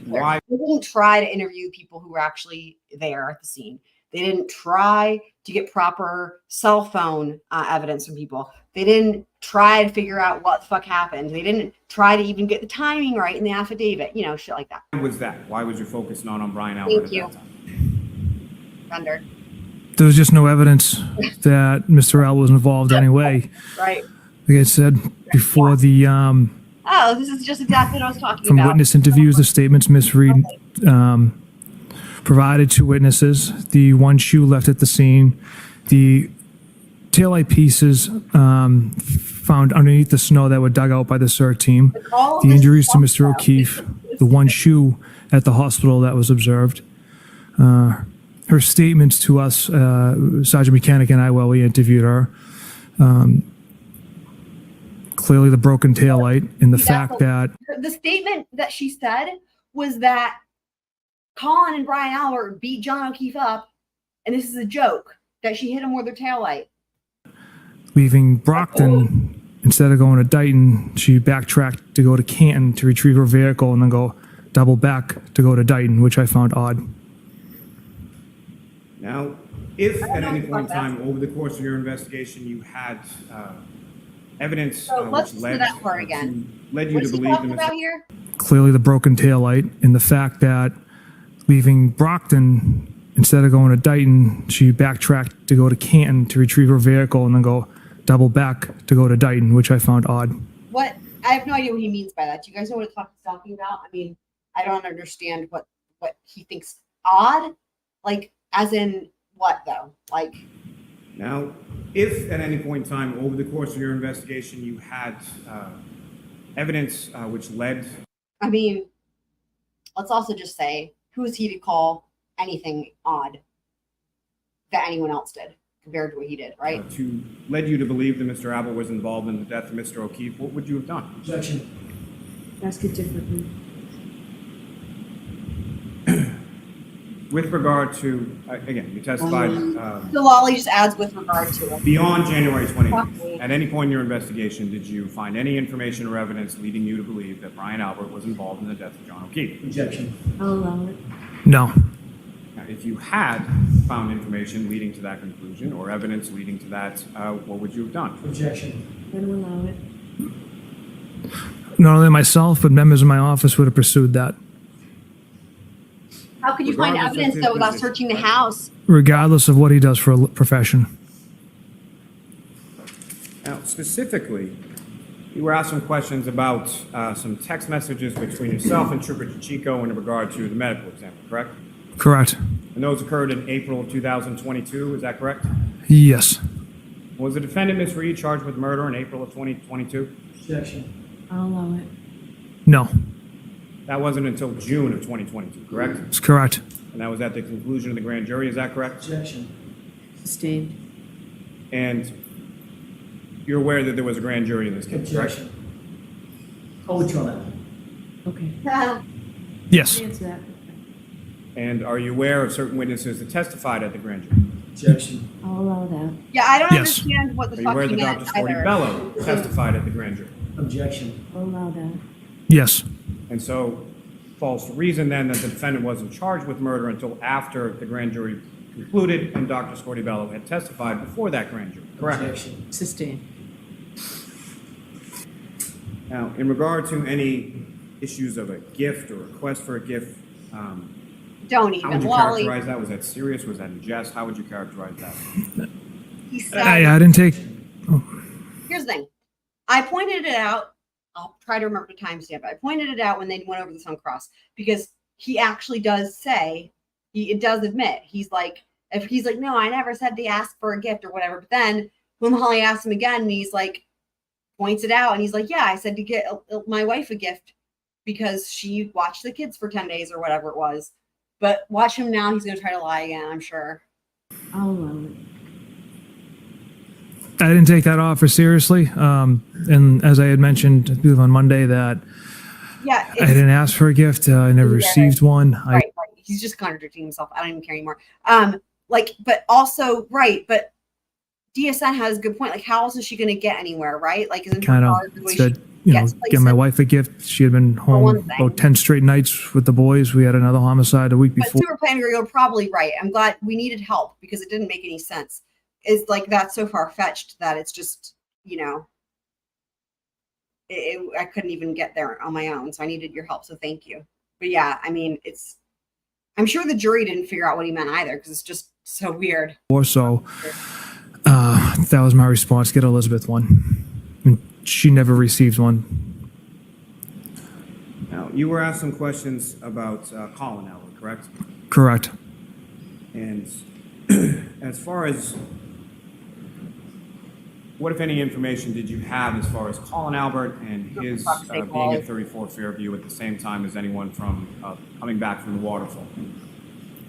Why? They didn't try to interview people who were actually there at the scene. They didn't try to get proper cell phone evidence from people. They didn't try to figure out what the fuck happened. They didn't try to even get the timing right in the affidavit, shit like that. Why was that? Why was your focus not on Brian Albert Thank you. at that time? Thunder. There was just no evidence that Mr. Al was involved anyway. Right. Like I said before, the Oh, this is just exactly what I was talking from about. witness interviews, the statements Miss Reed provided to witnesses, the one shoe left at the scene, the taillight pieces found underneath the snow that were dug out by the CERT team, the injuries to Mr. O'Keefe, the one shoe at the hospital that was observed, her statements to us, Sergeant Mechanic and I, while we interviewed her, clearly the broken taillight and the fact that the statement that she said was that Colin and Brian Albert beat John O'Keefe up, and this is a joke, that she hit him with her taillight. leaving Brockton, instead of going to Dighton, she backtracked to go to Canton to retrieve her vehicle and then go double back to go to Dighton, which I found odd. Now, if at any point in time over the course of your investigation you had evidence So let's which do led that part again. led you What to is he believe talking that about Mr. here? Clearly the broken taillight and the fact that leaving Brockton, instead of going to Dayton, she backtracked to go to Canton to retrieve her vehicle and then go double back to go to Dayton, which I found odd. What? I have no idea what he means by that. Do you guys know what he's talking about? I mean, I don't understand what he thinks odd. Like, as in what though? Like. Now, if at any point in time over the course of your investigation you had evidence which led. I mean, let's also just say, who is he to call anything odd that anyone else did compared to what he did, right? To led you to believe that Mr. Abbott was involved in the death of Mr. O'Keefe, what would you have done? Objection. Ask it differently. With regard to, again, you testified So Lally just adds with regard to it. beyond January 28th. At any point in your investigation, did you find any information or evidence leading you to believe that Brian Albert was involved in the death of John O'Keefe? Objection. I'll allow it. No. Now, if you had found information leading to that conclusion or evidence leading to that, what would you have done? Objection. Then we'll allow it. Not only myself, but members of my office would have pursued that. How could you find Regardless of evidence his though without position. searching the house? Regardless of what he does for a profession. Now, specifically, you were asked some questions about some text messages between yourself and Trooper Chico in regard to the medical exam, correct? Correct. And those occurred in April of 2022, is that correct? Yes. Was the defendant, Ms. Reed, charged with murder in April of 2022? Objection. I'll allow it. No. That wasn't until June of 2022, correct? It's correct. And that was at the conclusion of the grand jury, is that correct? Objection. Sustained. And you're aware that there was a grand jury in this case, correct? Objection. I'll withdraw that. Okay. Yes. Answer that. And are you aware of certain witnesses that testified at the grand jury? Objection. I'll allow that. Yeah, I don't Yes. understand what the Are you fuck aware he that meant Dr. Sporty either. Bello testified at the grand jury? Objection. I'll allow that. Yes. And so falls the reason then that the defendant wasn't charged with murder until after the grand jury concluded and Dr. Sporty Bello had testified before that grand jury, correct? Objection. Sustained. Now, in regard to any issues of a gift or request for a gift, Don't how would even. you Lally, characterize that? Was that serious? Was that in jest? How would you characterize that? he said, I didn't take. here's the thing. I pointed it out. I'll try to remember the timestamp. I pointed it out when they went over this on cross because he actually does say, it does admit, he's like, if he's like, no, I never said to ask for a gift or whatever. But then when Molly asked him again, and he's like, points it out, and he's like, yeah, I said to get my wife a gift because she watched the kids for 10 days or whatever it was. But watch him now. He's going to try to lie again, I'm sure. I'll allow it. I didn't take that offer seriously. And as I had mentioned, I believe on Monday, that Yeah. I didn't ask for a gift. I never received one. Right. He's just contradicting himself. I don't even care anymore. But also, right. But DSN has a good point. Like, how else is she going to get anywhere, right? Like, isn't Kind her of car the way said, she get gets my places? wife a gift. She had been home one thing. about 10 straight nights with the boys. We had another homicide a week But before. Super Plan, you're probably right. I'm glad we needed help because it didn't make any sense. It's like that's so far fetched that it's just, I couldn't even get there on my own. So I needed your help. So thank you. But yeah, I mean, I'm sure the jury didn't figure out what he meant either because it's just so weird. So that was my response. Get Elizabeth one. And she never received one. Now, you were asked some questions about Colin Albert, correct? Correct. And as far as what, if any, information did you have as far as Colin Albert and his being at 34 Fairview at the same time as anyone from coming back from the waterfall?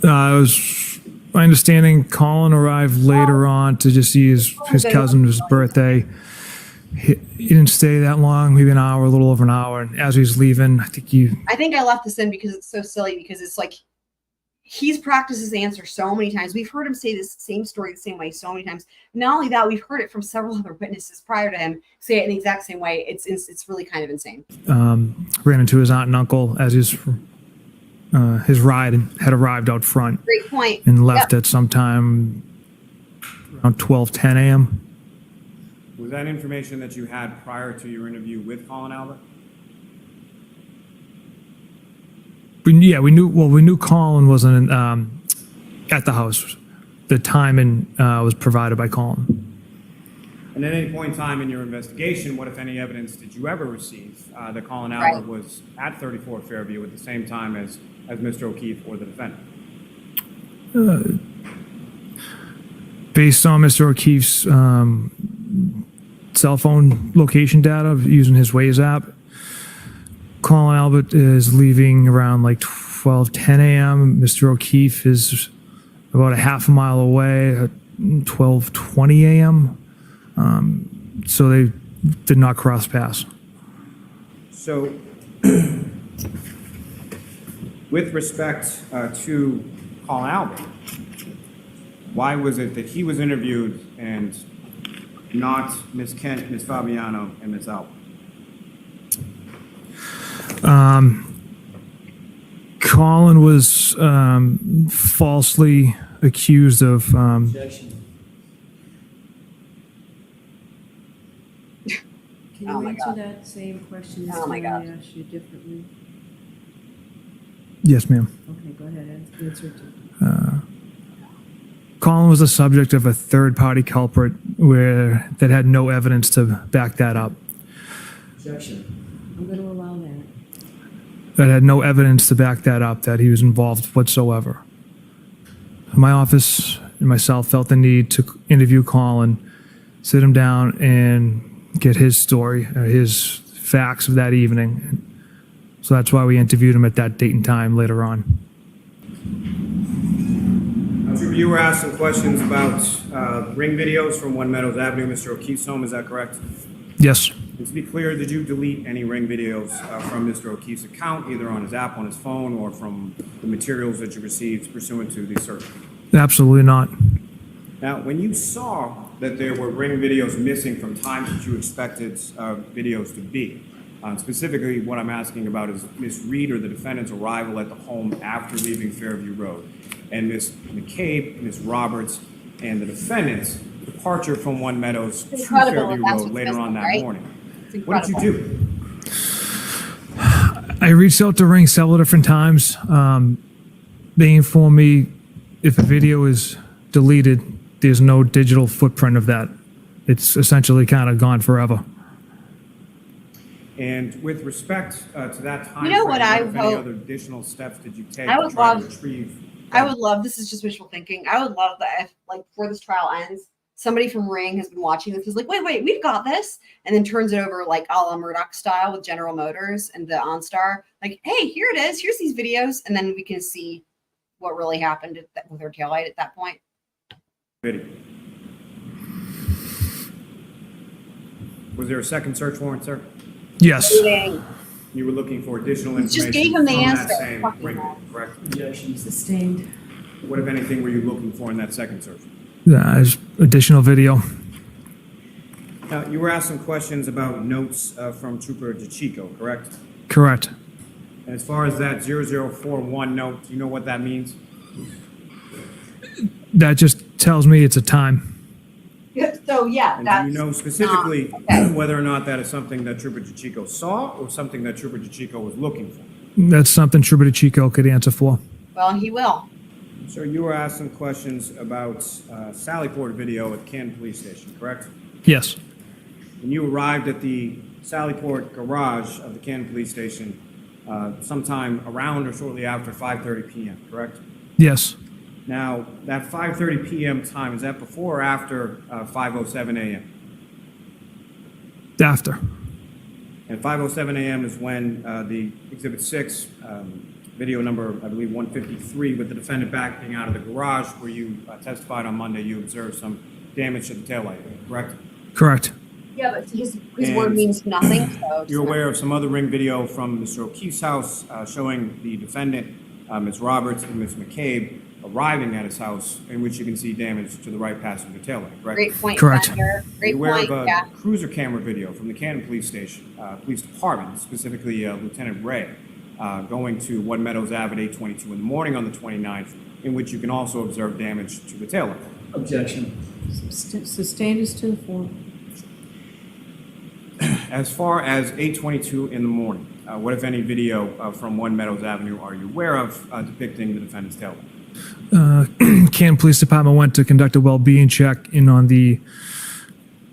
It was my understanding Colin arrived later on to just see his cousin's birthday. He didn't stay that long, maybe an hour, a little over an hour. And as he was leaving, I think I left this in because it's so silly because it's like he's practiced his answer so many times. We've heard him say this same story the same way so many times. Not only that, we've heard it from several other witnesses prior to him say it in the exact same way. It's really kind of insane. ran into his aunt and uncle as his ride had arrived out front. Great point. And left at sometime around 12:10 a.m. Was that information that you had prior to your interview with Colin Albert? We knew Colin wasn't at the house. The timing was provided by Colin. And at any point in time in your investigation, what, if any, evidence did you ever receive that Colin Albert was at 34 Fairview at the same time as Mr. O'Keefe or the defendant? Based on Mr. O'Keefe's cell phone location data using his Waze app, Colin Albert is leaving around like 12:10 a.m. Mr. O'Keefe is about a half a mile away at 12:20 a.m. So they did not cross paths. So, with respect to Colin Albert, why was it that he was interviewed and not Ms. Kent, Ms. Fabiano, and Ms. Albert? Colin was falsely accused of Objection. Can Oh you my answer God. that same question Oh my as I God. asked you differently? yes, ma'am. Okay, go ahead, answer it. Colin was the subject of a third-party culprit that had no evidence to back that up. Objection. I'm going to allow that. That had no evidence to back that up, that he was involved whatsoever. My office and myself felt the need to interview Colin, sit him down, and get his story, his facts of that evening. So that's why we interviewed him at that date and time later on. You were asked some questions about ring videos from One Meadows Avenue, Mr. O'Keefe's home, is that correct? Yes, And to be clear, did you delete any ring videos from Mr. O'Keefe's account, either on his app, on his phone, or from the materials that you received pursuant to the search? absolutely not. Now, when you saw that there were ring videos missing from times that you expected videos to be, specifically what I'm asking about is Ms. Reed or the defendant's arrival at the home after leaving Fairview Road, and Ms. McCabe, Ms. Roberts, and the defendant's departure from One Meadows to incredible Fairview that that's Road what's later on missing, that right? morning. It's What did you incredible. do? I reached out to Ring several different times. They informed me if a video is deleted, there's no digital footprint of that. It's essentially kind of gone forever. And with respect to that time, You know what I any hope- other additional steps did you take I to would try to love- retrieve? I would love, this is just wishful thinking. I would love that if, like, before this trial ends, somebody from Ring has been watching this, is like, wait, we've got this. And then turns it over like a la Murdaugh style with General Motors and the OnStar. Like, hey, here it is. Here's these videos. And then we can see what really happened with her taillight at that point. Video. Was there a second search warrant, sir? Yes, Dang. You were looking for additional Just information gave him the from that answer. same Fucking ring, hell. correct? Objection. Sustained. What, if anything, were you looking for in that second search? there's additional video. Now, you were asked some questions about notes from Trooper DeChico, correct? Correct. And as far as that 0041 note, do you know what that means? That just tells me it's a time. So yeah, And that's do you know specifically okay. whether or not that is something that Trooper DeChico saw or something that Trooper DeChico was looking for? That's something Trooper DeChico could answer for. Well, he will. Sir, you were asked some questions about Sallyport video at Canton Police Station, correct? Yes, When you arrived at the Sallyport garage of the Canton Police Station sometime around or shortly after 5:30 p.m., correct? yes, Now, that 5:30 p.m. time, is that before or after 5:07 a.m.? after. And 5:07 a.m. is when the Exhibit 6, video number, I believe, 153, with the defendant backing out of the garage where you testified on Monday, you observed some damage to the taillight, correct? Correct. Yeah, but his And word means nothing. So You're aware of some other ring video from Mr. O'Keefe's house showing the defendant, Ms. Roberts and Ms. McCabe, arriving at his house, in which you can see damage to the right passenger taillight, correct? Great point, Correct. Senator. Great You're aware point. of a Yeah. cruiser camera video from the Canton Police Station, Police Department, specifically Lieutenant Ray, going to One Meadows Ave at 8:22 in the morning on the 29th, in which you can also observe damage to the taillight. Objection. Sustained is to the floor. As far as 8:22 in the morning, what, if any, video from 1 Meadows Avenue are you aware of depicting the defendant's taillight? Canton Police Department went to conduct a well-being check, and on the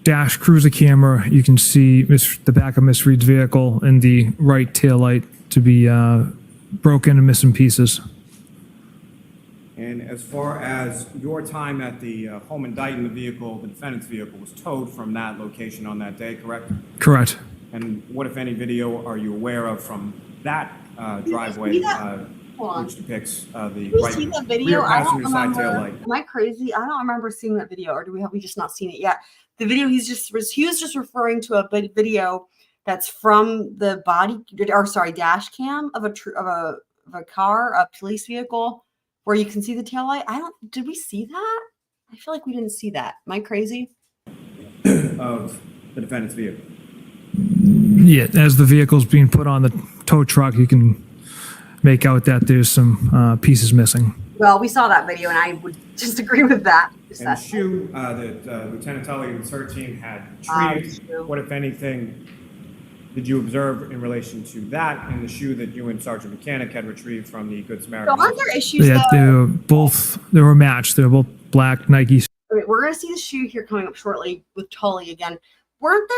dash cruiser camera, you can see the back of Miss Reed's vehicle and the right taillight to be broken and missing pieces. And as far as your time at the home in Dayton, the defendant's vehicle was towed from that location on that day, correct? Correct. And what, if any, video are you aware of from that driveway, which depicts the right see the video? rear I don't passenger side remember. taillight? Am I crazy? I don't remember seeing that video, or have we just not seen it yet? The video he was just referring to a video that's from the dash cam of a car, a police vehicle, where you can see the taillight. Did we see that? I feel like we didn't see that. Am I crazy? Of the defendant's vehicle. Yeah, as the vehicle's being put on the tow truck, you can make out that there's some pieces missing. Well, we saw that video, and I would just agree with that. And the shoe that Lieutenant Tully and the search team had retrieved, what, if anything, did you observe in relation to that and the shoe that you and Sergeant Mechanic had retrieved from the Good Samaritan? So aren't there issues, Yeah, they were matched. They were both black Nikes. Okay, we're going to see the shoe here coming up shortly with Tully again. Wasn't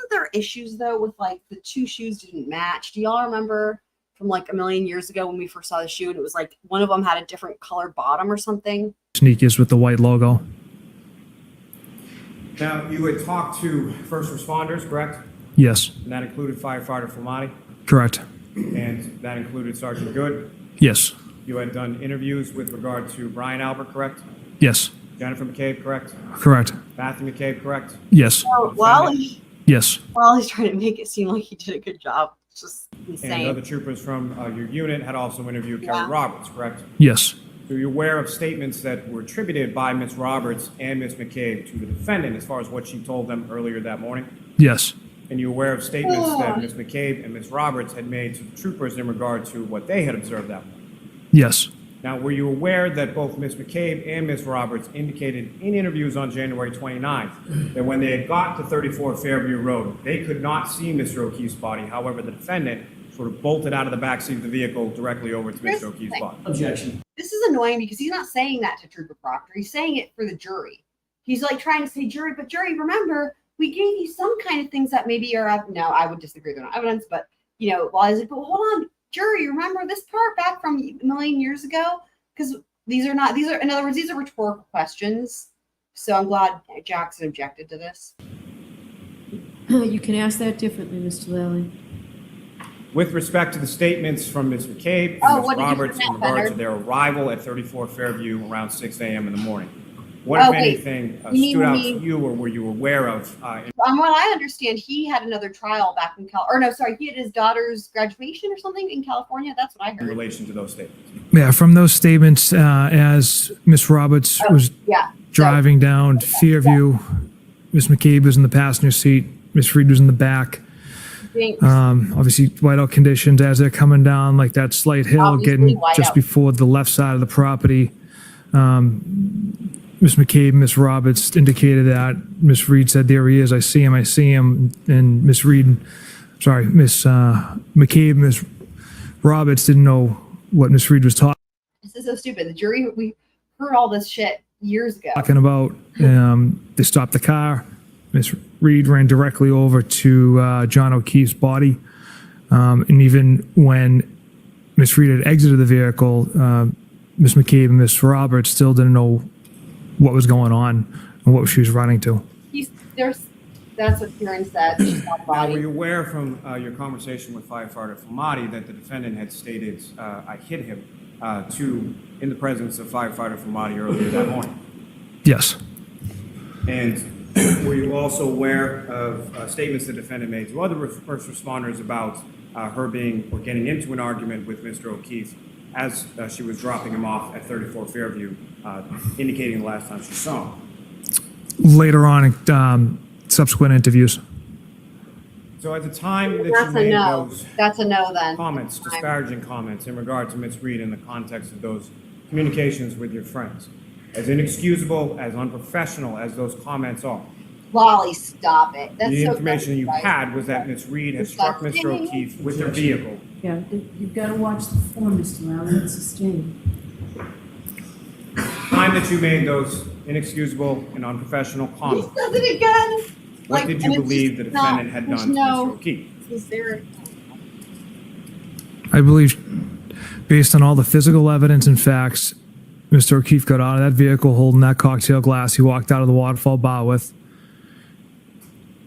there issues, though, with, like, the two shoes didn't match? Do y'all remember from, like, a million years ago when we first saw the shoe, and it was, like, one of them had a different color bottom or something? Sneakers with the white logo. Now, you had talked to first responders, correct? Yes. And that included firefighter Flamati, Correct. and that included Sergeant Good. Yes. You had done interviews with regard to Brian Albert, correct? Yes. Jennifer McCabe, correct? Correct. Matthew McCabe, correct? Yes. Yes. He's trying to make it seem like he did a good job. It's just insane. And other troopers from your unit had also interviewed Kerry Roberts, correct? Yes. So you're aware of statements that were attributed by Ms. Roberts and Ms. McCabe to the defendant as far as what she told them earlier that morning? Yes. And you're aware of statements that Ms. McCabe and Ms. Roberts had made to the troopers in regard to what they had observed that morning? Yes. Now, were you aware that both Ms. McCabe and Ms. Roberts indicated in interviews on January 29th that when they had got to 34 Fairview Road, they could not see Mr. O'Keefe's body? However, the defendant sort of bolted out of the backseat of the vehicle directly over to Mr. O'Keefe's body. Objection. This is annoying because he's not saying that to Trooper Proctor. He's saying it for the jury. He's like trying to say, jury, but jury, remember, we gave you some kind of things that maybe are up. No, I would disagree with no evidence, but, well, I was like, but hold on, jury, remember this part back from a million years ago? Because in other words, these are rhetorical questions. So I'm glad Jackson objected to this. You can ask that differently, Mr. Lally. With respect to the statements from Ms. McCabe and Ms. Roberts in regard to their arrival at 34 Fairview around 6 a.m. in the morning, what, if anything, stood out to you or were you aware of? From what I understand, he had another trial back in he had his daughter's graduation or something in California. That's what I heard. In relation to those statements? Yeah, from those statements, as Miss Roberts was driving down Fairview, Miss McCabe was in the passenger seat, Miss Reed was in the back. Obviously, whiteout conditions as they're coming down, like that slight hill, getting just before the left side of the property. Miss McCabe and Miss Roberts indicated that. Miss Reed said, "There he is. I see him. I see him." And Miss McCabe and Miss Roberts didn't know what Miss Reed was talking This is so stupid. The jury, we heard all this shit years ago. about. They stopped the car. Miss Reed ran directly over to John O'Keefe's body. And even when Miss Reed had exited the vehicle, Miss McCabe and Miss Roberts still didn't know what was going on and what she was running to. That's what Karen said. She's got a Now, body. were you aware from your conversation with firefighter Flamati that the defendant had stated, I hit him, in the presence of firefighter Flamati earlier that morning? Yes. And were you also aware of statements the defendant made to other first responders about her being or getting into an argument with Mr. O'Keefe as she was dropping him off at 34 Fairview, indicating the last time she saw him? Later on in subsequent interviews. So at the time that That's you a made no. those That's a no then. comments, disparaging comments in regard to Ms. Reed in the context of those communications with your friends, as inexcusable, as unprofessional as those comments are, Lally, stop it. That's The so information gross, you guys. had was that Ms. Reed had struck Mr. O'Keefe with her vehicle. Yeah, you've got to watch the form, Mr. Lally, it's sustained. Time that you made those inexcusable and unprofessional He comments. does it again. What Like, did and you it's believe the just not- defendant had there's done to no- Mr. O'Keefe? Is there? I believe, based on all the physical evidence and facts, Mr. O'Keefe got out of that vehicle holding that cocktail glass he walked out of the waterfall bar with.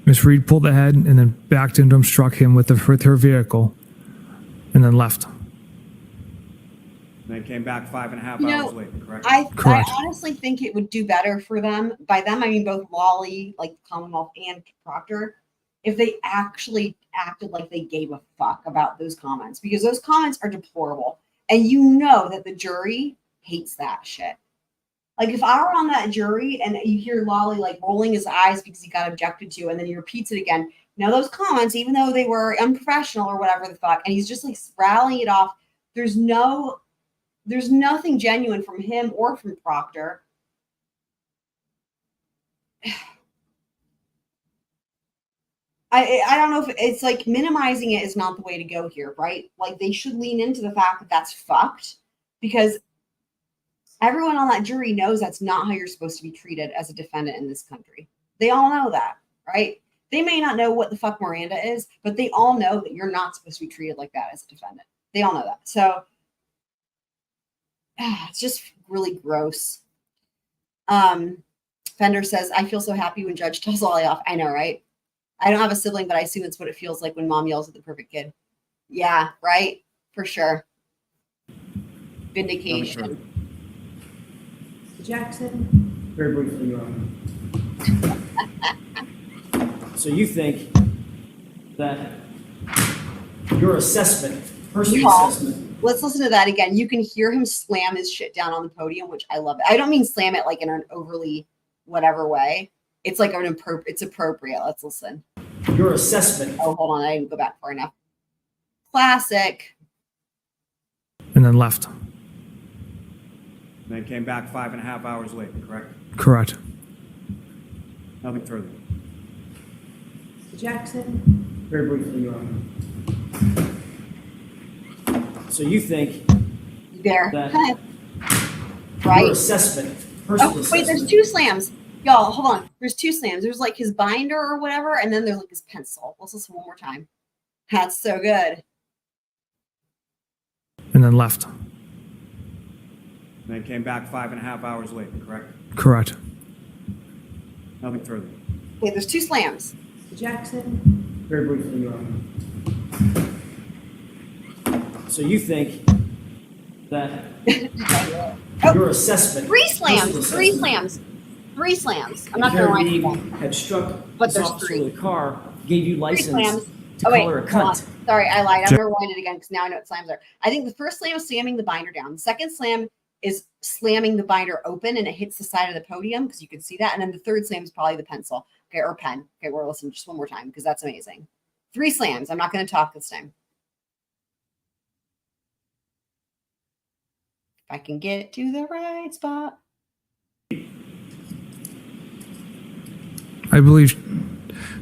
Miss Reed pulled ahead and then backed into him, struck him with her vehicle, and then left. And then came back 5.5 You know, hours later, correct? I Correct. honestly think it would do better for them. By them, I mean both Lally, like the Commonwealth, and Proctor, if they actually acted like they gave a fuck about those comments, because those comments are deplorable. And you know that the jury hates that shit. Like if I were on that jury and you hear Lally like rolling his eyes because he got objected to, and then he repeats it again. Now those comments, even though they were unprofessional or whatever the fuck, and he's just like rallying it off, there's nothing genuine from him or from Proctor. I don't know if it's like minimizing it is not the way to go here, right? Like they should lean into the fact that that's fucked, because everyone on that jury knows that's not how you're supposed to be treated as a defendant in this country. They all know that, right? They may not know what the fuck Miranda is, but they all know that you're not supposed to be treated like that as a defendant. They all know that. So it's just really gross. Fender says, I feel so happy when Judge tells Lally off. I know, right? I don't have a sibling, but I assume it's what it feels like when mom yells at the perfect kid. Yeah, right? For sure. Vindication. Jackson? Very briefly, Your Honor. So you think that your assessment, personal Yeah. assessment, Let's listen to that again. You can hear him slam his shit down on the podium, which I love it. I don't mean slam it like in an overly whatever way. It's like it's appropriate. Let's listen. your assessment, Oh, hold on. I didn't go back far enough. Classic. And then left. And then came back 5.5 hours later, correct? Correct. Nothing further. Jackson? very briefly, Your Honor. So you think There. that Right? your assessment, personal Oh, wait, assessment, there's two slams. Y'all, hold on. There's two slams. There's like his binder or whatever, and then there's like his pencil. Let's listen one more time. That's so good. And then left. And then came back 5.5 hours later, correct? Correct. Nothing further. Wait, there's two slams. Jackson? very briefly, Your Honor. So you think that your assessment, Three personal slams. Three assessment, slams. Three slams. I'm not Karen gonna lie to Reed you. had struck But this there's officer three. with a car, gave you Three license slams. to Oh wait, call her a hold on. cunt. Sorry, I lied. I'm gonna rewind it again because now I know what slams are. I think the first slam is slamming the binder down. The second slam is slamming the binder open and it hits the side of the podium because you can see that. And then the third slam is probably the pencil, okay, or pen. Okay, we're listening just one more time because that's amazing. Three slams. I'm not going to talk this time. If I can get to the right spot. I believe,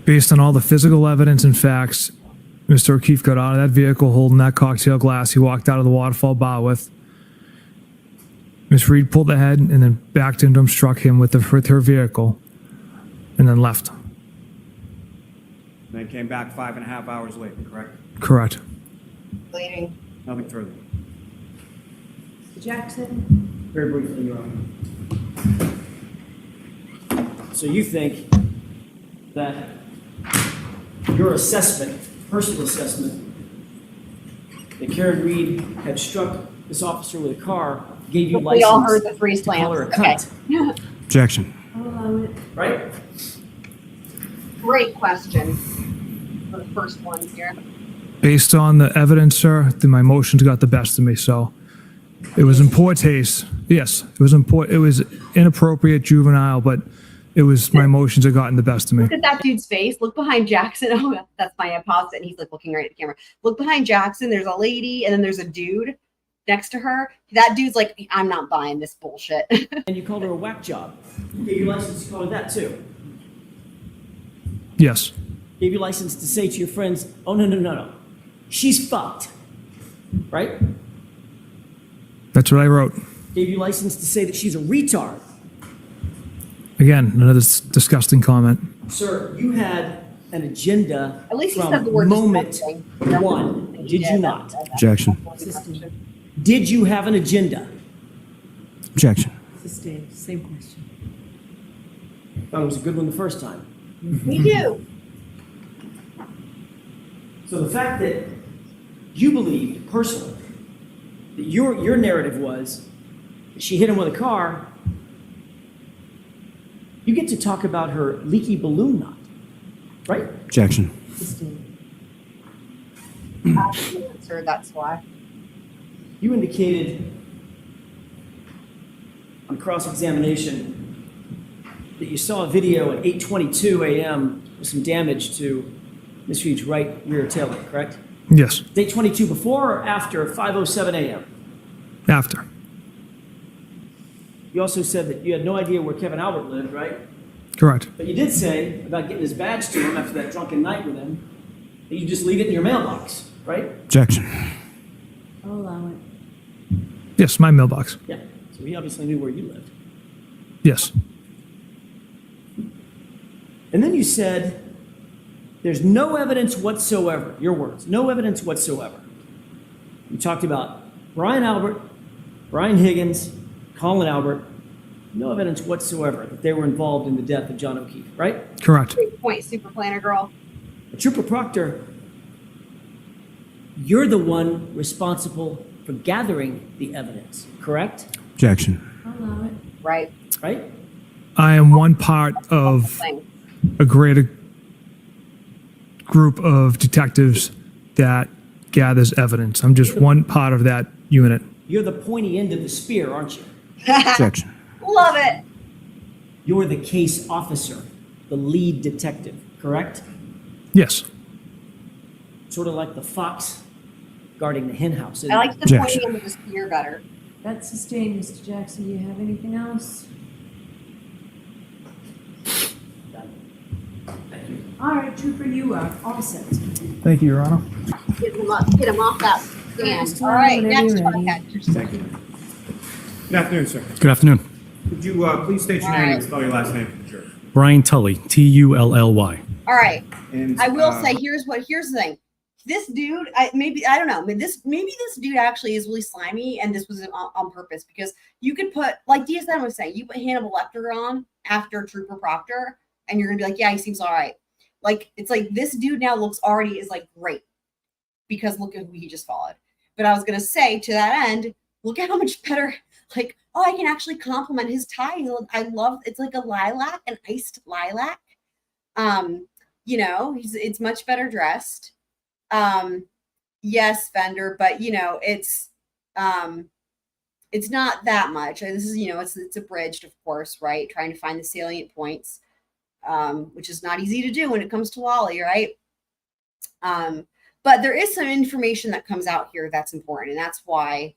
based on all the physical evidence and facts, Mr. O'Keefe got out of that vehicle holding that cocktail glass he walked out of the waterfall bar with. Miss Reed pulled ahead and then backed into him, struck him with her vehicle, and then left. And then came back 5.5 hours later, correct? Correct. Bleeding. Nothing further. Jackson? very briefly, Your Honor. So you think that your assessment, personal assessment, that Karen Reed had struck this officer with a car, gave you We all heard license the three to call her a slams. Okay. cunt, Objection. I'll allow it. right? Great question for the first one here. Based on the evidence, sir, then my motions got the best of me, so it was in poor taste. Yes, it was it was inappropriate, juvenile, but it was my motions that gotten the best of me. Look at that dude's face. Look behind Jackson. Oh, that's my opposite. And he's like looking right at the camera. Look behind Jackson. There's a lady and then there's a dude next to her. That dude's like, I'm not buying this bullshit. And you called her a whack job. You gave you license to call her that too. Yes. Gave you license to say to your friends, oh, no. She's fucked. Right? That's what I wrote. Gave you license to say that she's a retard. Again, another disgusting comment. Sir, you had an agenda At least he from said the word moment disgusting. one. Did you not? Objection. Did you have an agenda? Objection. Sustained. Same question. Thought it was a good one the first time. Me too. So the fact that you believed personally that your narrative was that she hit him with a car, you get to talk about her leaky balloon knot, right? Objection. Sir, that's why. You indicated on cross-examination that you saw a video at 8:22 a.m. with some damage to Miss Reed's right rear taillight, correct? Yes. 8:22 before or after 5:07 a.m.? After. You also said that you had no idea where Kevin Albert lived, right? Correct. But you did say about getting his badge to him after that drunken night with him, that you just leave it in your mailbox, right? Objection. I'll allow it. Yes, my mailbox. Yeah. So he obviously knew where you lived. Yes. And then you said there's no evidence whatsoever, your words, no evidence whatsoever. You talked about Brian Albert, Brian Higgins, Colin Albert, no evidence whatsoever that they were involved in the death of John O'Keefe, right? Correct. Great point, super planner girl. But Trooper Proctor, you're the one responsible for gathering the evidence, correct? Objection. I'll allow it. Right. Right? I am one part of Thing. a greater group of detectives that gathers evidence. I'm just one part of that unit. You're the pointy end of the spear, aren't you? Objection. Love it. You're the case officer, the lead detective, correct? Yes. Sort of like the fox guarding the hen house. isn't I it? like the Objection. pointing of the spear better. That's sustained, Mr. Jackson. Do you have anything else? All right, Trooper, you are all set. Thank you, Your Honor. Get him off that stand. Next All one, right, whenever next you're one. ready. Thank you. Good afternoon, sir. Good afternoon. Could you please state your name and spell your last name for the jury? Brian Tully, Tully. All right. And, I will say, here's the thing. This dude, I don't know. Maybe this dude actually is really slimy, and this was on purpose, because you could put, like DSM was saying, you put Hannibal Lecter on after Trooper Proctor, and you're gonna be like, yeah, he seems all right. Like, it's like this dude now is like great, because look at who he just followed. But I was gonna say, to that end, look at how much better, like, oh, I can actually compliment his tie. I love, it's like a lilac, an iced lilac. It's much better dressed. Yes, Fender, but it's not that much. And this is, it's abridged, of course, right? Trying to find the salient points, which is not easy to do when it comes to Lally, right? But there is some information that comes out here that's important, and that's why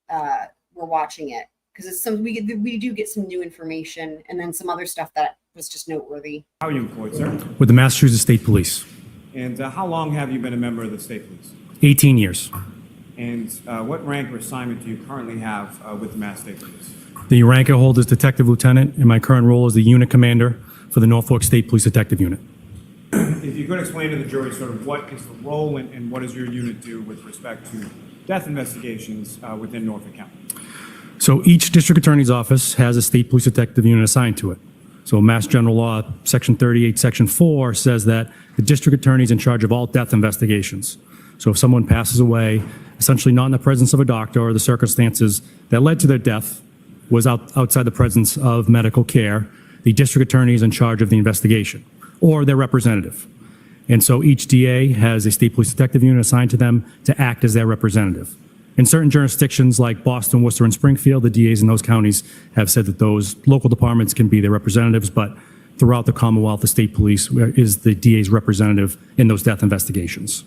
we're watching it, because it's we do get some new information, and then some other stuff that was just noteworthy. how are you employed, sir? With the Massachusetts State Police. And how long have you been a member of the state police? 18 years. And what rank or assignment do you currently have with the Mass State Police? The rank I hold is Detective Lieutenant, and my current role is the Unit Commander for the Norfolk State Police Detective Unit. If you could explain to the jury sort of what is the role and what does your unit do with respect to death investigations within Norfolk County? So each District Attorney's Office has a State Police Detective Unit assigned to it. So Mass General Law, Section 38, Section 4 says that the District Attorney is in charge of all death investigations. So if someone passes away, essentially not in the presence of a doctor, or the circumstances that led to their death was outside the presence of medical care, the District Attorney is in charge of the investigation, or their representative. And so each DA has a State Police Detective Unit assigned to them to act as their representative. In certain jurisdictions like Boston, Worcester, and Springfield, the DAs in those counties have said that those local departments can be their representatives, but throughout the Commonwealth, the state police is the DA's representative in those death investigations.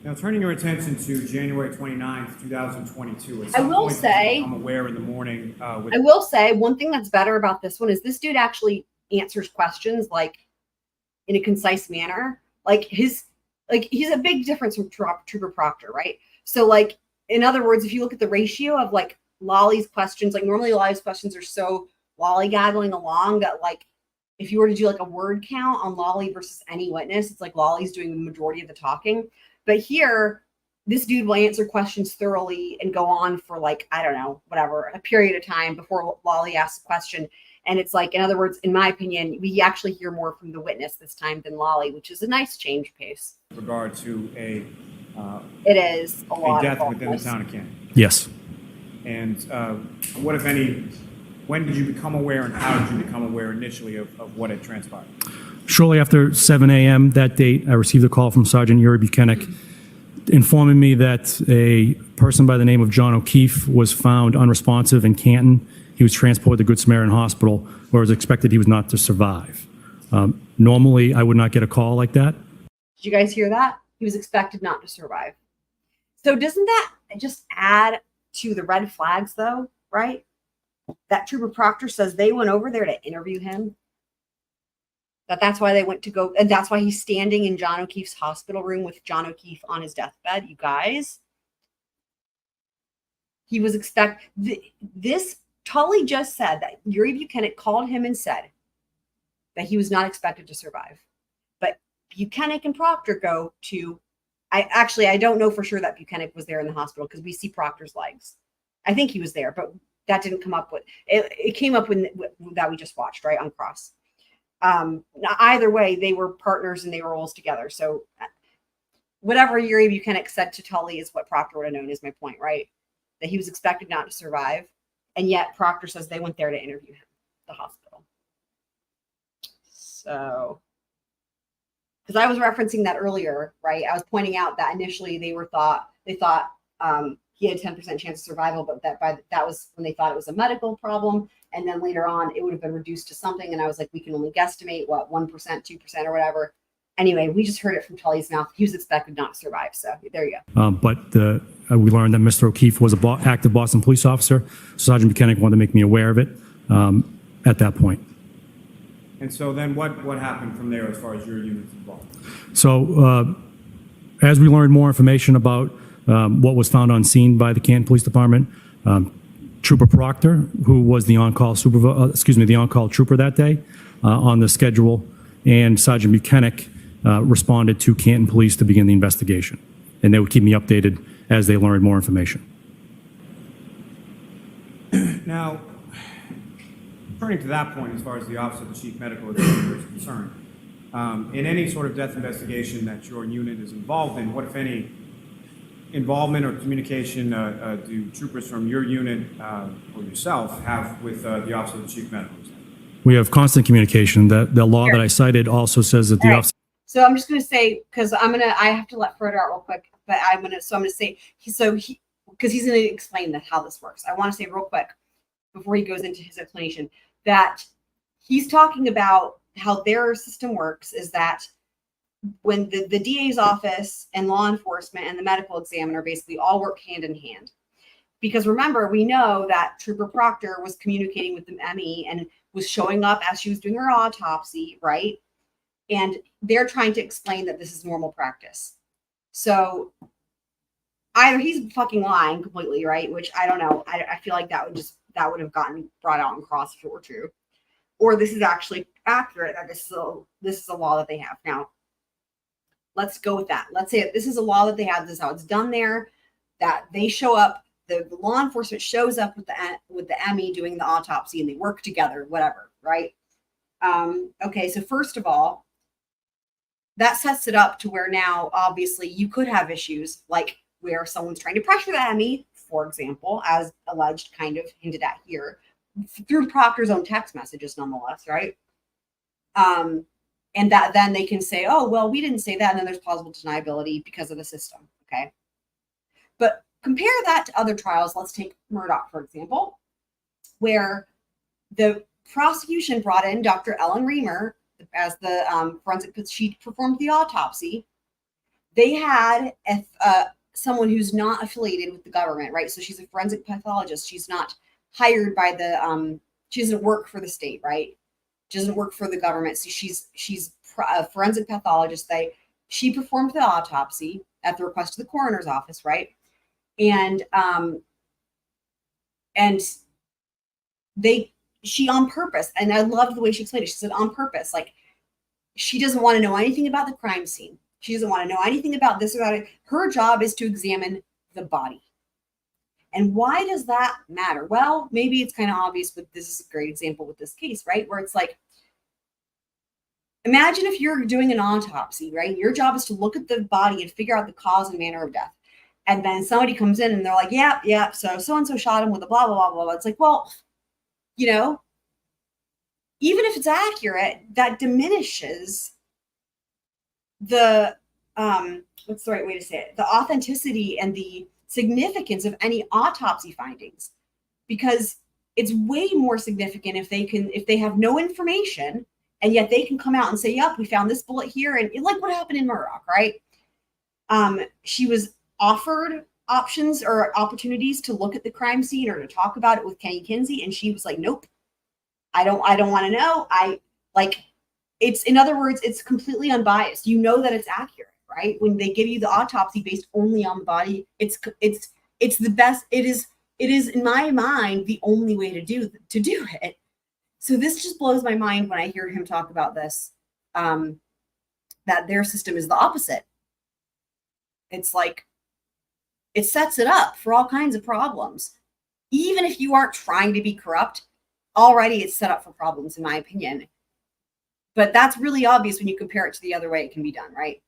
Now, turning your attention to January 29th, 2022. At I some will point, say- I'm aware in the morning. With I will say one thing that's better about this one is this dude actually answers questions like in a concise manner. Like he's a big difference from Trooper Proctor, right? So like, in other words, if you look at the ratio of like Lally's questions, like normally Lally's questions are so lollygaggling along that like, if you were to do like a word count on Lally versus any witness, it's like Lally's doing the majority of the talking. But here, this dude will answer questions thoroughly and go on for like, I don't know, whatever, a period of time before Lally asks a question. And it's like, in other words, in my opinion, we actually hear more from the witness this time than Lally, which is a nice change pace. With regard to It is a lot death of within the town of Canton. Yes. And what, if any, when did you become aware and how did you become aware initially of what had transpired? Shortly after 7 a.m. that date, I received a call from Sergeant Yuri Buchanan informing me that a person by the name of John O'Keefe was found unresponsive in Canton. He was transported to Good Samaritan Hospital, where it was expected he was not to survive. Normally, I would not get a call like that. Did you guys hear that? He was expected not to survive. So doesn't that just add to the red flags though, right? That Trooper Proctor says they went over there to interview him. That's why they went to go, and that's why he's standing in John O'Keefe's hospital room with John O'Keefe on his deathbed, you guys. He was this Tully just said that Yuri Buchanan called him and said that he was not expected to survive. But Buchanan and Proctor go to, I don't know for sure that Buchanan was there in the hospital because we see Proctor's legs. I think he was there, but that didn't come up with, it came up when that we just watched, right, on Cross. Either way, they were partners and they were roles together. So whatever Yuri Buchanan said to Tully is what Proctor would have known, is my point, right? That he was expected not to survive. And yet Proctor says they went there to interview him, the hospital. So, because I was referencing that earlier, right? I was pointing out that initially they thought he had 10% chance of survival, but that was when they thought it was a medical problem. And then later on, it would have been reduced to something. And I was like, we can only guesstimate what, 1%, 2% or whatever. Anyway, we just heard it from Tully's mouth. He was expected not to survive. So there you go. But we learned that Mr. O'Keefe was an active Boston police officer. Sergeant Buchanan wanted to make me aware of it at that point. And so then what happened from there as far as your unit's involved? So as we learned more information about what was found on scene by the Canton Police Department, Trooper Proctor, who was the on-call trooper that day on the schedule, and Sergeant Buchanan responded to Canton Police to begin the investigation. And they would keep me updated as they learned more information. Now, turning to that point, as far as the Office of the Chief Medical Examiner is concerned, in any sort of death investigation that your unit is involved in, what, if any, involvement or communication do troopers from your unit or yourself have with the Office of the Chief Medical Examiner? We have constant communication. The law that I cited also says that the office. So I'm just going to say, because I have to let Frodo out real quick, but I'm going to say, because he's going to explain how this works. I want to say real quick before he goes into his explanation that he's talking about how their system works is that when the DA's office and law enforcement and the medical examiner basically all work hand in hand. Because remember, we know that Trooper Proctor was communicating with the ME and was showing up as she was doing her autopsy, right? And they're trying to explain that this is normal practice. So either he's fucking lying completely, right? Which I don't know. I feel like that would have gotten brought out in Cross if it were true. Or this is actually accurate, that this is a law that they have. Now, let's go with that. Let's say this is a law that they have. This is how it's done there. That they show up, the law enforcement shows up with the ME doing the autopsy, and they work together, whatever, right? Okay, so first of all, that sets it up to where now, obviously, you could have issues like where someone's trying to pressure the ME, for example, as alleged, kind of hinted at here, through Proctor's own text messages, nonetheless, right? And that then they can say, oh, well, we didn't say that. And then there's plausible deniability because of the system. Okay. But compare that to other trials. Let's take Murdaugh, for example, where the prosecution brought in Dr. Ellen Riemer as the forensic, she performed the autopsy. They had someone who's not affiliated with the government, right? So she's a forensic pathologist. She's not hired by she doesn't work for the state, right? She doesn't work for the government. So she's a forensic pathologist. She performed the autopsy at the request of the coroner's office, right? And she on purpose, and I loved the way she explained it. She said on purpose, like she doesn't want to know anything about the crime scene. She doesn't want to know anything about this or that. Her job is to examine the body. And why does that matter? Well, maybe it's kind of obvious, but this is a great example with this case, right? Where it's like, imagine if you're doing an autopsy, right? Your job is to look at the body and figure out the cause and manner of death. And then somebody comes in and they're like, yeah, so-and-so shot him with a blah, blah, blah, blah, blah. It's like, well, you know, even if it's accurate, that diminishes the, what's the right way to say it? The authenticity and the significance of any autopsy findings, because it's way more significant if they have no information and yet they can come out and say, yep, we found this bullet here. And like what happened in Murdaugh, right? She was offered options or opportunities to look at the crime scene or to talk about it with Kenny Kinsey. And she was like, nope, I don't want to know. It's, in other words, it's completely unbiased. You know that it's accurate, right? When they give you the autopsy based only on the body, it's the best. It is in my mind, the only way to do it. So this just blows my mind when I hear him talk about this, that their system is the opposite. It's like, it sets it up for all kinds of problems. Even if you aren't trying to be corrupt, already it's set up for problems, in my opinion. But that's really obvious when you compare it to the other way it can be done, right?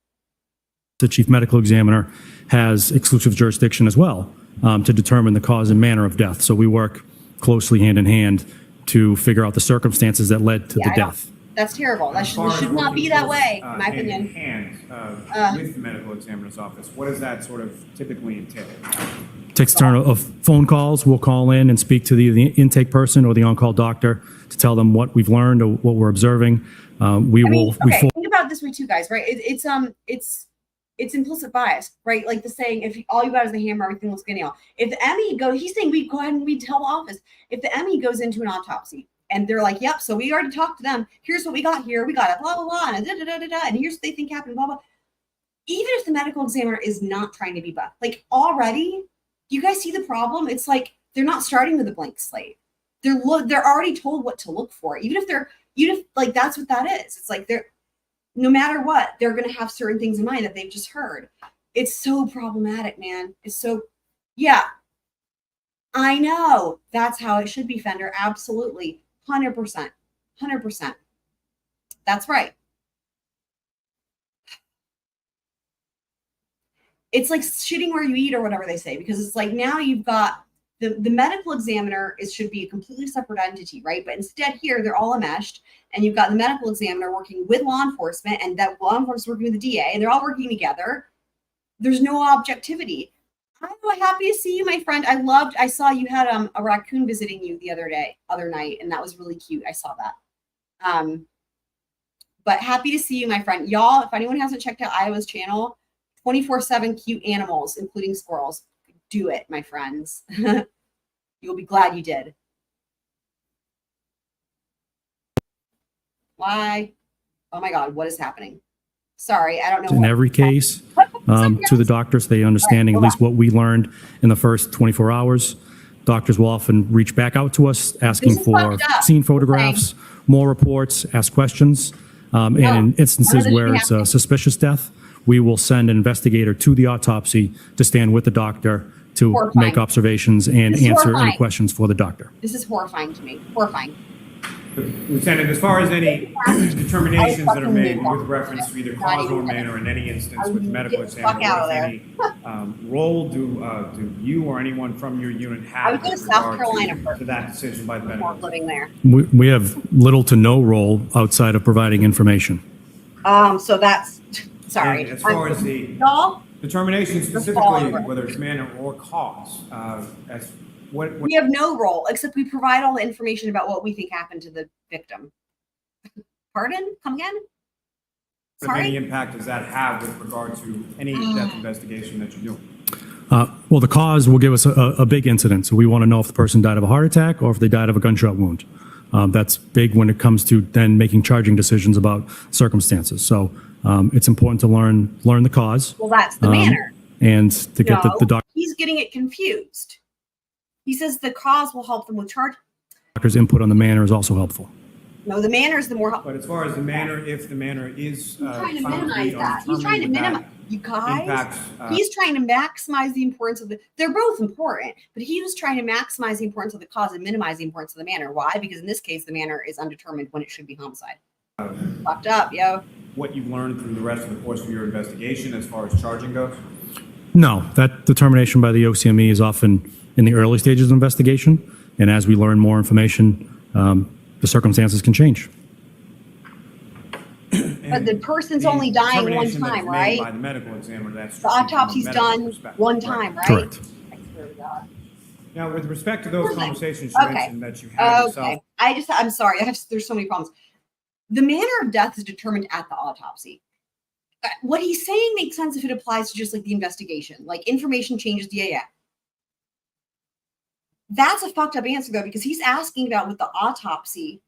The chief medical examiner has exclusive jurisdiction as well to determine the cause and manner of death. So we work closely hand in hand to figure out the circumstances that led to the death. That's terrible. That should not be that way, in my opinion. With the medical examiner's office, what does that sort of typically entail? Takes a turn of phone calls. We'll call in and speak to the intake person or the on-call doctor to tell them what we've learned or what we're observing. Think about it this way too, guys, right? It's implicit bias, right? Like the saying, if all you got is the hammer, everything looks good. If the ME he's saying we go ahead and we tell the office. If the ME goes into an autopsy and they're like, yep, so we already talked to them. Here's what we got here. We got it, blah, blah, blah, and and here's what they think happened, blah, blah. Even if the medical examiner is not trying to be buff, like already, you guys see the problem? It's like they're not starting with a blank slate. They're already told what to look for. Even if like that's what that is. It's like no matter what, they're going to have certain things in mind that they've just heard. It's so problematic, man. It's so, yeah. I know that's how it should be, Fender. Absolutely. 100%. 100%. That's right. It's like shitting where you eat or whatever they say, because it's like now you've got the medical examiner should be a completely separate entity, right? But instead here, they're all enmeshed, and you've got the medical examiner working with law enforcement, and that law enforcement working with the DA, and they're all working together. There's no objectivity. I'm happy to see you, my friend. I saw you had a raccoon visiting you the other night, and that was really cute. I saw that. But happy to see you, my friend. Y'all, if anyone hasn't checked out Iowa's channel, 24/7 cute animals, including squirrels. Do it, my friends. You'll be glad you did. Why? Oh my God, what is happening? Sorry, I don't know. In every case, to the doctors, they understanding at least what we learned in the first 24 hours. Doctors will often reach back out to us asking for scene photographs, more reports, ask questions. And in instances where it's a suspicious death, we will send an investigator to the autopsy to stand with the doctor to make observations and answer any questions for the doctor. This is horrifying to me. Horrifying. Lieutenant, as far as any determinations that are made with reference to either cause or manner in any instance with the medical examiner, any role do you or anyone from your unit have with regard to that decision by the medical examiner? We have little to no role outside of providing information. So that's, sorry. And as far as the determination specifically, whether it's manner or cause, we have no role, except we provide all the information about what we think happened to the victim. Pardon? Come again? Sorry? Any impact does that have with regard to any death investigation that you're doing? Well, the cause will give us a big incident. So we want to know if the person died of a heart attack or if they died of a gunshot wound. That's big when it comes to then making charging decisions about circumstances. So it's important to learn the cause. Well, that's the manner. And to get the doctor's He's getting it confused. He says the cause will help them with charge. input on the manner is also helpful. No, the manner is the more helpful. But as far as the manner, if the manner is. He's trying to found minimize be that. He's trying to undetermined, minimize. You guys, impacts, he's trying to maximize the importance of the. They're both important, but he was trying to maximize the importance of the cause and minimize the importance of the manner. Why? Because in this case, the manner is undetermined when it should be homicide. Fucked up, yo. what you've learned through the rest of the course of your investigation as far as charging goes? No, that determination by the OCME is often in the early stages of investigation, and as we learn more information, the circumstances can change. But the person's only dying one Determination that's time, made right? By the medical examiner, that's. The autopsy's done one time, right? Correct. I swear to God. Now, with respect to those Okay. conversations you Okay. mentioned that you had yourself. Okay. I'm sorry. There's so many problems. The manner of death is determined at the autopsy. What he's saying makes sense if it applies to just like the investigation, like information changes, yeah. That's a fucked up answer though, because he's asking about with the autopsy,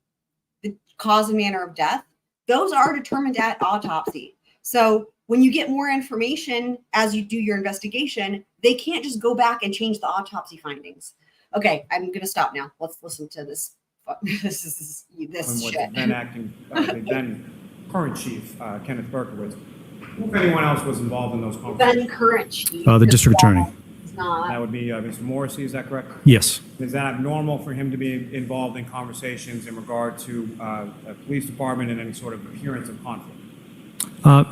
the cause and manner of death. Those are determined at autopsy. So when you get more information as you do your investigation, they can't just go back and change the autopsy findings. Okay, I'm going to stop now. Let's listen to this. This And what shit. the then acting, the then current chief, Kenneth Berkowitz. If anyone else was involved in those Then conversations, current chief. The district attorney. It's not. that would be Mr. Morrissey, is that correct? Yes. Is that abnormal for him to be involved in conversations in regard to a police department and any sort of appearance of conflict?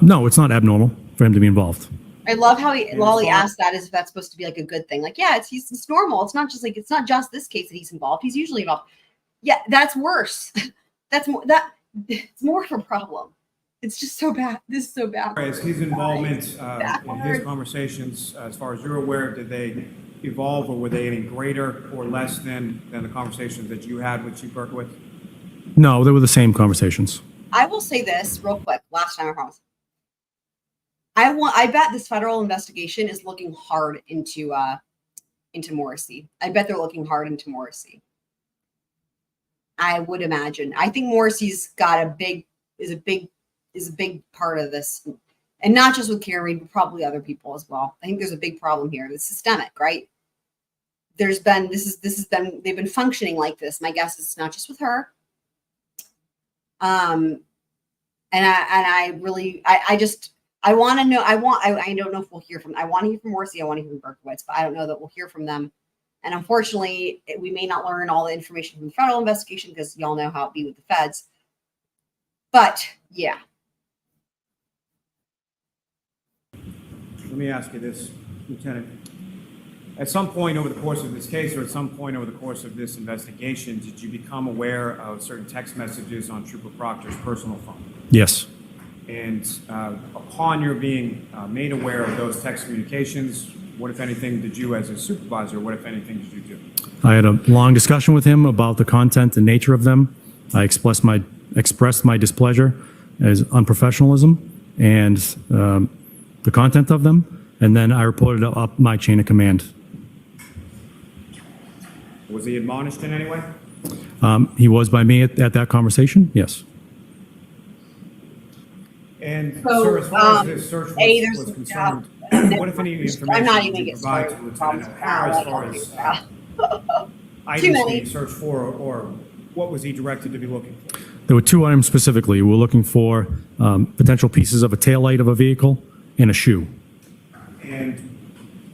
No, it's not abnormal for him to be involved. I love how Lally far- asked that as if that's supposed to be like a good thing. Like, yeah, it's normal. It's not just this case that he's involved. He's usually involved. Yeah, that's worse. It's more of a problem. It's just so bad. This is so bad. As his involvement in his conversations, as far as you're aware, did they evolve or were they any greater or less than the conversations that you had with Chief Berkowitz? No, they were the same conversations. I will say this real quick. Last time I promise. I bet this federal investigation is looking hard into Morrissey. I bet they're looking hard into Morrissey. I would imagine. I think Morrissey's got is a big part of this, and not just with Karen Reed, but probably other people as well. I think there's a big problem here. It's systemic, right? They've been functioning like this. My guess is it's not just with her. And I want to know. I don't know if we'll hear from. I want to hear from Morrissey. I want to hear from Berkowitz, but I don't know that we'll hear from them. And unfortunately, we may not learn all the information from the federal investigation because y'all know how it be with the feds. But yeah. Let me ask you this, Lieutenant. At some point over the course of this case or at some point over the course of this investigation, did you become aware of certain text messages on Trooper Proctor's personal phone? Yes. And upon your being made aware of those text communications, what, if anything, did you as a supervisor, what, if anything, did you do? I had a long discussion with him about the content and nature of them. I expressed my displeasure as unprofessionalism and the content of them, and then I reported up my chain of command. Was he admonished in any way? He was by me at that conversation, yes. And So, sir, as far as this search there's was some concerned, what, if any, I'm not information even did you getting provide started to with Lieutenant problems. O'Hara as far as Too items many. being searched for, or what was he directed to be looking for? There were two items specifically. We were looking for potential pieces of a taillight of a vehicle and a shoe. And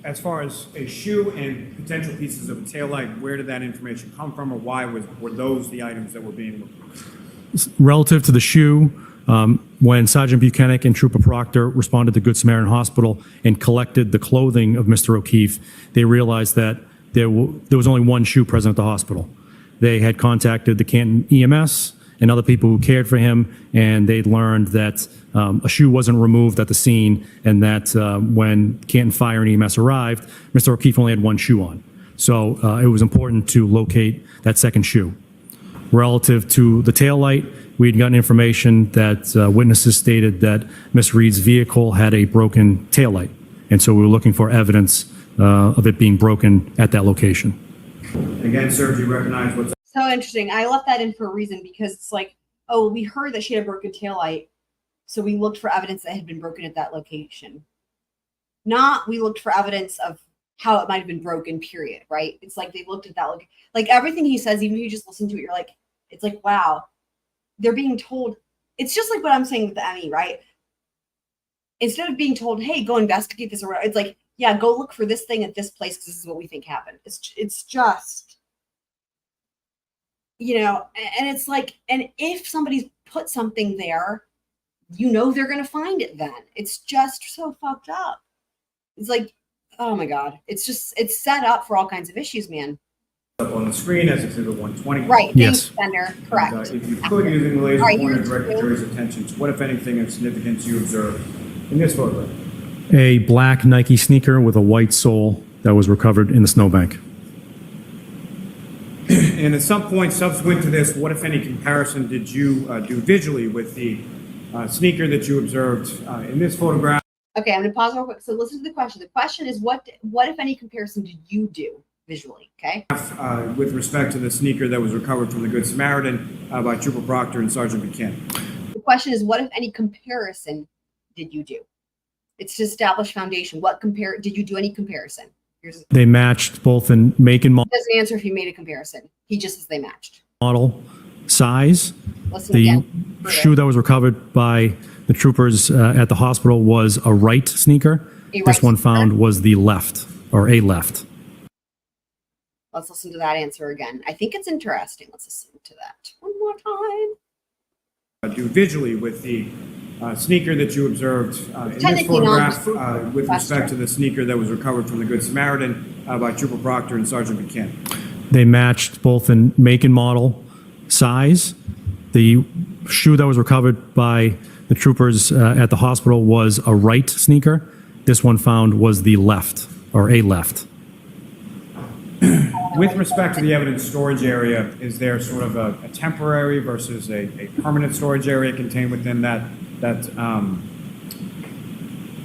as far as a shoe and potential pieces of a taillight, where did that information come from, or why were those the items that were being looked for? Relative to the shoe, when Sergeant Buchanan and Trooper Proctor responded to Good Samaritan Hospital and collected the clothing of Mr. O'Keefe, they realized that there was only one shoe present at the hospital. They had contacted the Canton EMS and other people who cared for him, and they'd learned that a shoe wasn't removed at the scene, and that when Canton Fire and EMS arrived, Mr. O'Keefe only had one shoe on. So it was important to locate that second shoe. Relative to the taillight, we'd gotten information that witnesses stated that Miss Reed's vehicle had a broken taillight, and so we were looking for evidence of it being broken at that location. Again, sir, do you recognize what's So interesting. I left that in for a reason because it's like, oh, we heard that she had a broken taillight, so we looked for evidence that had been broken at that location. Not we looked for evidence of how it might have been broken, period, right? It's like they looked at that, like everything he says, even if you just listen to it, you're like, it's like, wow, they're being told. It's just like what I'm saying with the Emmy, right? Instead of being told, hey, go investigate this or whatever, it's like, yeah, go look for this thing at this place because this is what we think happened. It's just, you know, and it's like, and if somebody's put something there, you know they're going to find it then. It's just so fucked up. It's like, oh my God. It's just, it's set up for all kinds of issues, man. Up on the screen as Exhibit 120. Right. Yes. Senator. Correct. If you could, using the laser All right, pointer, here's- direct the jury's attention to what, if anything, of significance you observed in this photograph. A black Nike sneaker with a white sole that was recovered in the snowbank. And at some point subsequent to this, what, if any, comparison did you do visually with the sneaker that you observed in this photograph? Okay, I'm going to pause real quick. So listen to the question. The question is, what if any comparison did you do visually? Okay. With respect to the sneaker that was recovered from the Good Samaritan by Trooper Proctor and Sergeant Buchanan. The question is, what if any comparison did you do? It's to establish foundation. Did you do any comparison? They matched both in make and He doesn't answer if he made a comparison. He just says they matched. model, size. Listen The again. shoe that was recovered by the troopers at the hospital was a right sneaker. A right This one sneaker. found was the left, or a left. Let's listen to that answer again. I think it's interesting. Let's listen to that one more time. Do visually with the sneaker that you observed in this Technically photograph non- with That's respect true. to the sneaker that was recovered from the Good Samaritan by Trooper Proctor and Sergeant Buchanan. They matched both in make and model, size. The shoe that was recovered by the troopers at the hospital was a right sneaker. This one found was the left, or a left. With respect to the evidence storage area, is there sort of a temporary versus a permanent storage area contained within that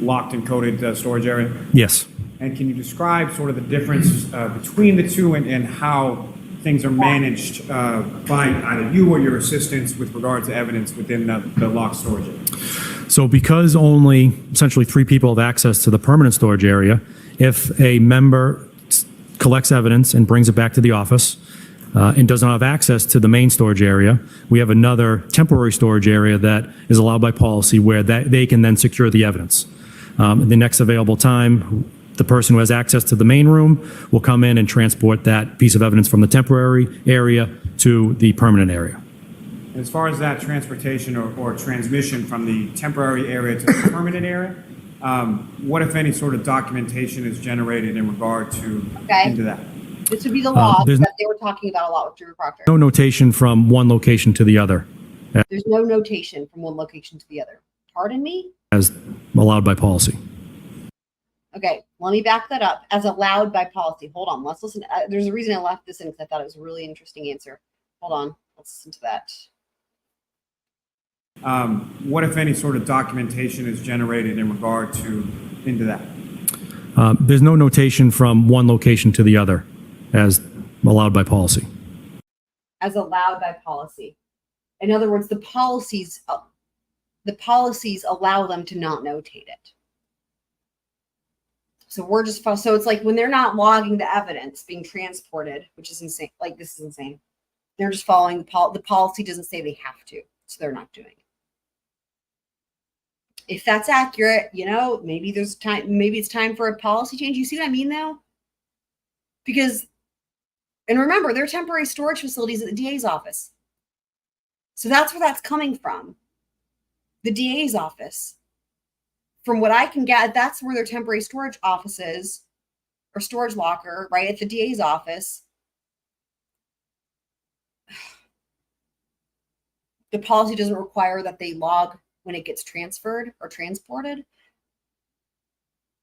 locked and coded storage area? Yes. And can you describe sort of the difference between the two and how things are managed by either you or your assistants with regard to evidence within the locked storage area? So because only essentially 3 people have access to the permanent storage area, if a member collects evidence and brings it back to the office and does not have access to the main storage area, we have another temporary storage area that is allowed by policy where they can then secure the evidence. The next available time, the person who has access to the main room will come in and transport that piece of evidence from the temporary area to the permanent area. As far as that transportation or transmission from the temporary area to the permanent area, what, if any, sort of documentation is generated in regard to into that? This would be the law there's that they were talking about a lot with Trooper Proctor. No notation from one location to the other, There's no notation from one location to the other. Pardon me? as allowed by policy. Okay, let me back that up. As allowed by policy. Hold on, let's listen. There's a reason I left this in because I thought it was a really interesting answer. Hold on, let's listen to that. What, if any, sort of documentation is generated in regard to into that? There's no notation from one location to the other, as allowed by policy. As allowed by policy. In other words, the policies allow them to not notate it. So we're just, so it's like when they're not logging the evidence being transported, which is insane. Like, this is insane. They're just following the policy doesn't say they have to, so they're not doing it. If that's accurate, you know, maybe there's time, maybe it's time for a policy change. You see what I mean though? Because, and remember, they're temporary storage facilities at the DA's office. So that's where that's coming from. The DA's office. From what I can get, that's where their temporary storage offices or storage locker, right, at the DA's office. The policy doesn't require that they log when it gets transferred or transported.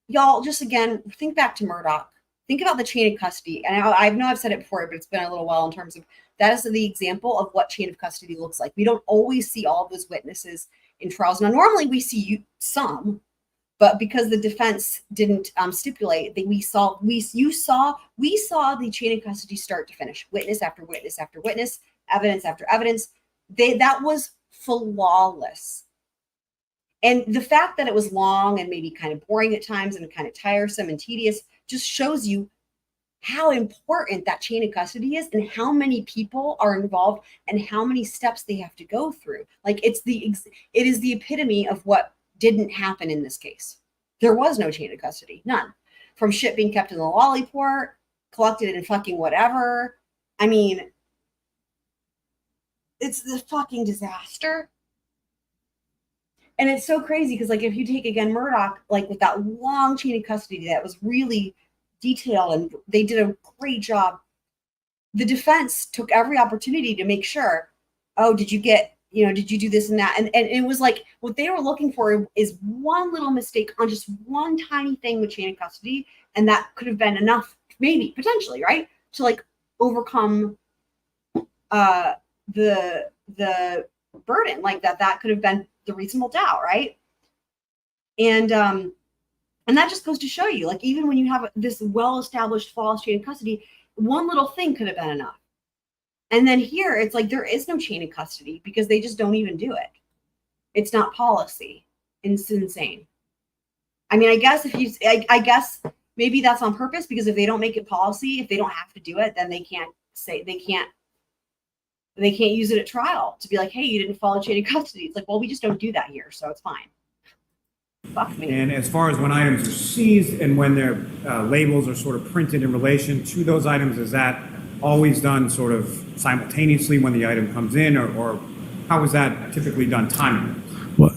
Y'all, just again, think back to Murdaugh. Think about the chain of custody. And I know I've said it before, but it's been a little while in terms of that is the example of what chain of custody looks like. We don't always see all of those witnesses in trials. Now, normally we see some, But because the defense didn't stipulate, that we saw the chain of custody start to finish, witness after witness after witness, evidence after evidence. That was flawless. And the fact that it was long and maybe kind of boring at times and kind of tiresome and tedious just shows you how important that chain of custody is and how many people are involved and how many steps they have to go through. Like it is the epitome of what didn't happen in this case. There was no chain of custody, none. From shit being kept in the Lally port, collected in fucking whatever. I mean, it's the fucking disaster. And it's so crazy because, like, if you take again Murdaugh, like with that long chain of custody that was really detailed and they did a great job. The defense took every opportunity to make sure, oh, did you do this and that? And it was like what they were looking for is one little mistake on just one tiny thing with chain of custody. And that could have been enough, maybe, potentially, right? To like overcome the burden, like that could have been the reasonable doubt, right? And that just goes to show you, like, even when you have this well-established flawless chain of custody, one little thing could have been enough. And then here, it's like there is no chain of custody because they just don't even do it. It's not policy. It's insane. I mean, I guess I guess maybe that's on purpose because if they don't make it policy, if they don't have to do it, then they can't use it at trial to be like, hey, you didn't follow chain of custody. It's like, well, we just don't do that here, so it's fine. Fuck me. And as far as when items are seized and when their labels are sort of printed in relation to those items, is that always done sort of simultaneously when the item comes in, or how is that typically done timing? Well,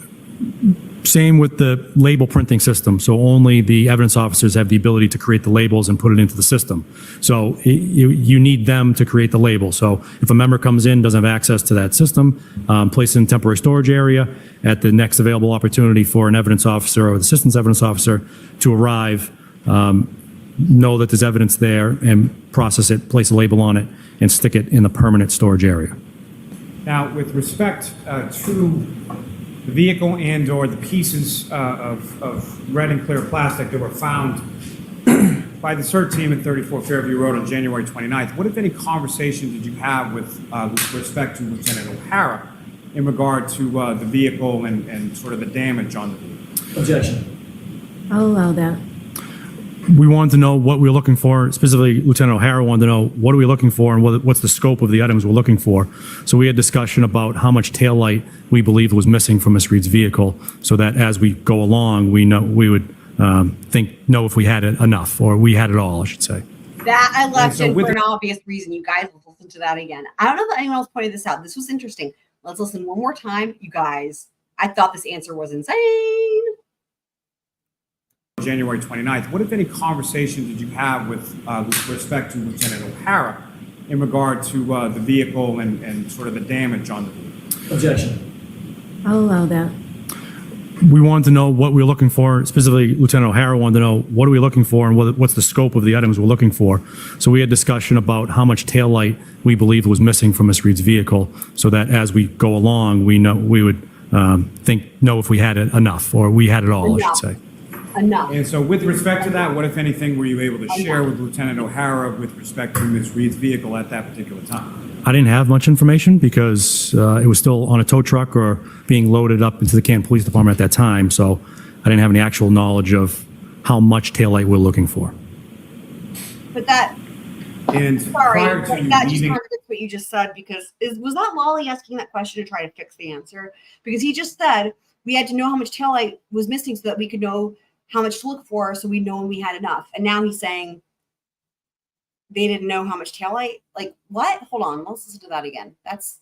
same with the label printing system. So only the evidence officers have the ability to create the labels and put it into the system. So you need them to create the label. So if a member comes in, doesn't have access to that system, place it in temporary storage area at the next available opportunity for an evidence officer or the assistant evidence officer to arrive, know that there's evidence there and process it, place a label on it, and stick it in the permanent storage area. Now, with respect to the vehicle and or the pieces of red and clear plastic that were found by the CERT team at 34 Fairview Road on January 29th, what, if any, conversation did you have with respect to Lieutenant O'Hara in regard to the vehicle and sort of the damage on the vehicle? Objection. I'll allow that. We wanted to know what we were looking for. Specifically, Lieutenant O'Hara wanted to know what are we looking for and what's the scope of the items we're looking for. So we had discussion about how much taillight we believed was missing from Ms. Reed's vehicle, so that as we go along, we would know if we had it enough, or we had it all, I should say. That I left so in with for an obvious reason. You guys will listen to that again. I don't know that anyone else pointed this out. This was interesting. Let's listen one more time. You guys, I thought this answer was insane. January 29th, what, if any, conversation did you have with respect to Lieutenant O'Hara in regard to the vehicle and sort of the damage on the vehicle? Objection. I'll allow that. We wanted to know what we were looking for. Specifically, Lieutenant O'Hara wanted to know what are we looking for and what's the scope of the items we're looking for. So we had discussion about how much taillight we believed was missing from Ms. Reed's vehicle, so that as we go along, we would know if we had it enough, or we had it all, I should say. Enough. And so with respect to that, what, if anything, were you able to share with Lieutenant O'Hara with respect to Ms. Reed's vehicle at that particular time? I didn't have much information because it was still on a tow truck or being loaded up into the Canton Police Department at that time, so I didn't have any actual knowledge of how much taillight we're looking for. But that, And sorry, prior to but you that just leaving, contradicts what you just said, because was that Lally asking that question to try to fix the answer? Because he just said we had to know how much taillight was missing so that we could know how much to look for, so we know when we had enough. And now he's saying they didn't know how much taillight. Like, what? Hold on, let's listen to that again. That's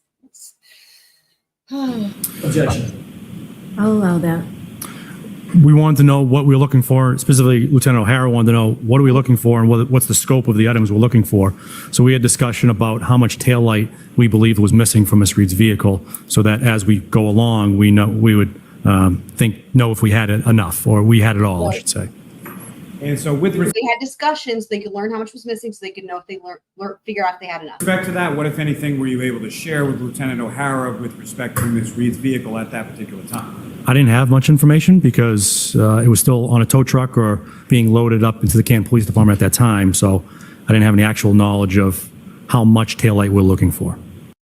Objection. I'll allow that. We wanted to know what we were looking for. Specifically, Lieutenant O'Hara wanted to know what are we looking for and what's the scope of the items we're looking for. So we had discussion about how much taillight we believed was missing from Ms. Reed's vehicle, so that as we go along, we would know if we had it enough, or we had it all, I should say. and so with they had discussions. They could learn how much was missing, so they could know if they figure out if they had enough. respect to that, what, if anything, were you able to share with Lieutenant O'Hara with respect to Ms. Reed's vehicle at that particular time? I didn't have much information because it was still on a tow truck or being loaded up into the Canton Police Department at that time, so I didn't have any actual knowledge of how much taillight we're looking for.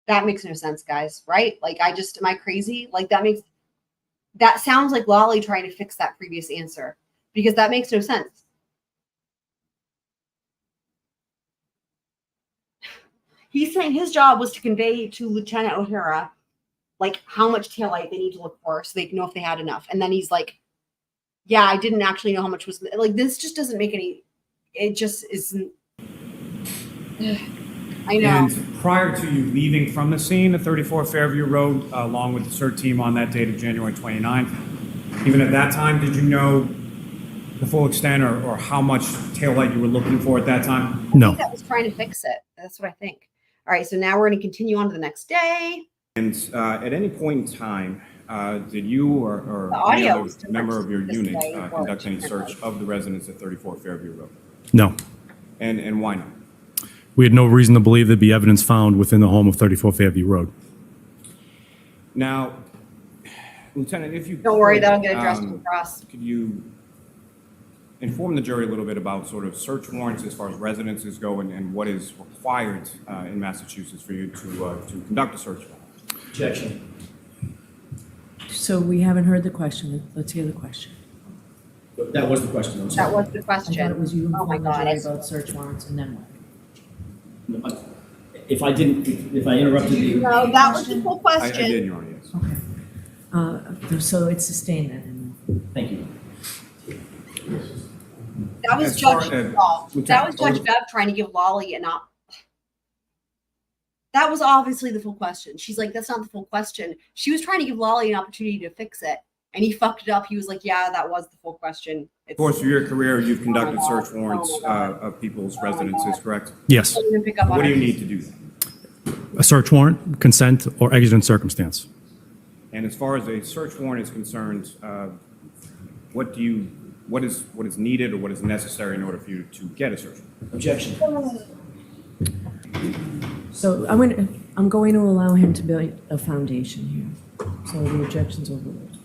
That makes no sense, guys, right? Like, am I crazy? Like, that sounds like Lally trying to fix that previous answer, because that makes no sense. He's saying his job was to convey to Lieutenant O'Hara, like, how much taillight they need to look for so they can know if they had enough. And then he's like, yeah, I didn't actually know how much was, like, this just doesn't make any, it just isn't. I know. And prior to you leaving from the scene at 34 Fairview Road, along with the CERT team on that date of January 29th, even at that time, did you know the full extent or how much taillight you were looking for at that time? No. I think that was trying to fix it. That's what I think. All right, so now we're going to continue on to the next day. And at any point in time, did you or The any audio other was different member of your this unit day or conduct any differently. search of the residence at 34 Fairview Road? No. And why not? We had no reason to believe there'd be evidence found within the home of 34 Fairview Road. Now, Lieutenant, if you Don't worry, could, that'll get addressed across. Could you inform the jury a little bit about sort of search warrants as far as residences go and what is required in Massachusetts for you to conduct a search warrant? Objection. So we haven't heard the question. Let's hear the question. That was the question, I'm That sorry. was the I question. thought it was you Oh my informing the God. jury about search warrants and then what? If I interrupted you. No, that was the full I question. did, Your Honor, yes. Okay. So it's sustained then. Thank you. That was As far Judge as- That was Lieutenant, Judge Bev trying to give Lally an op. That was obviously the full question. She's like, that's not the full question. She was trying to give Lally an opportunity to fix it, and he fucked it up. He was like, yeah, that was the full question. Of course, through your career, you've conducted Oh my God. search warrants Oh my God. of people's Oh my residences, God. correct? Yes. Didn't even pick up on What do it. you need to do that? A search warrant, consent, or exigent circumstance. And as far as a search warrant is concerned, what is needed or what is necessary in order for you to get a search warrant? Objection. So I'm going to allow him to build a foundation here. So the objection's overruled.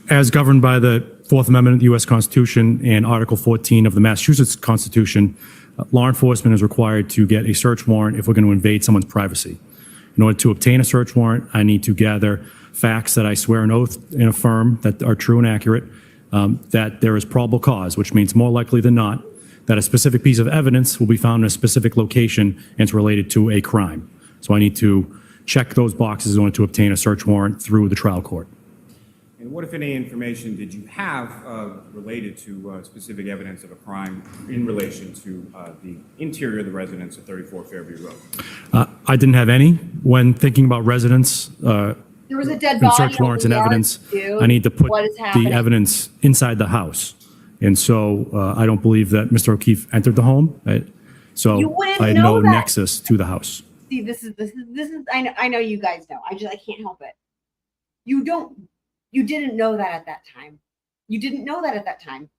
As governed by the Fourth Amendment of the U.S. Constitution and Article 14 of the Massachusetts Constitution, law enforcement is required to get a search warrant if we're going to invade someone's privacy. In order to obtain a search warrant, I need to gather facts that I swear an oath and affirm that are true and accurate, that there is probable cause, which means more likely than not that a specific piece of evidence will be found in a specific location and it's related to a crime. So I need to check those boxes in order to obtain a search warrant through the trial court. And what, if any, information did you have related to specific evidence of a crime in relation to the interior of the residence at 34 Fairview Road? I didn't have any. When thinking about residence There was a dead and body. search on warrants the and yard, evidence, dude. I need to put What is the happening? evidence inside the house. And so I don't believe that Mr. O'Keefe entered the home. You So wouldn't I had know no that. nexus to the house. See, this is. I know you guys know. I can't help it. You didn't know that at that time. You didn't know that at that time.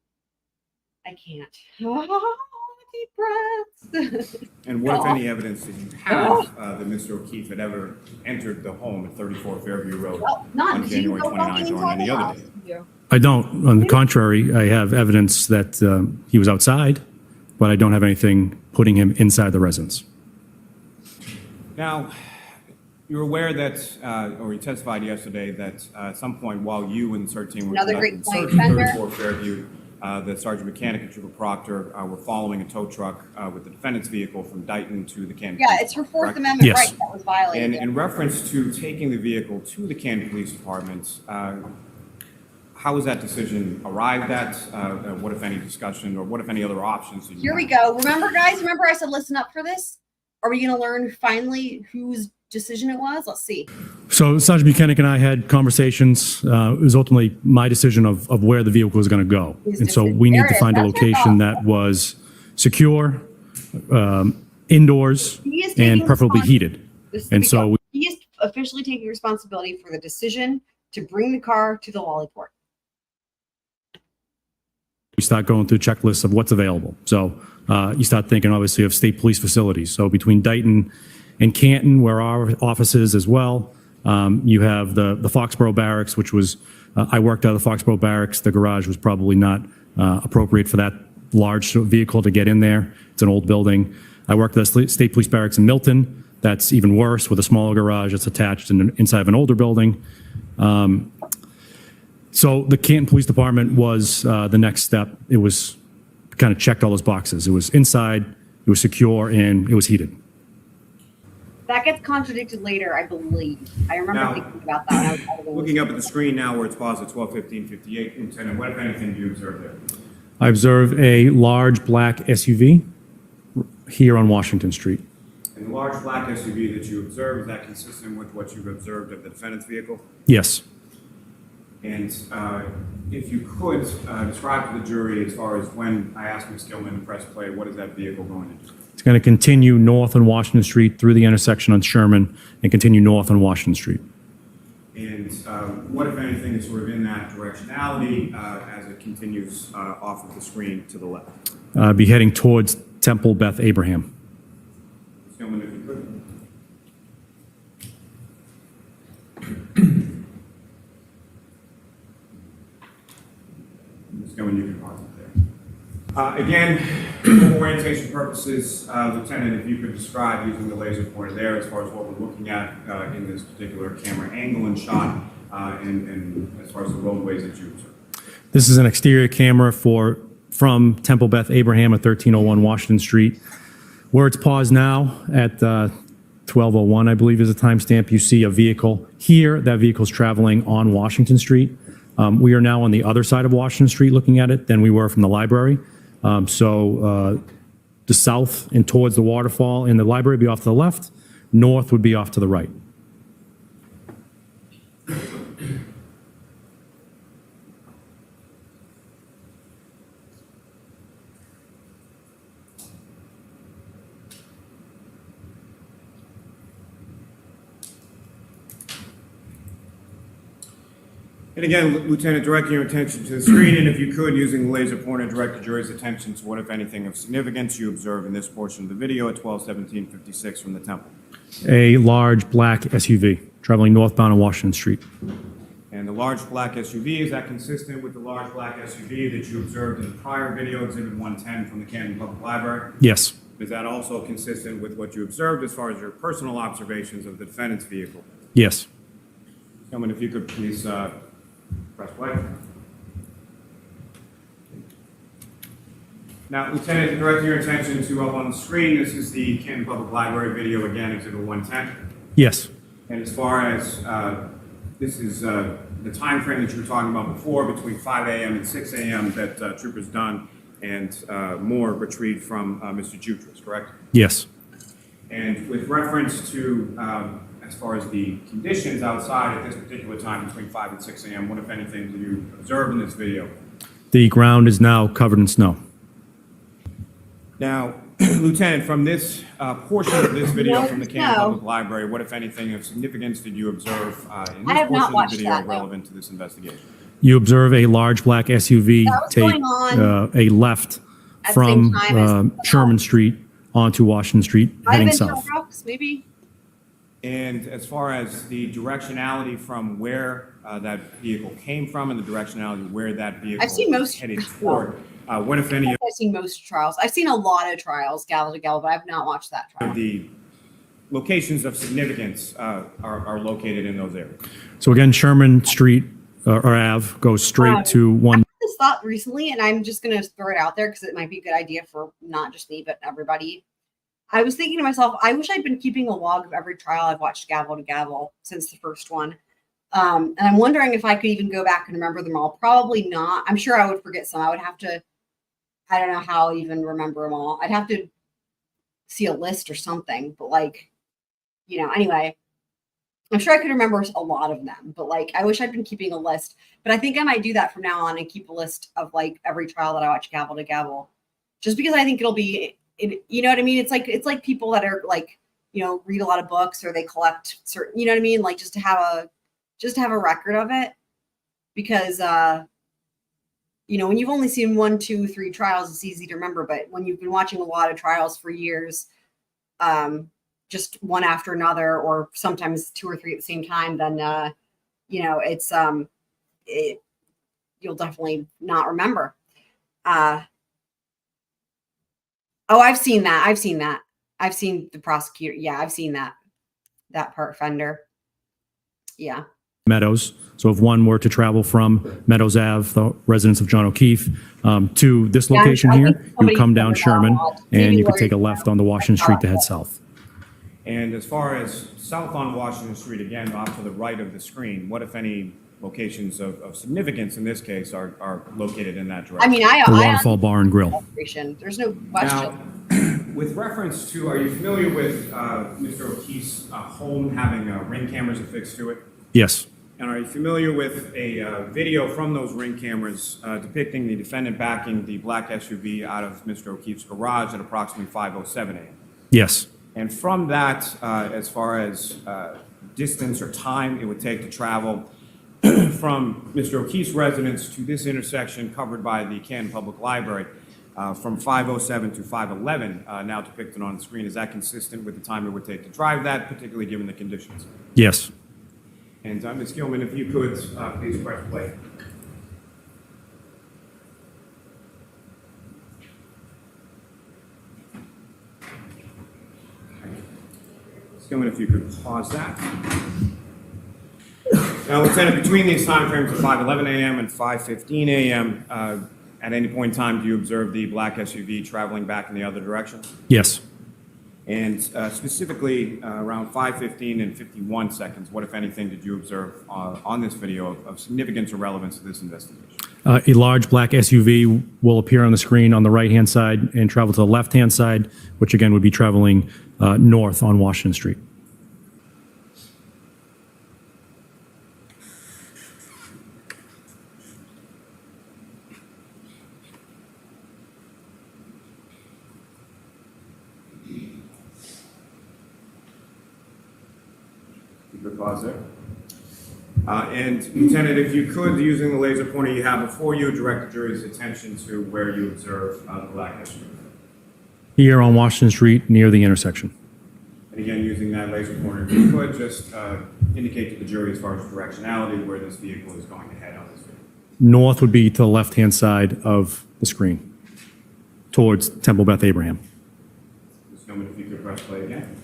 I can't. Deep breaths. And what, if any, evidence did you have that Mr. O'Keefe had ever entered the home at 34 Fairview Road Well, none. on 'Cause you January go fucking 29th or on inside any the other house. day? I don't. On the contrary, I have evidence that he was outside, but I don't have anything putting him inside the residence. Now, you're aware that, or you testified yesterday that at some point while you and the CERT team were Another conducting great search point, at Fender. 34 Fairview, that Sergeant Mechanic and Trooper Proctor were following a tow truck with the defendant's vehicle from Dayton to the Canton. Yeah, Police it's her Department, Fourth correct? Amendment Yes. right that was violated. And in reference to taking the vehicle to the Canton Police Department, how was that decision arrived at? What, if any, discussion or what, if any, other options did you Here we have? go. Remember, guys? Remember I said listen up for this? Are we going to learn finally whose decision it was? Let's see. So Sergeant Buchanan and I had conversations. It was ultimately my decision of where the vehicle was going to go. His And so decision. we There need it to is. find a That's what I location thought. that was secure, indoors, He is taking and preferably respons- heated. This is And the so big deal. He is officially taking responsibility for the decision to bring the car to the Lally port. we start going through checklists of what's available. So you start thinking, obviously, of state police facilities. So between Dayton and Canton, where our office is as well, You have the Foxborough Barracks, which was, I worked out of the Foxborough Barracks. The garage was probably not appropriate for that large vehicle to get in there. It's an old building. I worked at the State Police Barracks in Milton. That's even worse, with a smaller garage that's attached inside of an older building. So the Canton Police Department was the next step. It was kind of checked all those boxes. It was inside, it was secure, and it was heated. That gets contradicted later, I believe. I remember Now, thinking about that when I was editing. Looking up at the screen now where it's paused at 12:15:58, Lieutenant, what, if anything, do you observe there? I observe a large black SUV here on Washington Street. And the large black SUV that you observed, is that consistent with what you've observed of the defendant's vehicle? Yes. And if you could describe to the jury, as far as when I asked Ms. Gilman to press play, what is that vehicle going to do? It's going to continue north on Washington Street through the intersection on Sherman and continue north on Washington Street. And what, if anything, is sort of in that directionality as it continues off of the screen to the left? Be heading towards Temple Beth Abraham. Ms. Gilman, if you could. Ms. Gilman, you can pause it there. Again, for orientation purposes, Lieutenant, if you could describe using the laser pointer there as far as what we're looking at in this particular camera angle and shot, and as far as the roadways that you observe. This is an exterior camera from Temple Beth Abraham at 1301 Washington Street. Where it's paused now at 1201, I believe is the timestamp, you see a vehicle. Here, that vehicle is traveling on Washington Street. We are now on the other side of Washington Street looking at it than we were from the library. So the south and towards the waterfall in the library would be off to the left. North would be off to the right. And again, Lieutenant, directing your attention to the screen, and if you could, using the laser pointer, direct the jury's attention to what, if anything, of significance you observe in this portion of the video at 12:17:56 from the Temple. A large black SUV traveling northbound on Washington Street. And the large black SUV, is that consistent with the large black SUV that you observed in the prior video, Exhibit 110 from the Canton Public Library? Yes. Is that also consistent with what you observed as far as your personal observations of the defendant's vehicle? Yes. Gentlemen, if you could please press play. Now, Lieutenant, directing your attention to up on the screen, this is the Canton Public Library video, again, Exhibit 110. Yes. And as far as this is the time frame that you were talking about before, between 5 a.m. and 6 a.m. that Troopers Dunn and Moore retrieved from Mr. Jutras, correct? Yes. And with reference to, as far as the conditions outside at this particular time between 5 and 6 a.m., what, if anything, do you observe in this video? The ground is now covered in snow. Now, Lieutenant, from this portion of this video from the Canton No. Public Library, what, if anything, of significance did you observe in I this have not portion of watched the video that, no. relevant to this investigation? You observe a large black SUV That was take going on a left at the from same time as Sherman Street onto Washington Street, I've heading been to south. Brooks, maybe. And as far as the directionality from where that vehicle came from and the directionality where that vehicle I've seen most- was headed toward, what, if any, I've seen most trials. I've seen a lot of trials, gavel to gavel, but I've not watched that trial. of the locations of significance are located in those areas? So again, Sherman Street or Ave goes straight to one. I had this thought recently, and I'm just going to throw it out there because it might be a good idea for not just me, but everybody. I was thinking to myself, I wish I'd been keeping a log of every trial I've watched gavel to gavel since the first one. And I'm wondering if I could even go back and remember them all. Probably not. I'm sure I would forget some. I would have to, I don't know how I'll even remember them all. I'd have to see a list or something, but like, anyway, I'm sure I could remember a lot of them, but like, I wish I'd been keeping a list, but I think I might do that from now on and keep a list of like every trial that I watch gavel to gavel, just because I think it'll be, you know what I mean? It's like people that are like, read a lot of books or they collect certain, you know what I mean? Like just to have a record of it, because, when you've only seen 1, 2, 3 trials, it's easy to remember. But when you've been watching a lot of trials for years, just one after another, or sometimes 2 or 3 at the same time, then you'll definitely not remember. Oh, I've seen that. I've seen the prosecutor. Yeah, I've seen that part, Fender. Yeah. Meadows. So if one were to travel from Meadows Ave, the residence of John O'Keefe, to this location here, you would come down Sherman and you could take a left onto Washington Street to head south. And as far as south on Washington Street, again, off to the right of the screen, what, if any, locations of significance in this case are located in that direction? I mean, The Waterfall Bar and Grill. There's no question. Now, with reference to, are you familiar with Mr. O'Keefe's home having ring cameras affixed to it? Yes. And are you familiar with a video from those ring cameras depicting the defendant backing the black SUV out of Mr. O'Keefe's garage at approximately 5:07 a.m.? Yes. And from that, as far as distance or time it would take to travel from Mr. O'Keefe's residence to this intersection covered by the Canton Public Library, from 5:07 to 5:11, now depicted on the screen, is that consistent with the time it would take to drive that, particularly given the conditions? Yes. And Ms. Gilman, if you could, please press play. Ms. Gilman, if you could pause that. Now, Lieutenant, between these timeframes of 5:11 a.m. and 5:15 a.m., at any point in time, do you observe the black SUV traveling back in the other direction? Yes. And specifically, around 5:15 and 51 seconds, what, if anything, did you observe on this video of significance or relevance to this investigation? A large black SUV will appear on the screen on the right-hand side and travel to the left-hand side, which again would be traveling north on Washington Street. Good pause there. And Lieutenant, if you could, using the laser pointer you have before you, direct the jury's attention to where you observe the black SUV. Here on Washington Street, near the intersection. And again, using that laser pointer, if you could just indicate to the jury as far as directionality where this vehicle is going to head on this video. North would be to the left-hand side of the screen, towards Temple Beth Abraham. Ms. Gilman, if you could press play again.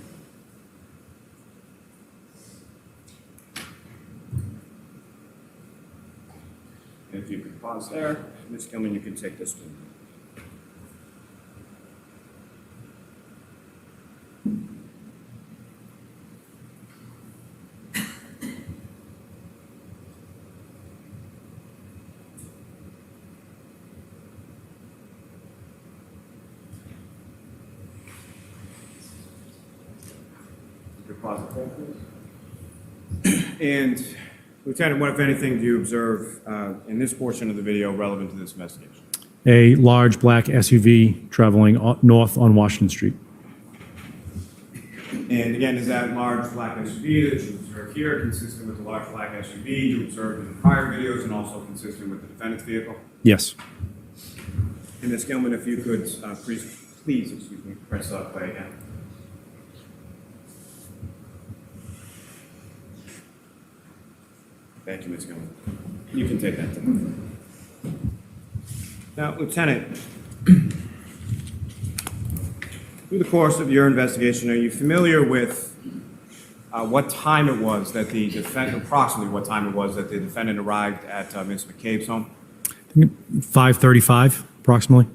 And if you could pause there, Ms. Gilman, you can take this one. You could pause it there, please. And Lieutenant, what, if anything, do you observe in this portion of the video relevant to this investigation? A large black SUV traveling north on Washington Street. And again, is that large black SUV that you observe here consistent with the large black SUV you observed in the prior videos and also consistent with the defendant's vehicle? Yes. And Ms. Gilman, if you could please press play again. Thank you, Ms. Gilman. You can take that down. Now, Lieutenant, through the course of your investigation, are you familiar with what time it was that the defendant, approximately what time it was that the defendant arrived at Ms. McCabe's home? 5:35, approximately.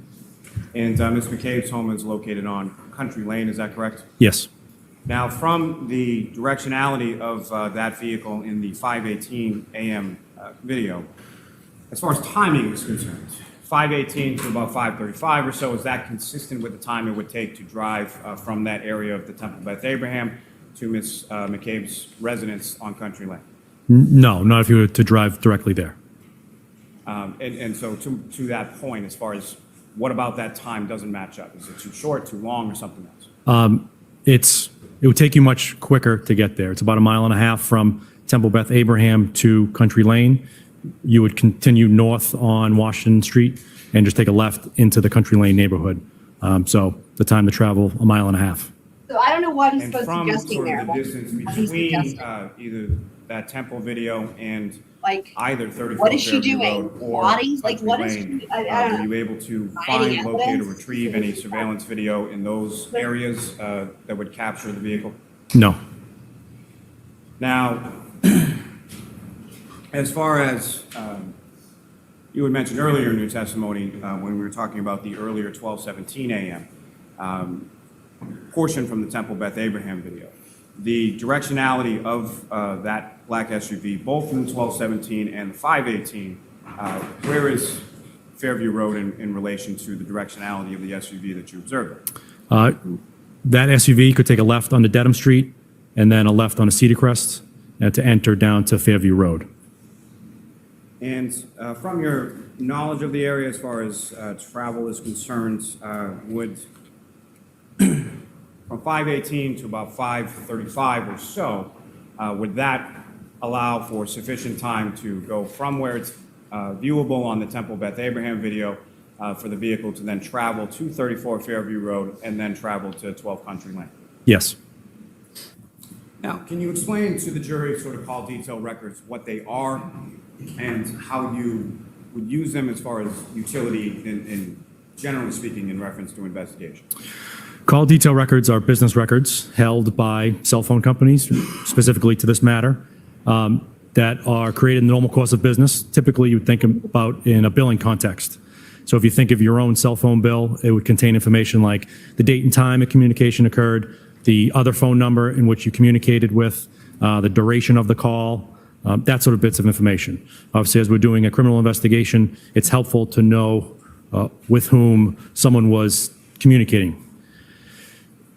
And Ms. McCabe's home is located on Country Lane, is that correct? Yes. Now, from the directionality of that vehicle in the 5:18 a.m. Video, as far as timing is concerned, 5:18 to about 5:35 or so, is that consistent with the time it would take to drive from that area of the Temple Beth Abraham to Ms. McCabe's residence on Country Lane? No, not if you were to drive directly there. And so to that point, as far as what about that time doesn't match up? Is it too short, too long, or something else? It would take you much quicker to get there. It's about 1.5 miles from Temple Beth Abraham to Country Lane. You would continue north on Washington Street and just take a left into the Country Lane neighborhood. So the time to travel, 1.5 miles. So I don't know what he's And supposed to from suggesting sort there. of the distance What he's between suggesting. either that temple video and Like, either 34 what is she Fairview doing? Road or Plotting? Like, Country what is Lane, she? I don't were know. you able to Finding find, locate, or evidence? retrieve any surveillance video in those areas that would capture the vehicle? No. Now, as far as you had mentioned earlier in your testimony, when we were talking about the earlier 12:17 a.m. Portion from the Temple Beth Abraham video, the directionality of that black SUV, both in the 12:17 and the 5:18, where is Fairview Road in relation to the directionality of the SUV that you observed? That SUV could take a left onto Dedham Street and then a left onto Cedar Crest to enter down to Fairview Road. And from your knowledge of the area as far as travel is concerned, would from 5:18 to about 5:35 or so, would that allow for sufficient time to go from where it's viewable on the Temple Beth Abraham video for the vehicle to then travel to 34 Fairview Road and then travel to 12 Country Lane? Yes. Now, can you explain to the jury sort of call detail records, what they are and how you would use them as far as utility in generally speaking in reference to investigation? Call detail records are business records held by cell phone companies, specifically to this matter, that are created in the normal course of business. Typically, you would think about in a billing context. So if you think of your own cell phone bill, it would contain information like the date and time a communication occurred, the other phone number in which you communicated with, the duration of the call, that sort of bits of information. Obviously, as we're doing a criminal investigation, it's helpful to know with whom someone was communicating.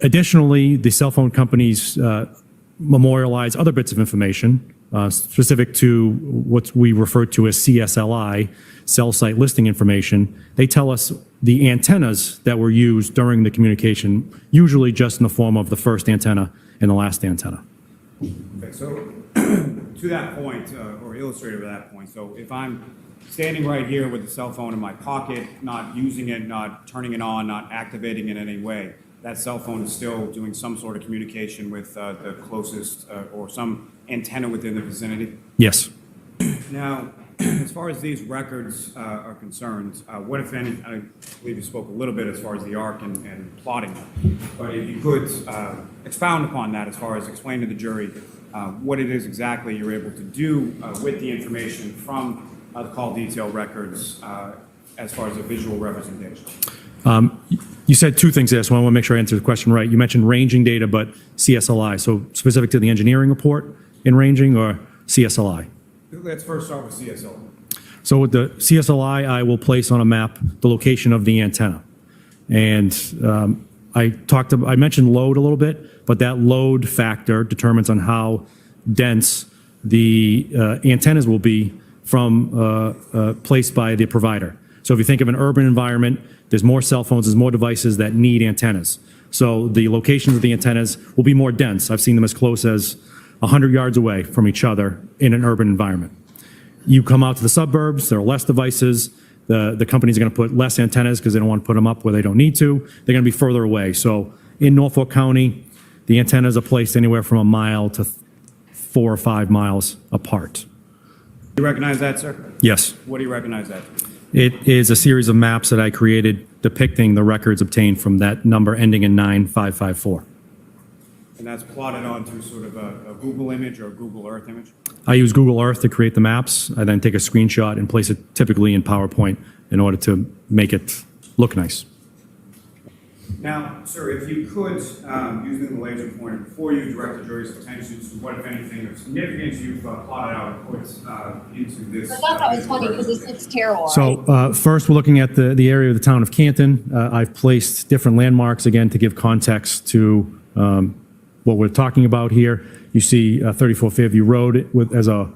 Additionally, the cell phone companies memorialize other bits of information specific to what we refer to as CSLI, cell site listing information. They tell us the antennas that were used during the communication, usually just in the form of the first antenna and the last antenna. Okay, so to that point, or illustrative of that point, so if I'm standing right here with the cell phone in my pocket, not using it, not turning it on, not activating it in any way, that cell phone is still doing some sort of communication with the closest or some antenna within the vicinity? Yes. Now, as far as these records are concerned, what, if any, I believe you spoke a little bit as far as the ARC and plotting, but if you could expound upon that as far as explain to the jury what it is exactly you're able to do with the information from the call detail records as far as a visual representation. You said two things there, so I want to make sure I answer the question right. You mentioned ranging data, but CSLI, so specific to the engineering report in ranging or CSLI? Let's first start with CSLI. So with the CSLI, I will place on a map the location of the antenna. And I mentioned load a little bit, but that load factor determines on how dense the antennas will be from placed by the provider. So if you think of an urban environment, there's more cell phones, there's more devices that need antennas. So the locations of the antennas will be more dense. I've seen them as close as 100 yards away from each other in an urban environment. You come out to the suburbs, there are less devices. The companies are going to put less antennas because they don't want to put them up where they don't need to. They're going to be further away. So in Norfolk County, the antennas are placed anywhere from 1 mile to 4 or 5 miles apart. Do you recognize that, sir? Yes. What do you recognize that? It is a series of maps that I created depicting the records obtained from that number ending in 9554. And that's plotted onto sort of a Google image or a Google Earth image? I use Google Earth to create the maps. I then take a screenshot and place it typically in PowerPoint in order to make it look nice. Now, sir, if you could, using the laser pointer before you, direct the jury's attention to what, if anything, of significance you've plotted out and put into this. I thought that was funny because this looks terrible. So first, we're looking at the area of the town of Canton. I've placed different landmarks, again, to give context to what we're talking about here. You see 34 Fairview Road as a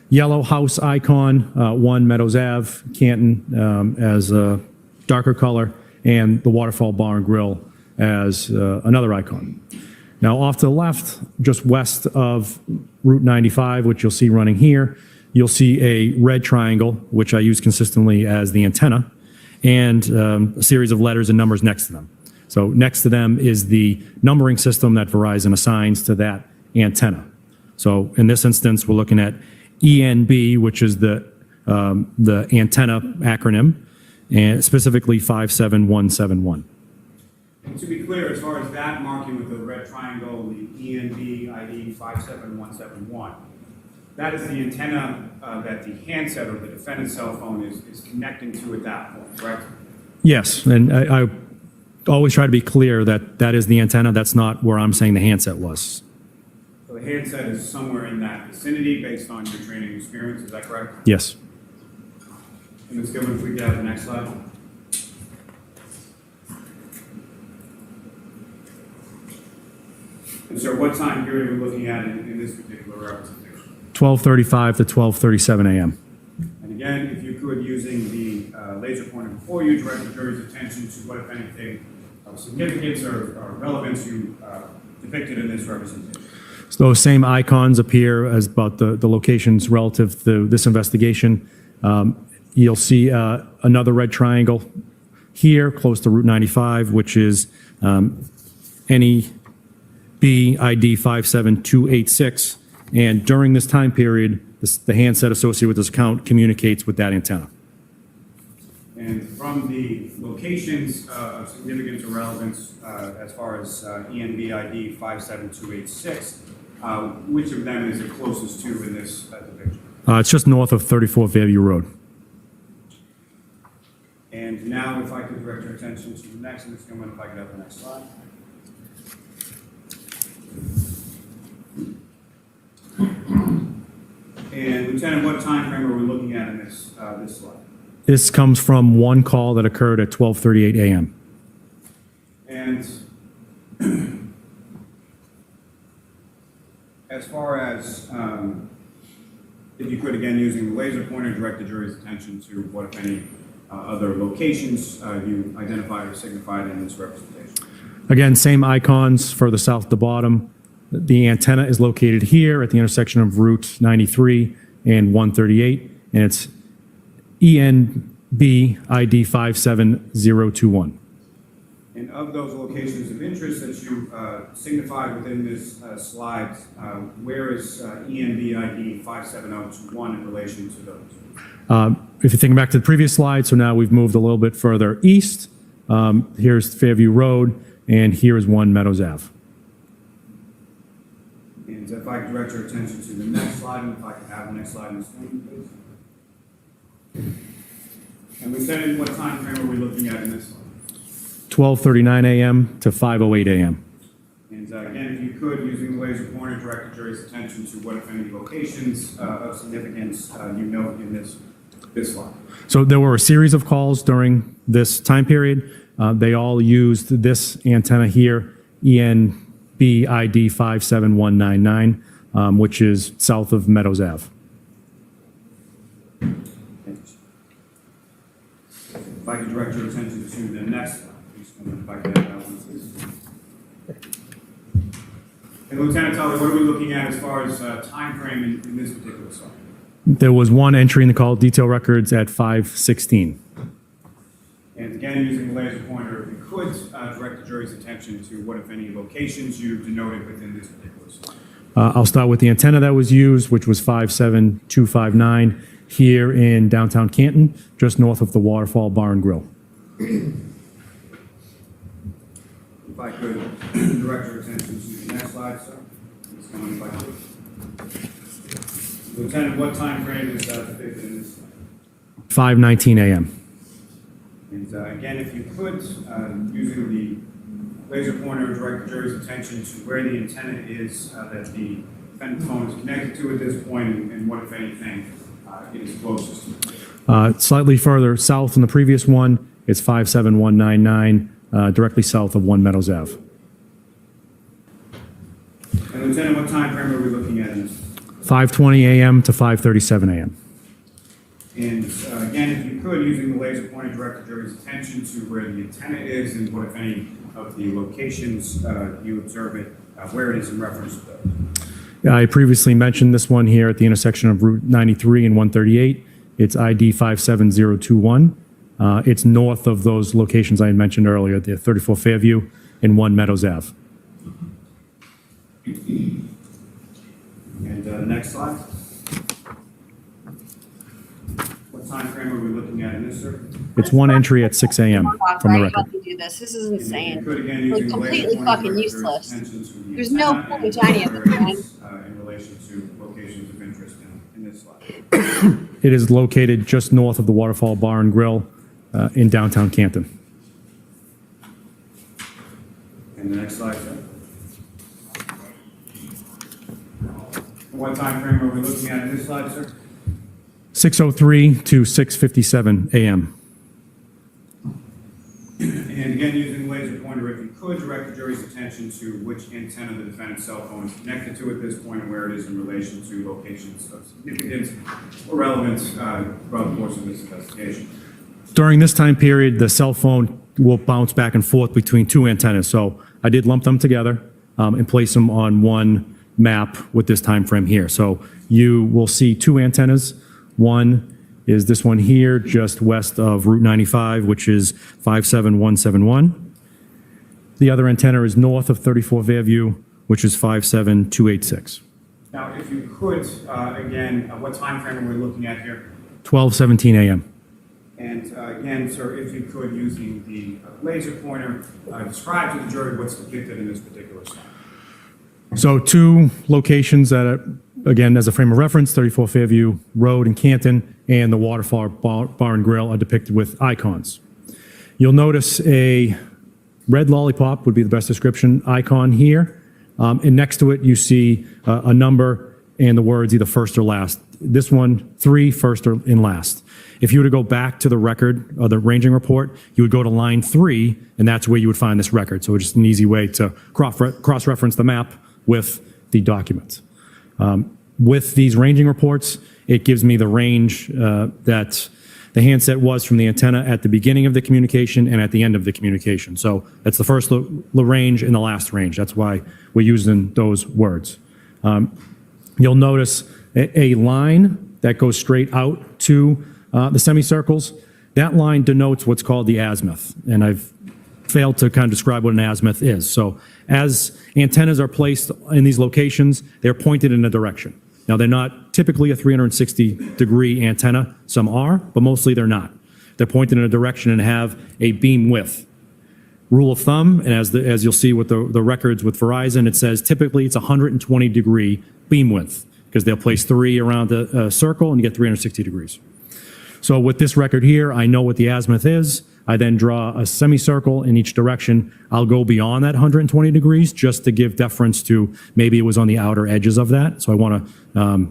yellow house icon, 1 Meadows Ave, Canton as a darker color, and the Waterfall Bar and Grill as another icon. Now off to the left, just west of Route 95, which you'll see running here, you'll see a red triangle, which I use consistently as the antenna, and a series of letters and numbers next to them. So next to them is the numbering system that Verizon assigns to that antenna. So in this instance, we're looking at ENB, which is the antenna acronym, and specifically 57171. And to be clear, as far as that marking with the red triangle, the ENB ID 57171, that is the antenna that the handset or the defendant's cell phone is connecting to at that point, correct? Yes, and I always try to be clear that that is the antenna. That's not where I'm saying the handset was. So the handset is somewhere in that vicinity based on your training experience, is that correct? Yes. And Ms. Gilman, if we could have the next slide. And sir, what time period are we looking at in this particular representation? 12:35 to 12:37 a.m. And again, if you could, using the laser pointer before you, direct the jury's attention to what, if anything, of significance or relevance you depicted in this representation. So those same icons appear as about the locations relative to this investigation. You'll see another red triangle here close to Route 95, which is NEB ID 57286. And during this time period, the handset associated with this account communicates with that antenna. And from the locations of significance or relevance as far as ENB ID 57286, which of them is it closest to in this depiction? It's just north of 34 Fairview Road. And now if I could direct your attention to the next, Ms. Gilman, if I could have the next slide. And Lieutenant, what time frame are we looking at in this slide? This comes from one call that occurred at 12:38 a.m. And as far as, if you could, again, using the laser pointer, direct the jury's attention to what, if any, other locations you identified or signified in this representation. Again, same icons further south at the bottom. The antenna is located here at the intersection of Route 93 and 138, and it's ENB ID 57021. And of those locations of interest that you signified within this slide, where is ENB ID 57021 in relation to those? If you think back to the previous slide, so now we've moved a little bit further east. Here's Fairview Road, and here is 1 Meadows Ave. And if I could direct your attention to the next slide, and if I could have the next slide on the screen, please. And Lieutenant, what time frame are we looking at in this slide? 12:39 a.m. to 5:08 a.m. And again, if you could, using the laser pointer, direct the jury's attention to what, if any, locations of significance you note in this slide. So there were a series of calls during this time period. They all used this antenna here, ENB ID 57199, which is south of Meadows Ave. If I could direct your attention to the next slide, please. If I could have that one, please. And Lieutenant Tully, what are we looking at as far as time frame in this particular slide? There was one entry in the call detail records at 5:16. And again, using the laser pointer, if you could direct the jury's attention to what, if any, locations you denoted within this particular slide. I'll start with the antenna that was used, which was 57259 here in downtown Canton, just north of the Waterfall Bar and Grill. If I could direct your attention to the next slide, sir. It's coming by. Lieutenant, what time frame is depicted in this slide? 5:19 a.m. And again, if you could, using the laser pointer, direct the jury's attention to where the antenna is that the defendant's phone is connected to at this point, and what, if anything, it is closest to. Slightly further south than the previous one, it's 57199, directly south of 1 Meadows Ave. And Lieutenant, what time frame are we looking at in this? 5:20 a.m. to 5:37 a.m. And again, if you could, using the laser pointer, direct the jury's attention to where the antenna is and what, if any, of the locations you observe it, where it is in reference to those. I previously mentioned this one here at the intersection of Route 93 and 138. It's ID 57021. It's north of those locations I had mentioned earlier, the 34 Fairview and 1 Meadows Ave. And next slide. What time frame are we looking at in this, sir? It's one entry at 6 a.m. from the Right, record. help me do this. This is And insane. you could, again, Like, using the laser completely pointer fucking direct useless. your attention to the There's no antenna point and to any of it, man. in relation to locations of interest in this slide. It is located just north of the Waterfall Bar and Grill in downtown Canton. And the next slide, sir. What time frame are we looking at in this slide, sir? 6:03 to 6:57 a.m. And again, using the laser pointer, if you could direct the jury's attention to which antenna the defendant's cell phone is connected to at this point and where it is in relation to locations of significance or relevance throughout the course of this investigation. During this time period, the cell phone will bounce back and forth between two antennas. So I did lump them together and place them on one map with this time frame here. So you will see two antennas. One is this one here, just west of Route 95, which is 57171. The other antenna is north of 34 Fairview, which is 57286. Now, if you could, again, what time frame are we looking at here? 12:17 a.m. And again, sir, if you could, using the laser pointer, describe to the jury what's depicted in this particular slide. So two locations that are, again, as a frame of reference, 34 Fairview Road in Canton and the Waterfall Bar and Grill are depicted with icons. You'll notice a red lollipop would be the best description icon here. And next to it, you see a number and the words either first or last. This one, 3, first or in last. If you were to go back to the record or the ranging report, you would go to line 3, and that's where you would find this record. So it's just an easy way to cross-reference the map with the document. With these ranging reports, it gives me the range that the handset was from the antenna at the beginning of the communication and at the end of the communication. So that's the first range and the last range. That's why we're using those words. You'll notice a line that goes straight out to the semicircles. That line denotes what's called the azimuth, and I've failed to kind of describe what an azimuth is. So as antennas are placed in these locations, they're pointed in a direction. Now, they're not typically a 360-degree antenna. Some are, but mostly they're not. They're pointed in a direction and have a beam width. Rule of thumb, and as you'll see with the records with Verizon, it says typically it's 120-degree beam width because they'll place 3 around the circle and you get 360 degrees. So with this record here, I know what the azimuth is. I then draw a semicircle in each direction. I'll go beyond that 120 degrees just to give deference to maybe it was on the outer edges of that. So I want to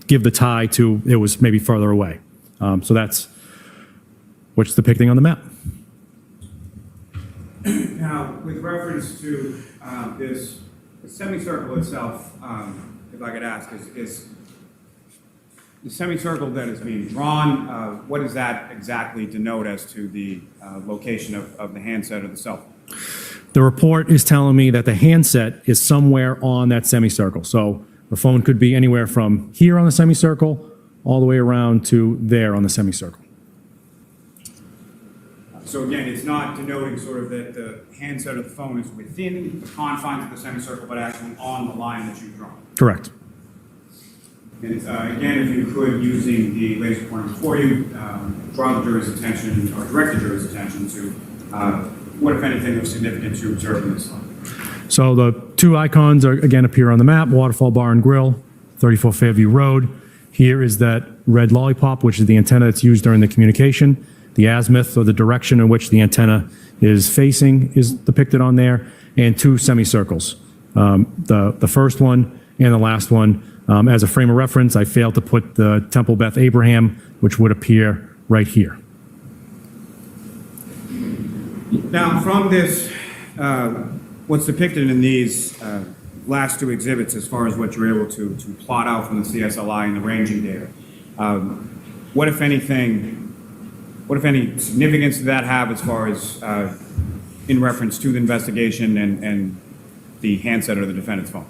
give the tie to it was maybe further away. So that's what's depicting on the map. Now, with reference to this semicircle itself, if I could ask, is the semicircle that is being drawn, what does that exactly denote as to the location of the handset or the cell phone? The report is telling me that the handset is somewhere on that semicircle. So the phone could be anywhere from here on the semicircle all the way around to there on the semicircle. So again, it's not denoting sort of that the handset or the phone is within the confines of the semicircle, but actually on the line that you've drawn. Correct. And again, if you could, using the laser pointer before you, draw the jury's attention or direct the jury's attention to what, if anything, of significance you observed in this slide. So the two icons are again appear on the map: Waterfall Bar and Grill, 34 Fairview Road. Here is that red lollipop, which is the antenna that's used during the communication. The azimuth, or the direction in which the antenna is facing, is depicted on there, and two semicircles. The first one and the last one. As a frame of reference, I failed to put the Temple Beth Abraham, which would appear right here. Now, from this, what's depicted in these last two exhibits, as far as what you're able to plot out from the CSLI and the ranging data, what, if any significance did that have as far as in reference to the investigation and the handset or the defendant's phone?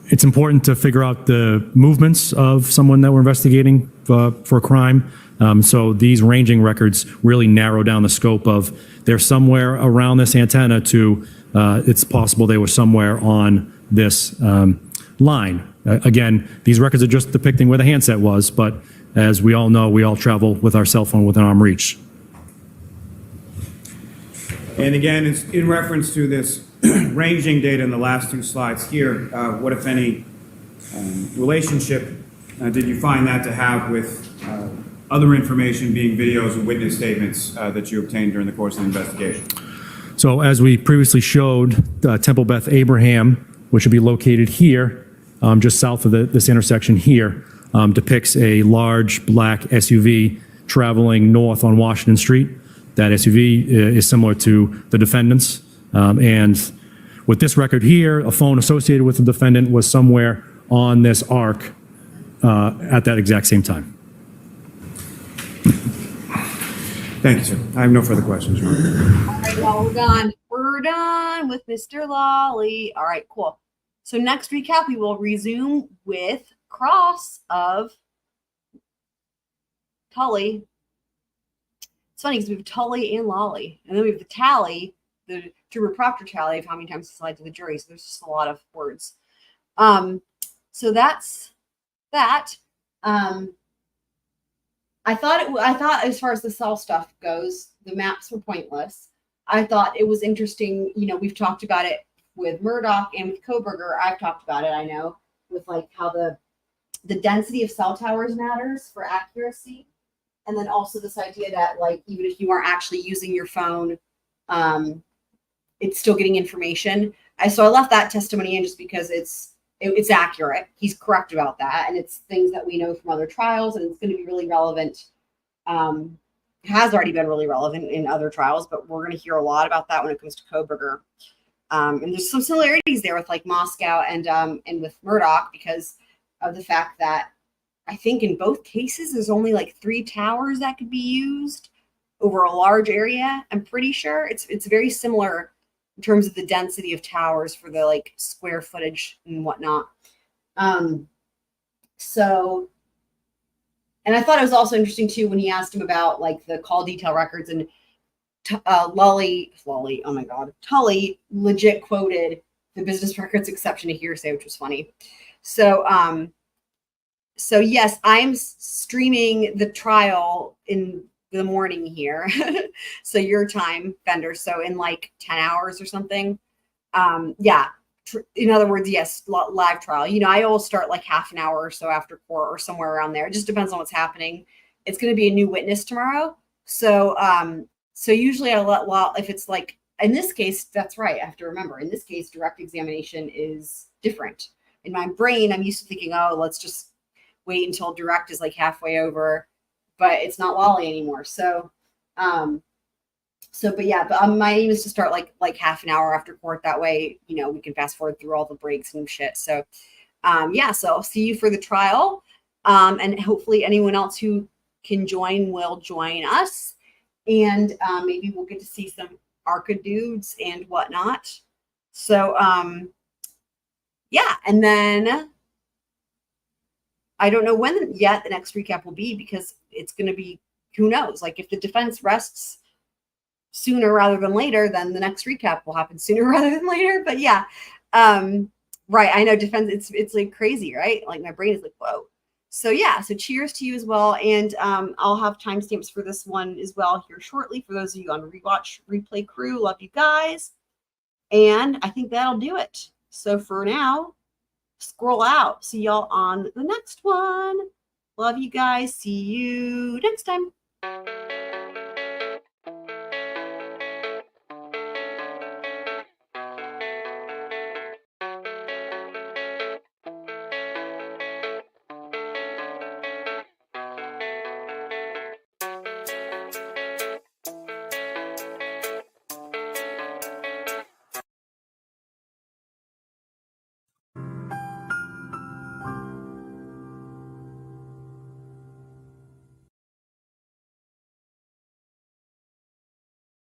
It's important to figure out the movements of someone that we're investigating for a crime. So these ranging records really narrow down the scope of they're somewhere around this antenna to it's possible they were somewhere on this line. Again, these records are just depicting where the handset was, but as we all know, we all travel with our cell phone within arm reach. And again, it's in reference to this ranging data in the last two slides here, what, if any, relationship did you find that to have with other information being videos and witness statements that you obtained during the course of the investigation? So as we previously showed, Temple Beth Abraham, which would be located here, just south of this intersection here, depicts a large black SUV traveling north on Washington Street. That SUV is similar to the defendant's. And with this record here, a phone associated with the defendant was somewhere on this arc at that exact same time. Thank you, sir. I have no further questions. All right, well, we're done. We're done with Mr. Lally. All right, cool. So next recap, we will resume with cross of Tully. It's funny because we have Tully and Lally, and then we have the tally, the Trooper Proctor tally of how many times he lied to the jury. So there's just a lot of words. So that's that. I thought as far as the cell stuff goes, the maps were pointless. I thought it was interesting. You know, we've talked about it with Murdaugh and with Kohberger. I've talked about it, I know, with like how the density of cell towers matters for accuracy. And then also this idea that like, even if you aren't actually using your phone, it's still getting information. So I left that testimony in just because it's accurate. He's correct about that. And it's things that we know from other trials, and it's going to be really relevant. Has already been really relevant in other trials, but we're going to hear a lot about that when it comes to Kohberger. And there's some similarities there with like Moscow and with Murdaugh because of the fact that I think in both cases, there's only like 3 towers that could be used over a large area. I'm pretty sure it's very similar in terms of the density of towers for the like square footage and whatnot. So, and I thought it was also interesting too, when he asked him about like the call detail records, and Lally, oh my God, Tully legit quoted the business records exception to hearsay, which was funny. So yes, I'm streaming the trial in the morning here. So your time, Fender. So in like 10 hours or something. Yeah. In other words, yes, live trial. You know, I always start like half an hour or so after court or somewhere around there. It just depends on what's happening. It's going to be a new witness tomorrow. So, so usually I let, if it's like, in this case, that's right. I have to remember, in this case, direct examination is different. In my brain, I'm used to thinking, oh, let's just wait until direct is like halfway over, but it's not Lally anymore. So, but yeah, but my aim is to start like half an hour after court. That way, you know, we can fast forward through all the breaks and shit. So, yeah, so I'll see you for the trial. And hopefully anyone else who can join will join us. And maybe we'll get to see some ARCA dudes and whatnot. So, yeah, and then I don't know when yet the next recap will be, because it's going to be, who knows? Like if the defense rests sooner rather than later, then the next recap will happen sooner rather than later. But yeah, right. I know defense, it's like crazy, right? Like my brain is like, whoa. So yeah, so cheers to you as well. And I'll have timestamps for this one as well here shortly for those of you on rewatch replay crew. Love you guys. And I think that'll do it. So for now, scroll out. See y'all on the next one. Love you guys. See you next time.